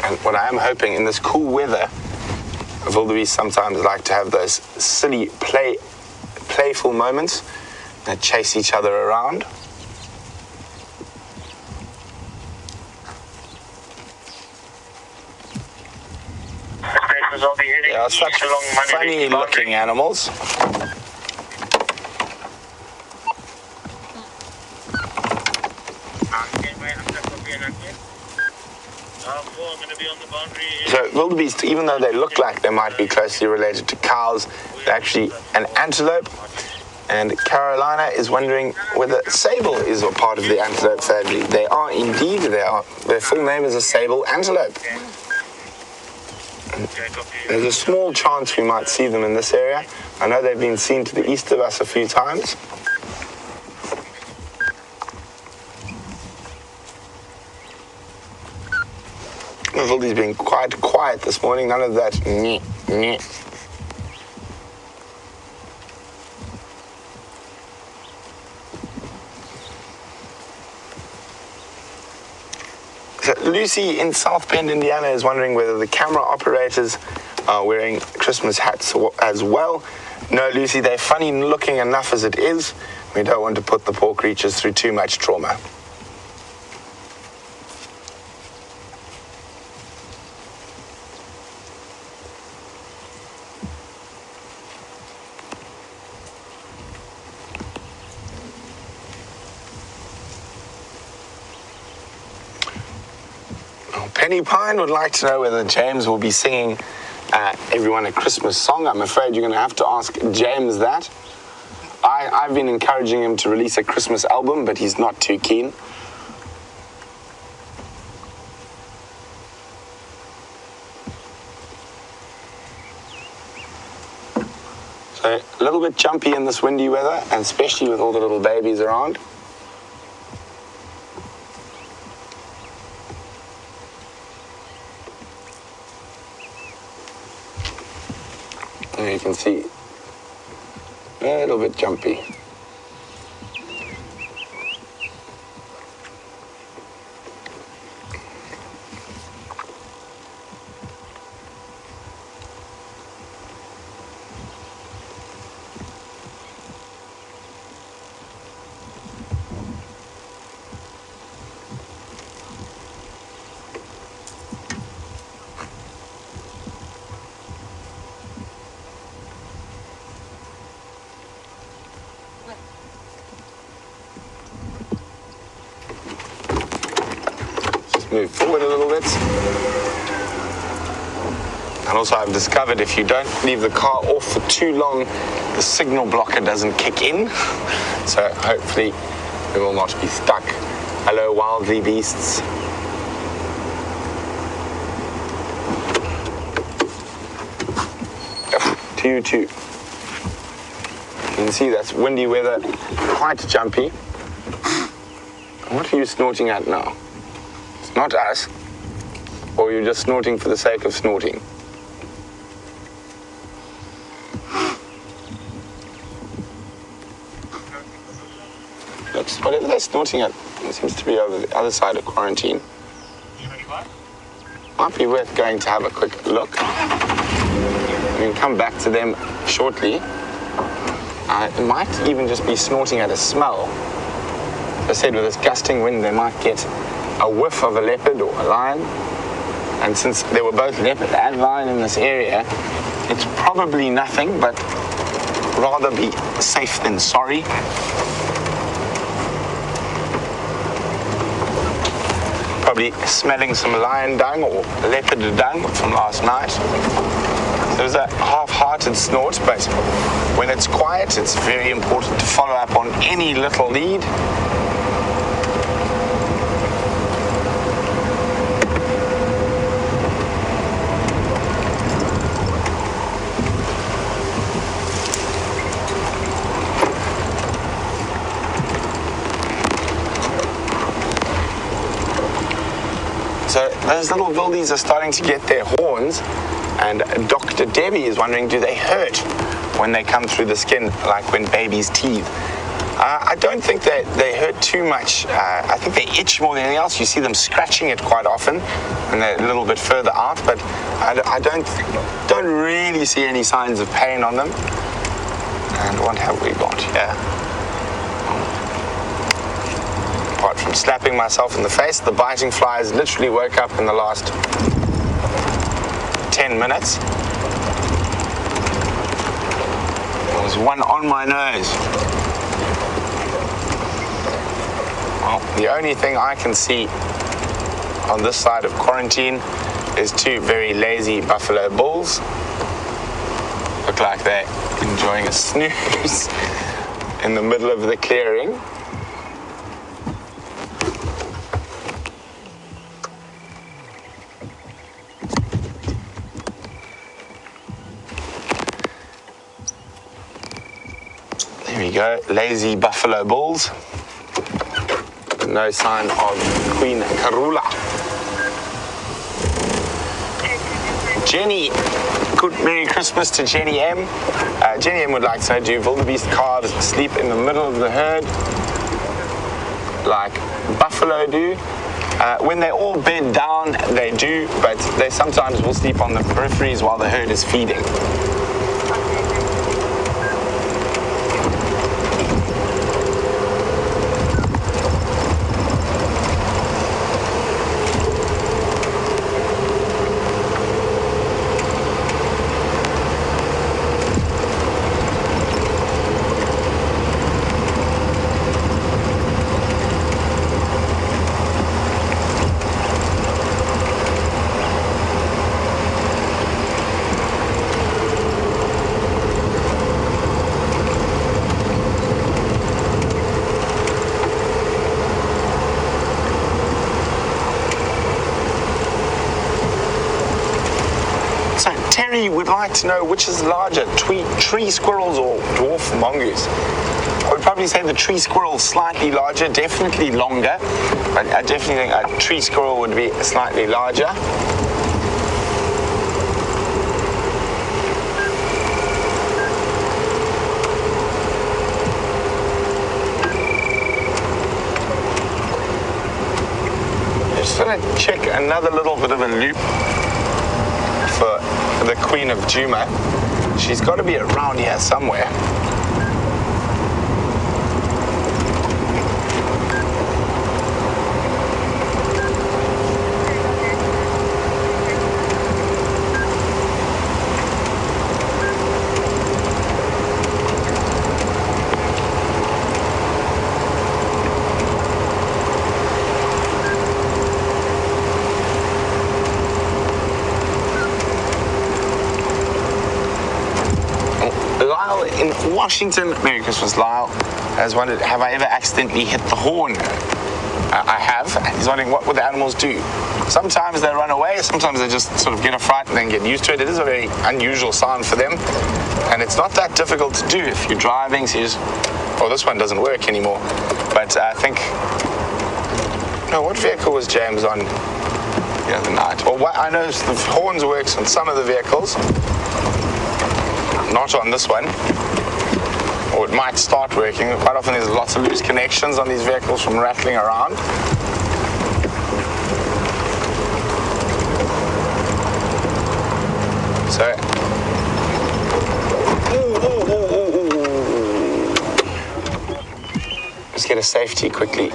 And what I am hoping in this cool weather, wildebeest sometimes like to have those silly, playful moments that chase each other around. They are such funny-looking animals. So wildebeest, even though they look like they might be closely related to cows, they're actually an antelope. And Carolina is wondering whether sable is a part of the antelope family. They are indeed. Their full name is a sable antelope. There's a small chance we might see them in this area. I know they've been seen to the east of us a few times. The wildebeest being quite quiet this morning. None of that nyeh, nyeh. So Lucy in South Bend, Indiana is wondering whether the camera operators are wearing Christmas hats as well. No, Lucy, they're funny looking enough as it is. We don't want to put the poor creatures through too much trauma. Penny Pine would like to know whether James will be singing everyone a Christmas song. I'm afraid you're going to have to ask James that. I I've been encouraging him to release a Christmas album, but he's not too keen. So a little bit jumpy in this windy weather, and especially with all the little babies around. And you can see a little bit jumpy. Move forward a little bit. And also I've discovered if you don't leave the car off for too long, the signal blocker doesn't kick in. So hopefully we will not be stuck. Hello, wildly beasts. To you too. You can see that's windy weather, quite jumpy. What are you snorting at now? Not us, or you're just snorting for the sake of snorting. Looks, whatever they're snorting at, it seems to be over the other side of quarantine. Might be worth going to have a quick look. We can come back to them shortly. It might even just be snorting at a smell. As I said, with this gusting wind, they might get a whiff of a leopard or a lion, and since there were both leopard and lion in this area, it's probably nothing, but rather be safe than sorry. Probably smelling some lion dung or leopard dung from last night. So it was a half-hearted snort, but when it's quiet, it's very important to follow up on any little lead. So those little wildies are starting to get their horns, and Dr. Debbie is wondering, do they hurt when they come through the skin, like when babies teeth? I don't think they hurt too much. I think they itch more than anything else. You see them scratching it quite often, and they're a little bit further out, but I don't really see any signs of pain on them. And what have we got here? Apart from slapping myself in the face, the biting flies literally woke up in the last 10 minutes. There's one on my nose. Well, the only thing I can see on this side of quarantine is two very lazy buffalo bulls. Look like they're enjoying a snooze in the middle of the clearing. There we go, lazy buffalo bulls. No sign of Queen Karula. Jenny, good Merry Christmas to Jenny M. Jenny M would like to know, do wildebeest calves sleep in the middle of the herd like buffalo do? When they all bed down, they do, but they sometimes will sleep on the peripheries while the herd is feeding. Gary would like to know which is larger, tree squirrels or dwarf mongoose. I would probably say the tree squirrel is slightly larger, definitely longer, but I definitely think a tree squirrel would be slightly larger. Just going to check another little bit of a loop for the Queen of Juma. She's got to be around here somewhere. In Washington, Merry Christmas, Lyle has wondered, have I ever accidentally hit the horn? I have, and he's wondering what would the animals do. Sometimes they run away, sometimes they just sort of get a fright and then get used to it. It is a very unusual sound for them, and it's not that difficult to do if you're driving. So you just, this one doesn't work anymore. But I think, what vehicle was James on the other night? Well, I know the horns works on some of the vehicles, not on this one. Or it might start working. Quite often there's lots of loose connections on these vehicles from rattling around. So, let's get a safety quickly.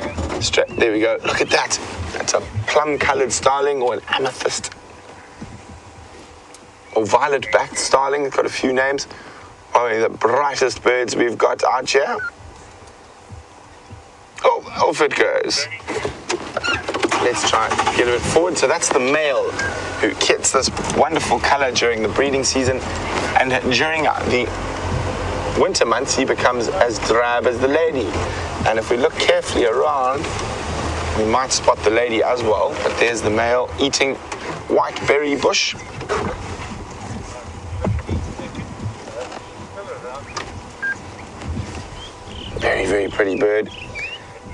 There we go. Look at that. That's a plum-colored starling or an amethyst. Or violet-backed starling. It's got a few names. Probably the brightest birds we've got out here. Oh, off it goes. Let's try and get a bit forward. So that's the male who gets this wonderful color during the breeding season. And during the winter months, he becomes as drab as the lady. And if we look carefully around, we might spot the lady as well. But there's the male eating white berry bush. Very, very pretty bird,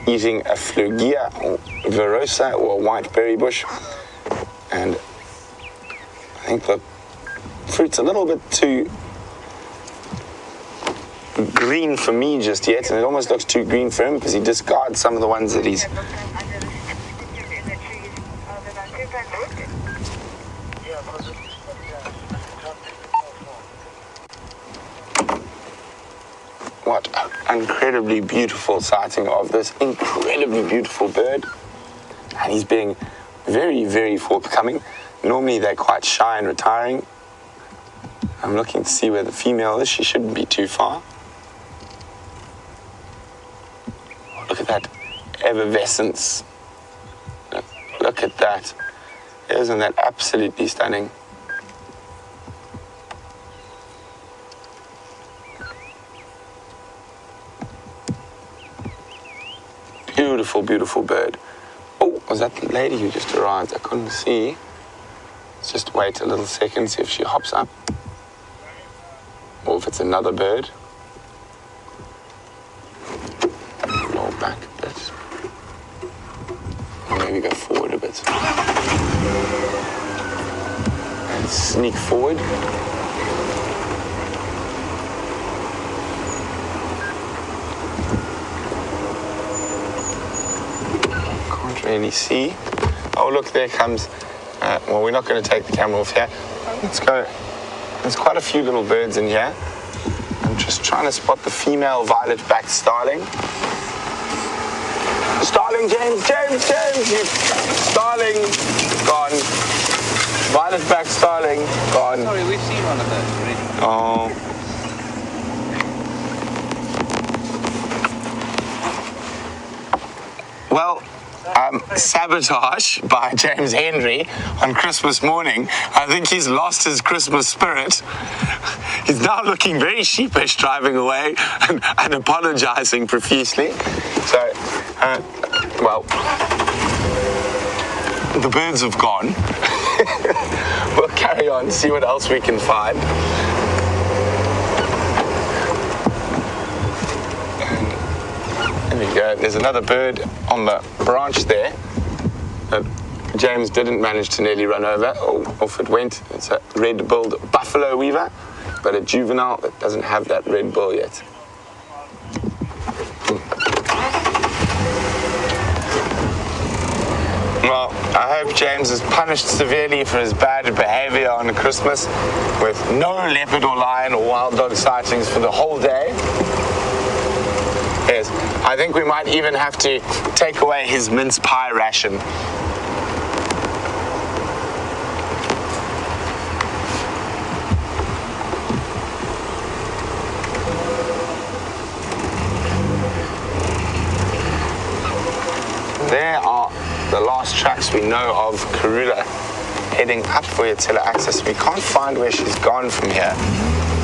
eating a Phlogia or verosa or a white berry bush. And I think the fruit's a little bit too green for me just yet, and it almost looks too green for him because he discards some of the ones that he's what an incredibly beautiful sighting of this incredibly beautiful bird. And he's being very, very forthcoming. Normally they're quite shy and retiring. I'm looking to see where the female is. She shouldn't be too far. Look at that effervescence. Look at that. Isn't that absolutely stunning? Beautiful, beautiful bird. Oh, was that the lady who just arrived? I couldn't see. Let's just wait a little second, see if she hops up. Or if it's another bird. Roll back a bit. Or maybe go forward a bit. And sneak forward. Really see. Oh, look, there comes. Well, we're not going to take the camera off here. Let's go. There's quite a few little birds in here. I'm just trying to spot the female violet-backed starling. Starling, James. Starling, gone. Violet-backed starling, gone. Sorry, we've seen one of those already. Oh. Well, sabotage by James Henry on Christmas morning. I think he's lost his Christmas spirit. He's now looking very sheepish driving away and apologizing profusely. So, well, the birds have gone. We'll carry on, see what else we can find. There we go. There's another bird on the branch there that James didn't manage to nearly run over. Oh, off it went. It's a red-billed buffalo weaver, but a juvenile that doesn't have that red bill yet. Well, I hope James is punished severely for his bad behavior on Christmas with no leopard or lion or wild dog sightings for the whole day. Yes, I think we might even have to take away his mince pie ration. There are the last tracks we know of Karula heading up for Yatela access. We can't find where she's gone from here.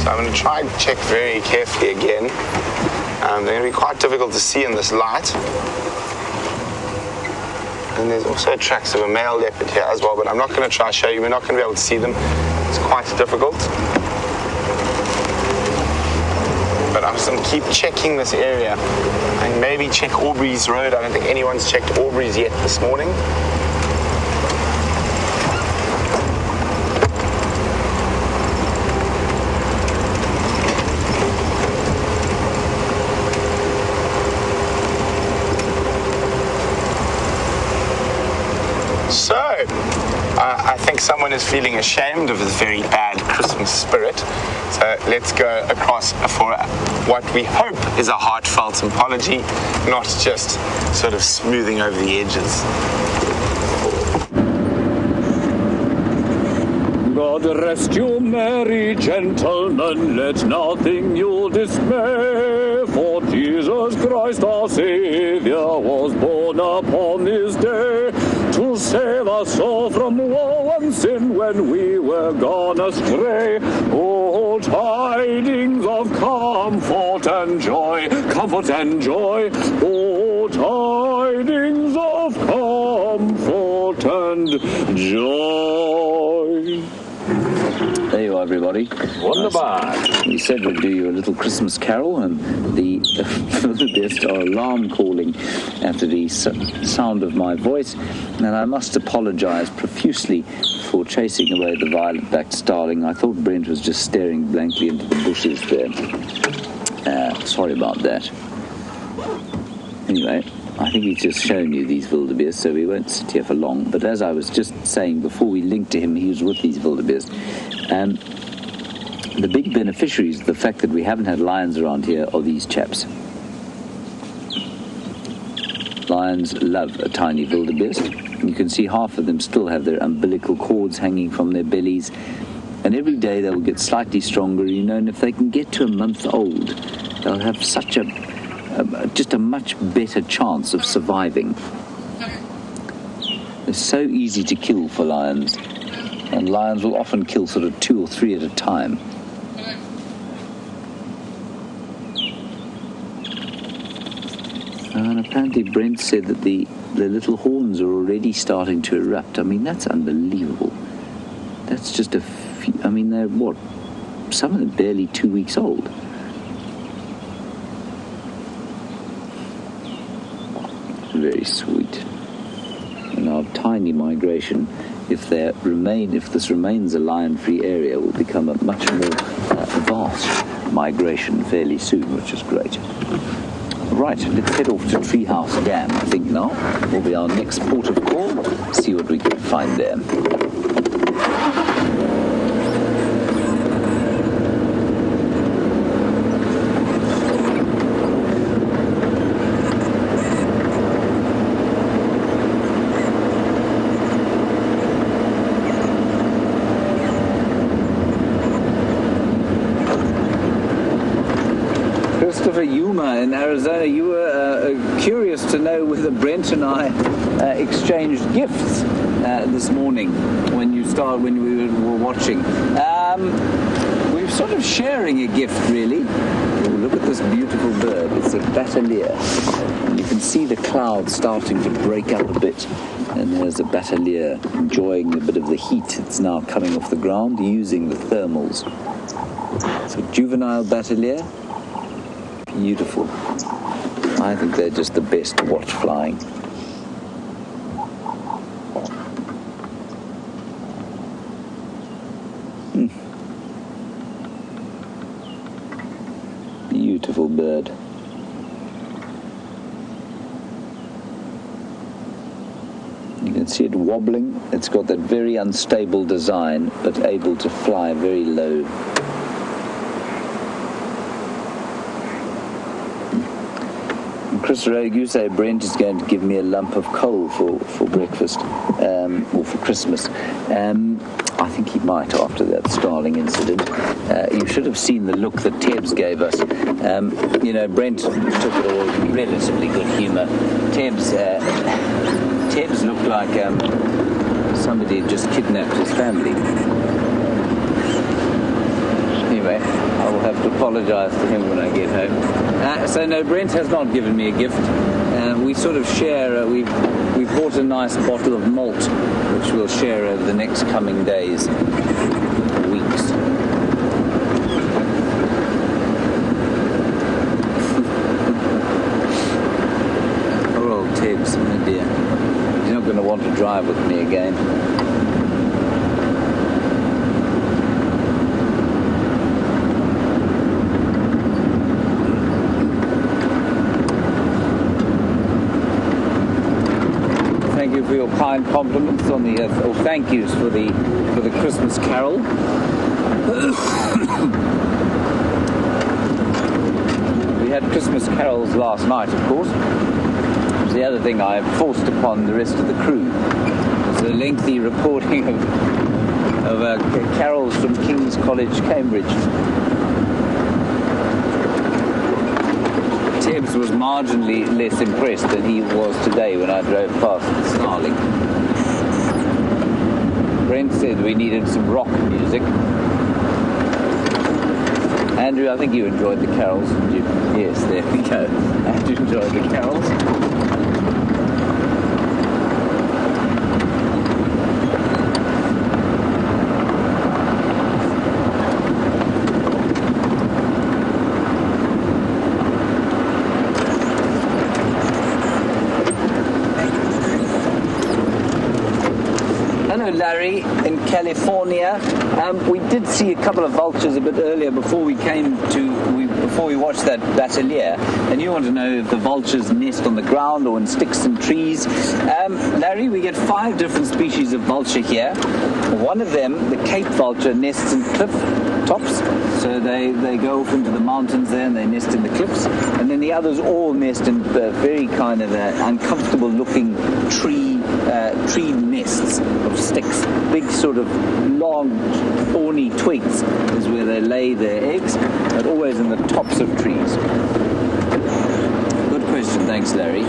So I'm going to try and check very carefully again. They're going to be quite difficult to see in this light. And there's also tracks of a male leopard here as well, but I'm not going to try to show you. We're not going to be able to see them. It's quite difficult. But I'm just going to keep checking this area and maybe check Aubrey's Road. I don't think anyone's checked Aubrey's yet this morning. So, I think someone is feeling ashamed of his very bad Christmas spirit. So let's go across for what we hope is a heartfelt apology, not just sort of smoothing over the edges. God rest you, merry gentlemen, let nothing you dismay, for Jesus Christ our Saviour was born upon this day, to save us all from woe and sin when we were gone astray. Oh, tidings of comfort and joy, comfort and joy. Oh, tidings of comfort and joy. There you are, everybody. Wonderbar. We said we'd do you a little Christmas carol, and the wildebeest are alarm calling after the sound of my voice, and I must apologize profusely for chasing away the violet-backed starling. I thought Brent was just staring blankly into the bushes there. Sorry about that. Anyway, I think he's just shown you these wildebeest, so we won't sit here for long. But as I was just saying, before we linked to him, he was with these wildebeest. The big beneficiaries of the fact that we haven't had lions around here are these chaps. Lions love a tiny wildebeest. You can see half of them still have their umbilical cords hanging from their bellies. And every day they will get slightly stronger, you know, and if they can get to a month old, they'll have such just a much better chance of surviving. They're so easy to kill for lions, and lions will often kill sort of 2 or 3 at a time. And apparently Brent said that the little horns are already starting to erupt. I mean, that's unbelievable. That's just a few, I mean, they're what? Some of them barely 2 weeks old. Very sweet. And our tiny migration, if this remains a lion-free area, will become a much more vast migration fairly soon, which is great. Right, let's head off to Treehouse Dam, I think now. Will be our next port of call. See what we can find there. Yuma in Arizona, you were curious to know whether Brent and I exchanged gifts this morning when we were watching. We we're sort of sharing a gift, really. Oh, look at this beautiful bird. It's a batalier. And you can see the clouds starting to break up a bit. And there's a batalier enjoying a bit of the heat. It's now coming off the ground using the thermals. So juvenile batalier, beautiful. I think they're just the best to watch flying. Beautiful bird. You can see it wobbling. It's got that very unstable design, but able to fly very low. Chris Rogue, you say Brent is going to give me a lump of coal for breakfast, or for Christmas. I think he might after that Starling incident. You should have seen the look that Tebs gave us. Brent took it all in relatively good humour. Tebs looked like somebody had just kidnapped his family. Anyway, I will have to apologise to him when I get home. So no, Brent has not given me a gift. We sort of share. We've bought a nice bottle of malt, which we'll share over the next coming days, weeks. Poor old Tibbs, oh dear. He's not going to want to drive with me again. For your kind compliments on the thank yous for the Christmas carol. We had Christmas carols last night, of course. It was the other thing I forced upon the rest of the crew. It was a lengthy recording of carols from King's College, Cambridge. Tibbs was marginally less impressed than he was today when I drove past the Starling. Brent said we needed some rock music. Andrew, I think you enjoyed the carols, didn't you? Yes, there we go. Andrew enjoyed the carols. Larry in California. We did see a couple of vultures a bit earlier before we watched that batalier, and you want to know if the vultures nest on the ground or in sticks and trees. Larry, we get 5 different species of vulture here. One of them, the Cape vulture, nests in cliff tops, so they go off into the mountains there and they nest in the cliffs, and then the others all nest in very kind of uncomfortable looking tree nests of sticks. Big sort of long thorny twigs is where they lay their eggs, but always in the tops of trees. Good question, thanks Larry.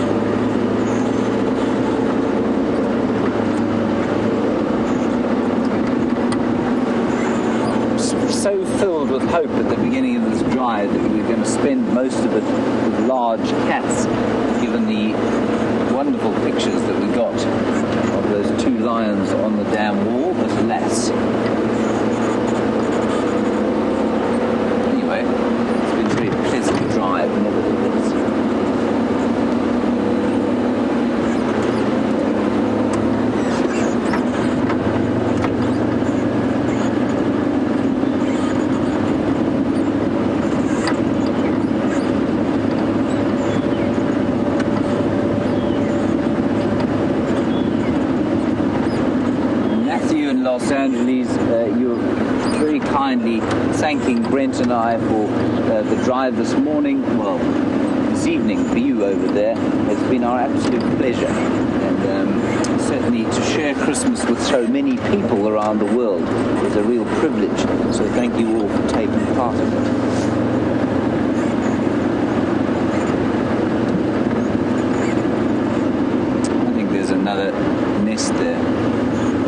So filled with hope at the beginning of this drive that we were going to spend most of it with large cats, given the wonderful pictures that we got of those 2 lions on the dam wall, but alas. Anyway, it's been a very pleasant drive, nevertheless. Los Angeles, you're very kindly thanking Brent and I for the drive this morning, well, this evening for you over there. It's been our absolute pleasure, and certainly to share Christmas with so many people around the world is a real privilege, so thank you all for taking part in it. I think there's another nest there.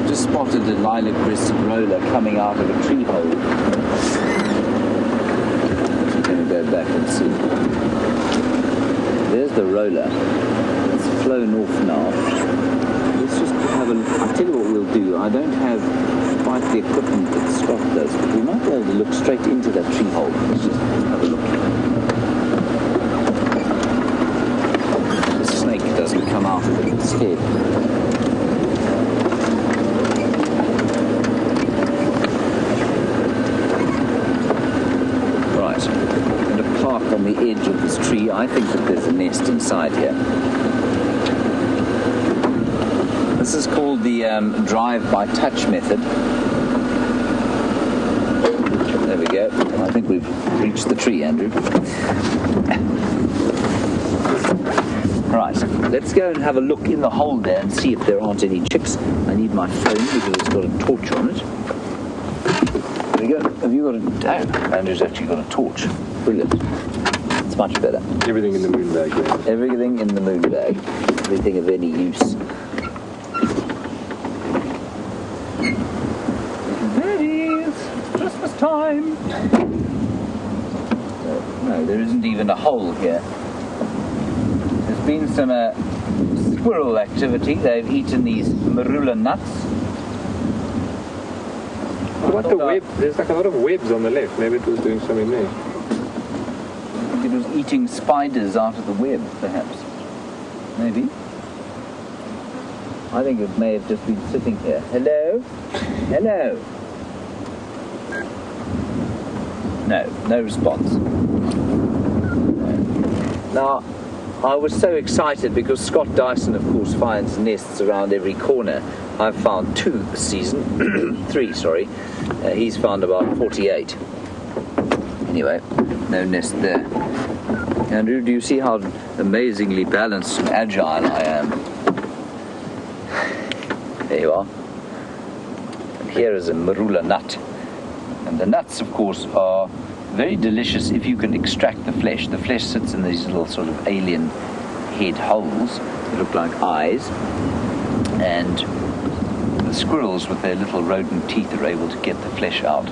Just spotted a lilac-breasted roller coming out of a tree hole. corolla. It's flown off now. Let's just have a look. I'll tell you what we'll do. I don't have quite the equipment that Scott does, but we might be able to look straight into that tree hole. Let's just have a look. The snake doesn't come out of it instead. Right. I'm going to park on the edge of this tree. I think that there's a nest inside here. This is called the drive-by-touch method. There we go. I think we've reached the tree, Andrew. Right, let's go and have a look in the hole there and see if there aren't any chicks. I need my phone because it's got a torch on it. There we go. Have you got a... Oh, Andrew's actually got a torch. Brilliant. It's much better. Everything in the moon bag, yeah. Everything in the moon bag. Everything of any use. Time. No, there isn't even a hole here. There's been some squirrel activity. They've eaten these marula nuts. What about the web? There's like a lot of webs on the left. Maybe it was doing something there. It was eating spiders out of the web, perhaps. Maybe. I think it may have just been sitting here. Hello? Hello? No response. Now, I was so excited because Scott Dyson, of course, finds nests around every corner. I've found 2 this season. 3, sorry. He's found about 48. Anyway, no nest there. Andrew, do you see how amazingly balanced and agile I am? There you are. And here is a marula nut. And the nuts, of course, are very delicious if you can extract the flesh. The flesh sits in these little sort of alien head holes that look like eyes. And the squirrels with their little rodent teeth are able to get the flesh out.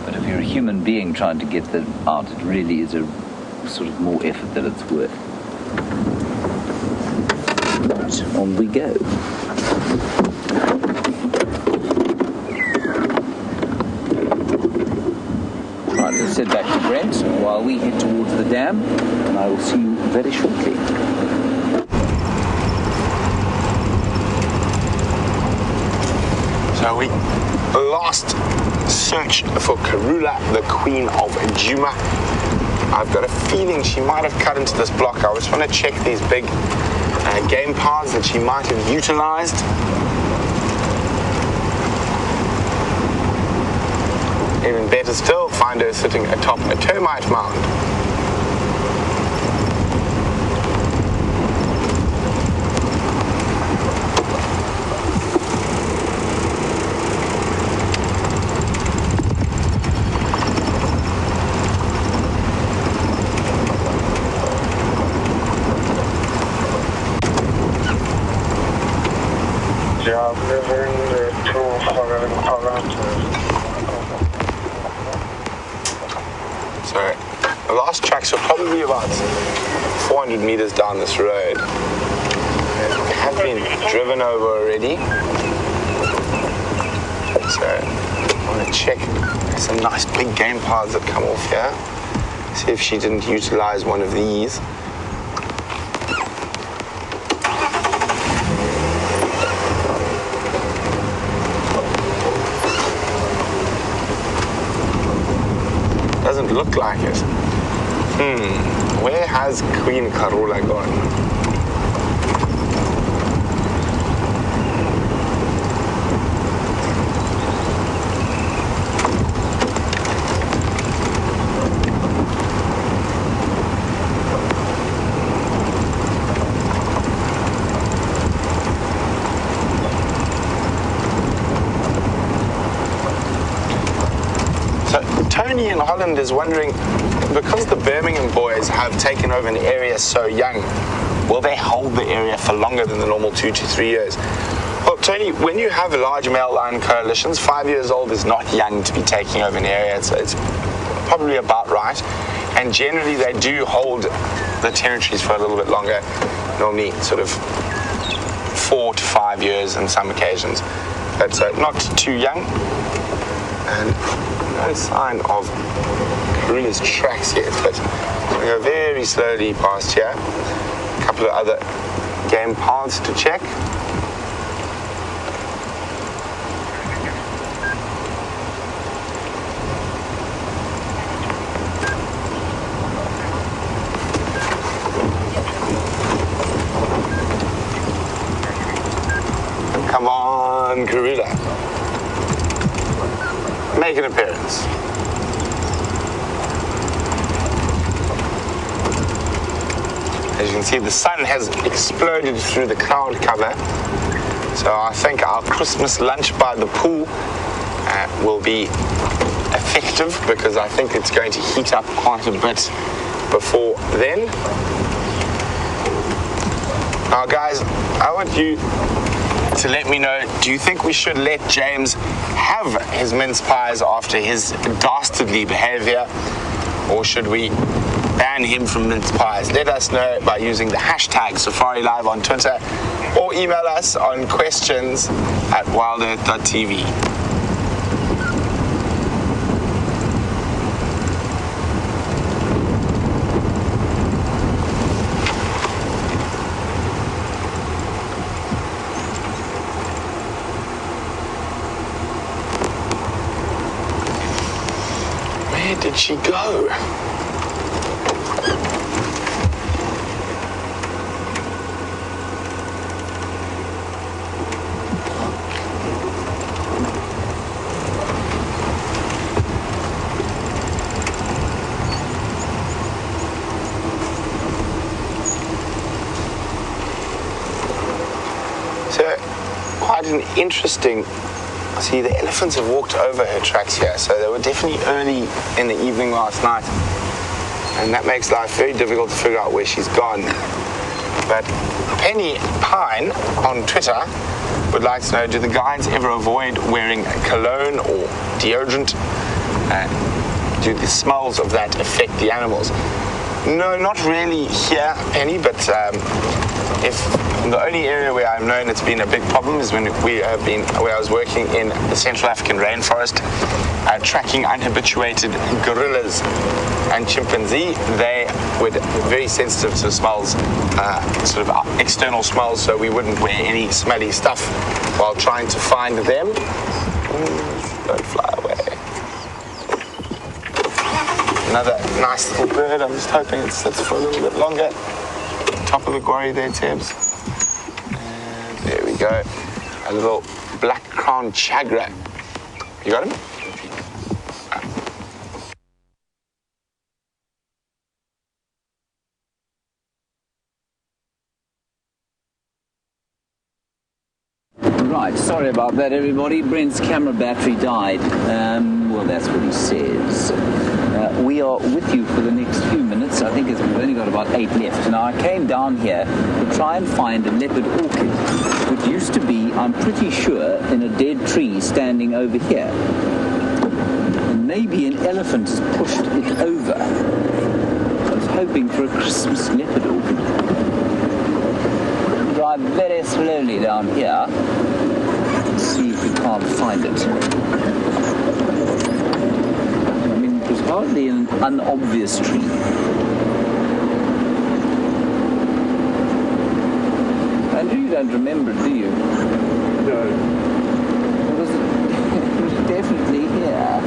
But if you're a human being trying to get them out, it really is a sort of more effort than it's worth. Right, on we go. Let's head back to Brent while we head towards the dam, and I will see you very shortly. So we last search for Karula, the Queen of Djuma. I've got a feeling she might have cut into this block. I just want to check these big game paths that she might have utilized. Even better still, find her sitting atop a termite mound. Job delivering the tool around. So the last tracks are probably about 400 meters down this road. We have been driven over already. So I want to check. There's some nice big game paths that come off here. See if she didn't utilize one of these. Doesn't look like it. Where has Queen Karula gone? Tony in Holland is wondering, because the Birmingham boys have taken over an area so young, will they hold the area for longer than the normal 2 to 3 years? Well, Tony, when you have large male lion coalitions, 5 years old is not young to be taking over an area. It's probably about right. and generally they do hold the territories for a little bit longer, normally sort of 4 to 5 years on some occasions, but not too young. And no sign of gorilla's tracks yet, but we go very slowly past here. A couple of other game paths to check. Come on, gorilla. Make an appearance. As you can see, the sun has exploded through the cloud cover. So I think our Christmas lunch by the pool will be effective, because I think it's going to heat up quite a bit before then. Now guys, I want you to let me know, do you think we should let James have his mince pies after his dastardly behavior, or should we ban him from mince pies? Let us know by using the hashtag Safari Live on Twitter, or email us on questions@wildearth.tv. Where did she go? So, quite an interesting. See, the elephants have walked over her tracks here, so they were definitely early in the evening last night, and that makes life very difficult to figure out where she's gone. But Penny Pine on Twitter would like to know, do the guides ever avoid wearing cologne or deodorant? Do the smells of that affect the animals? No, not really here, Penny, but if the only area where I've known it's been a big problem is when where I was working in the Central African rainforest, tracking unhabituated gorillas and chimpanzee. They were very sensitive to smells, sort of external smells, so we wouldn't wear any smelly stuff while trying to find them. Don't fly away. Another nice little bird. I'm just hoping it sits for a little bit longer. Top of the quarry there, Tibbs. And there we go. A little black-crowned chagra. You got him? Right, sorry about that, everybody. Brent's camera battery died. Well, that's what he says. We are with you for the next few minutes. I think we've only got about 8 left. Now, I came down here to try and find a leopard orchid, which used to be, I'm pretty sure, in a dead tree standing over here. And maybe an elephant has pushed it over. I was hoping for a Christmas leopard orchid. Drive very slowly down here. See if we can't find it. I mean, it was hardly an unobvious tree. Andrew, you don't remember it, do you? No. It was definitely here.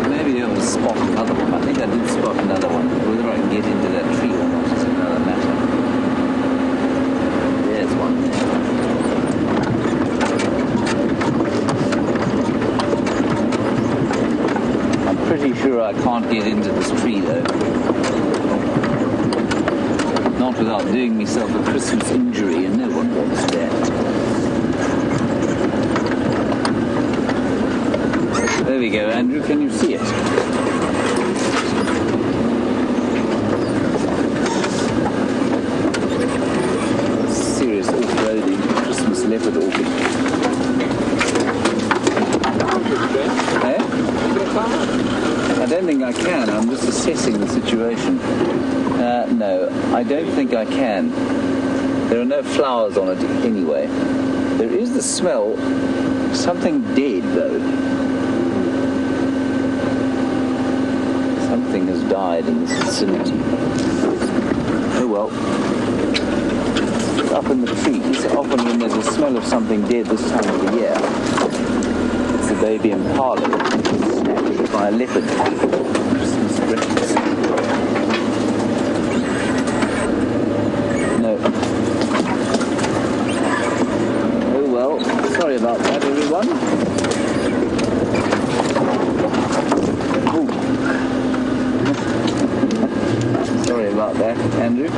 Maybe I will spot another one. I think I did spot another one. Whether I can get into that tree or not is another matter. There's one there. I'm pretty sure I can't get into this tree though. Not without doing myself a Christmas injury, and no one wants that. There we go, Andrew, can you see it? Serious off-roading Christmas leopard orchid. Eh? don't think I can. I'm just assessing the situation. No, I don't think I can. There are no flowers on it anyway. There is the smell of something dead, though. Something has died in this vicinity. Oh well. It's up in the trees. Often when there's a smell of something dead this time of the year, it's the baby impala snatched by a leopard. Christmas breakfast. No. Oh well. Sorry about that, everyone. Sorry about that, Andrew.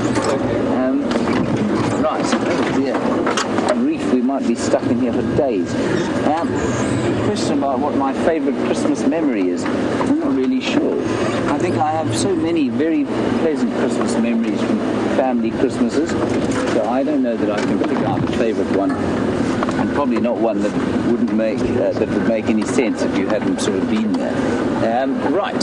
Right, oh dear. Reef, we might be stuck in here for days. Question about what my favourite Christmas memory is. I'm not really sure. I think I have so many very pleasant Christmas memories from family Christmases, so I don't know that I can pick out a favourite one. And probably not one that wouldn't make that would make any sense if you hadn't sort of been there. Right,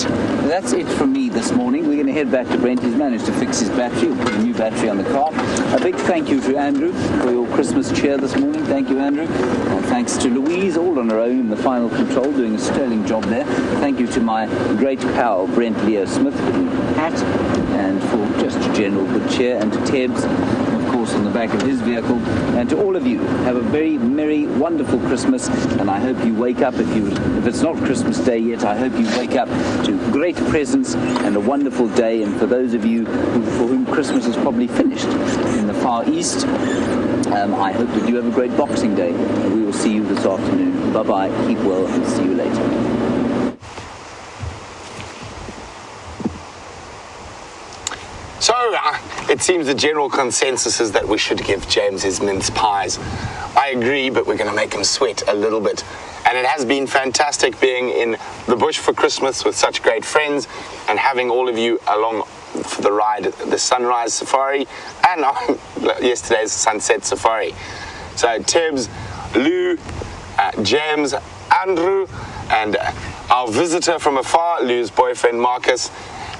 that's it from me this morning. We're going to head back to Brent. He's managed to fix his battery. We'll put a new battery on the car. A big thank you to Andrew for your Christmas cheer this morning. Thank you, Andrew. And thanks to Louise, all on her own in the final control, doing a sterling job there. Thank you to my great pal Brent Leo Smith for the hat and for just general good cheer, and to Tebs, on the back of his vehicle, and to all of you, have a very merry, wonderful Christmas, and I hope you wake up, if it's not Christmas Day yet, I hope you wake up to great presents and a wonderful day. And for those of you for whom Christmas is probably finished in the Far East, I hope that you have a great Boxing Day. We will see you this afternoon. Bye-bye, keep well, and see you later. So, it seems the general consensus is that we should give James his mince pies. I agree, but we're going to make him sweat a little bit. And it has been fantastic being in the bush for Christmas with such great friends and having all of you along for the ride, the sunrise safari and yesterday's sunset safari. So, Tibbs, Lou, James, Andrew, and our visitor from afar, Lou's boyfriend Marcus.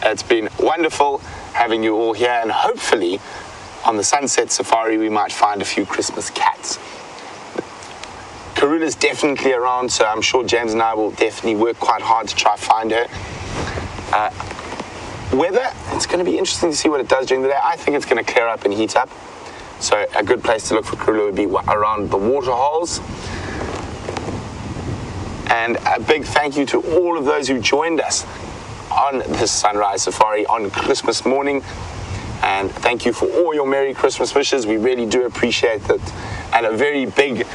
It's been wonderful having you all here, and hopefully on the sunset safari we might find a few Christmas cats. Karula's definitely around, so I'm sure James and I will definitely work quite hard to try find her. Weather, it's going to be interesting to see what it does during the day. I think it's going to clear up and heat up, so a good place to look for Karula would be around the water holes. And a big thank you to all of those who joined us on this sunrise safari on Christmas morning, and thank you for all your Merry Christmas wishes. We really do appreciate that, and a very big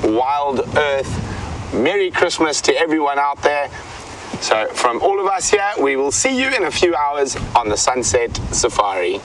Wild Earth Merry Christmas to everyone out there. So from all of us here, we will see you in a few hours on the sunset safari.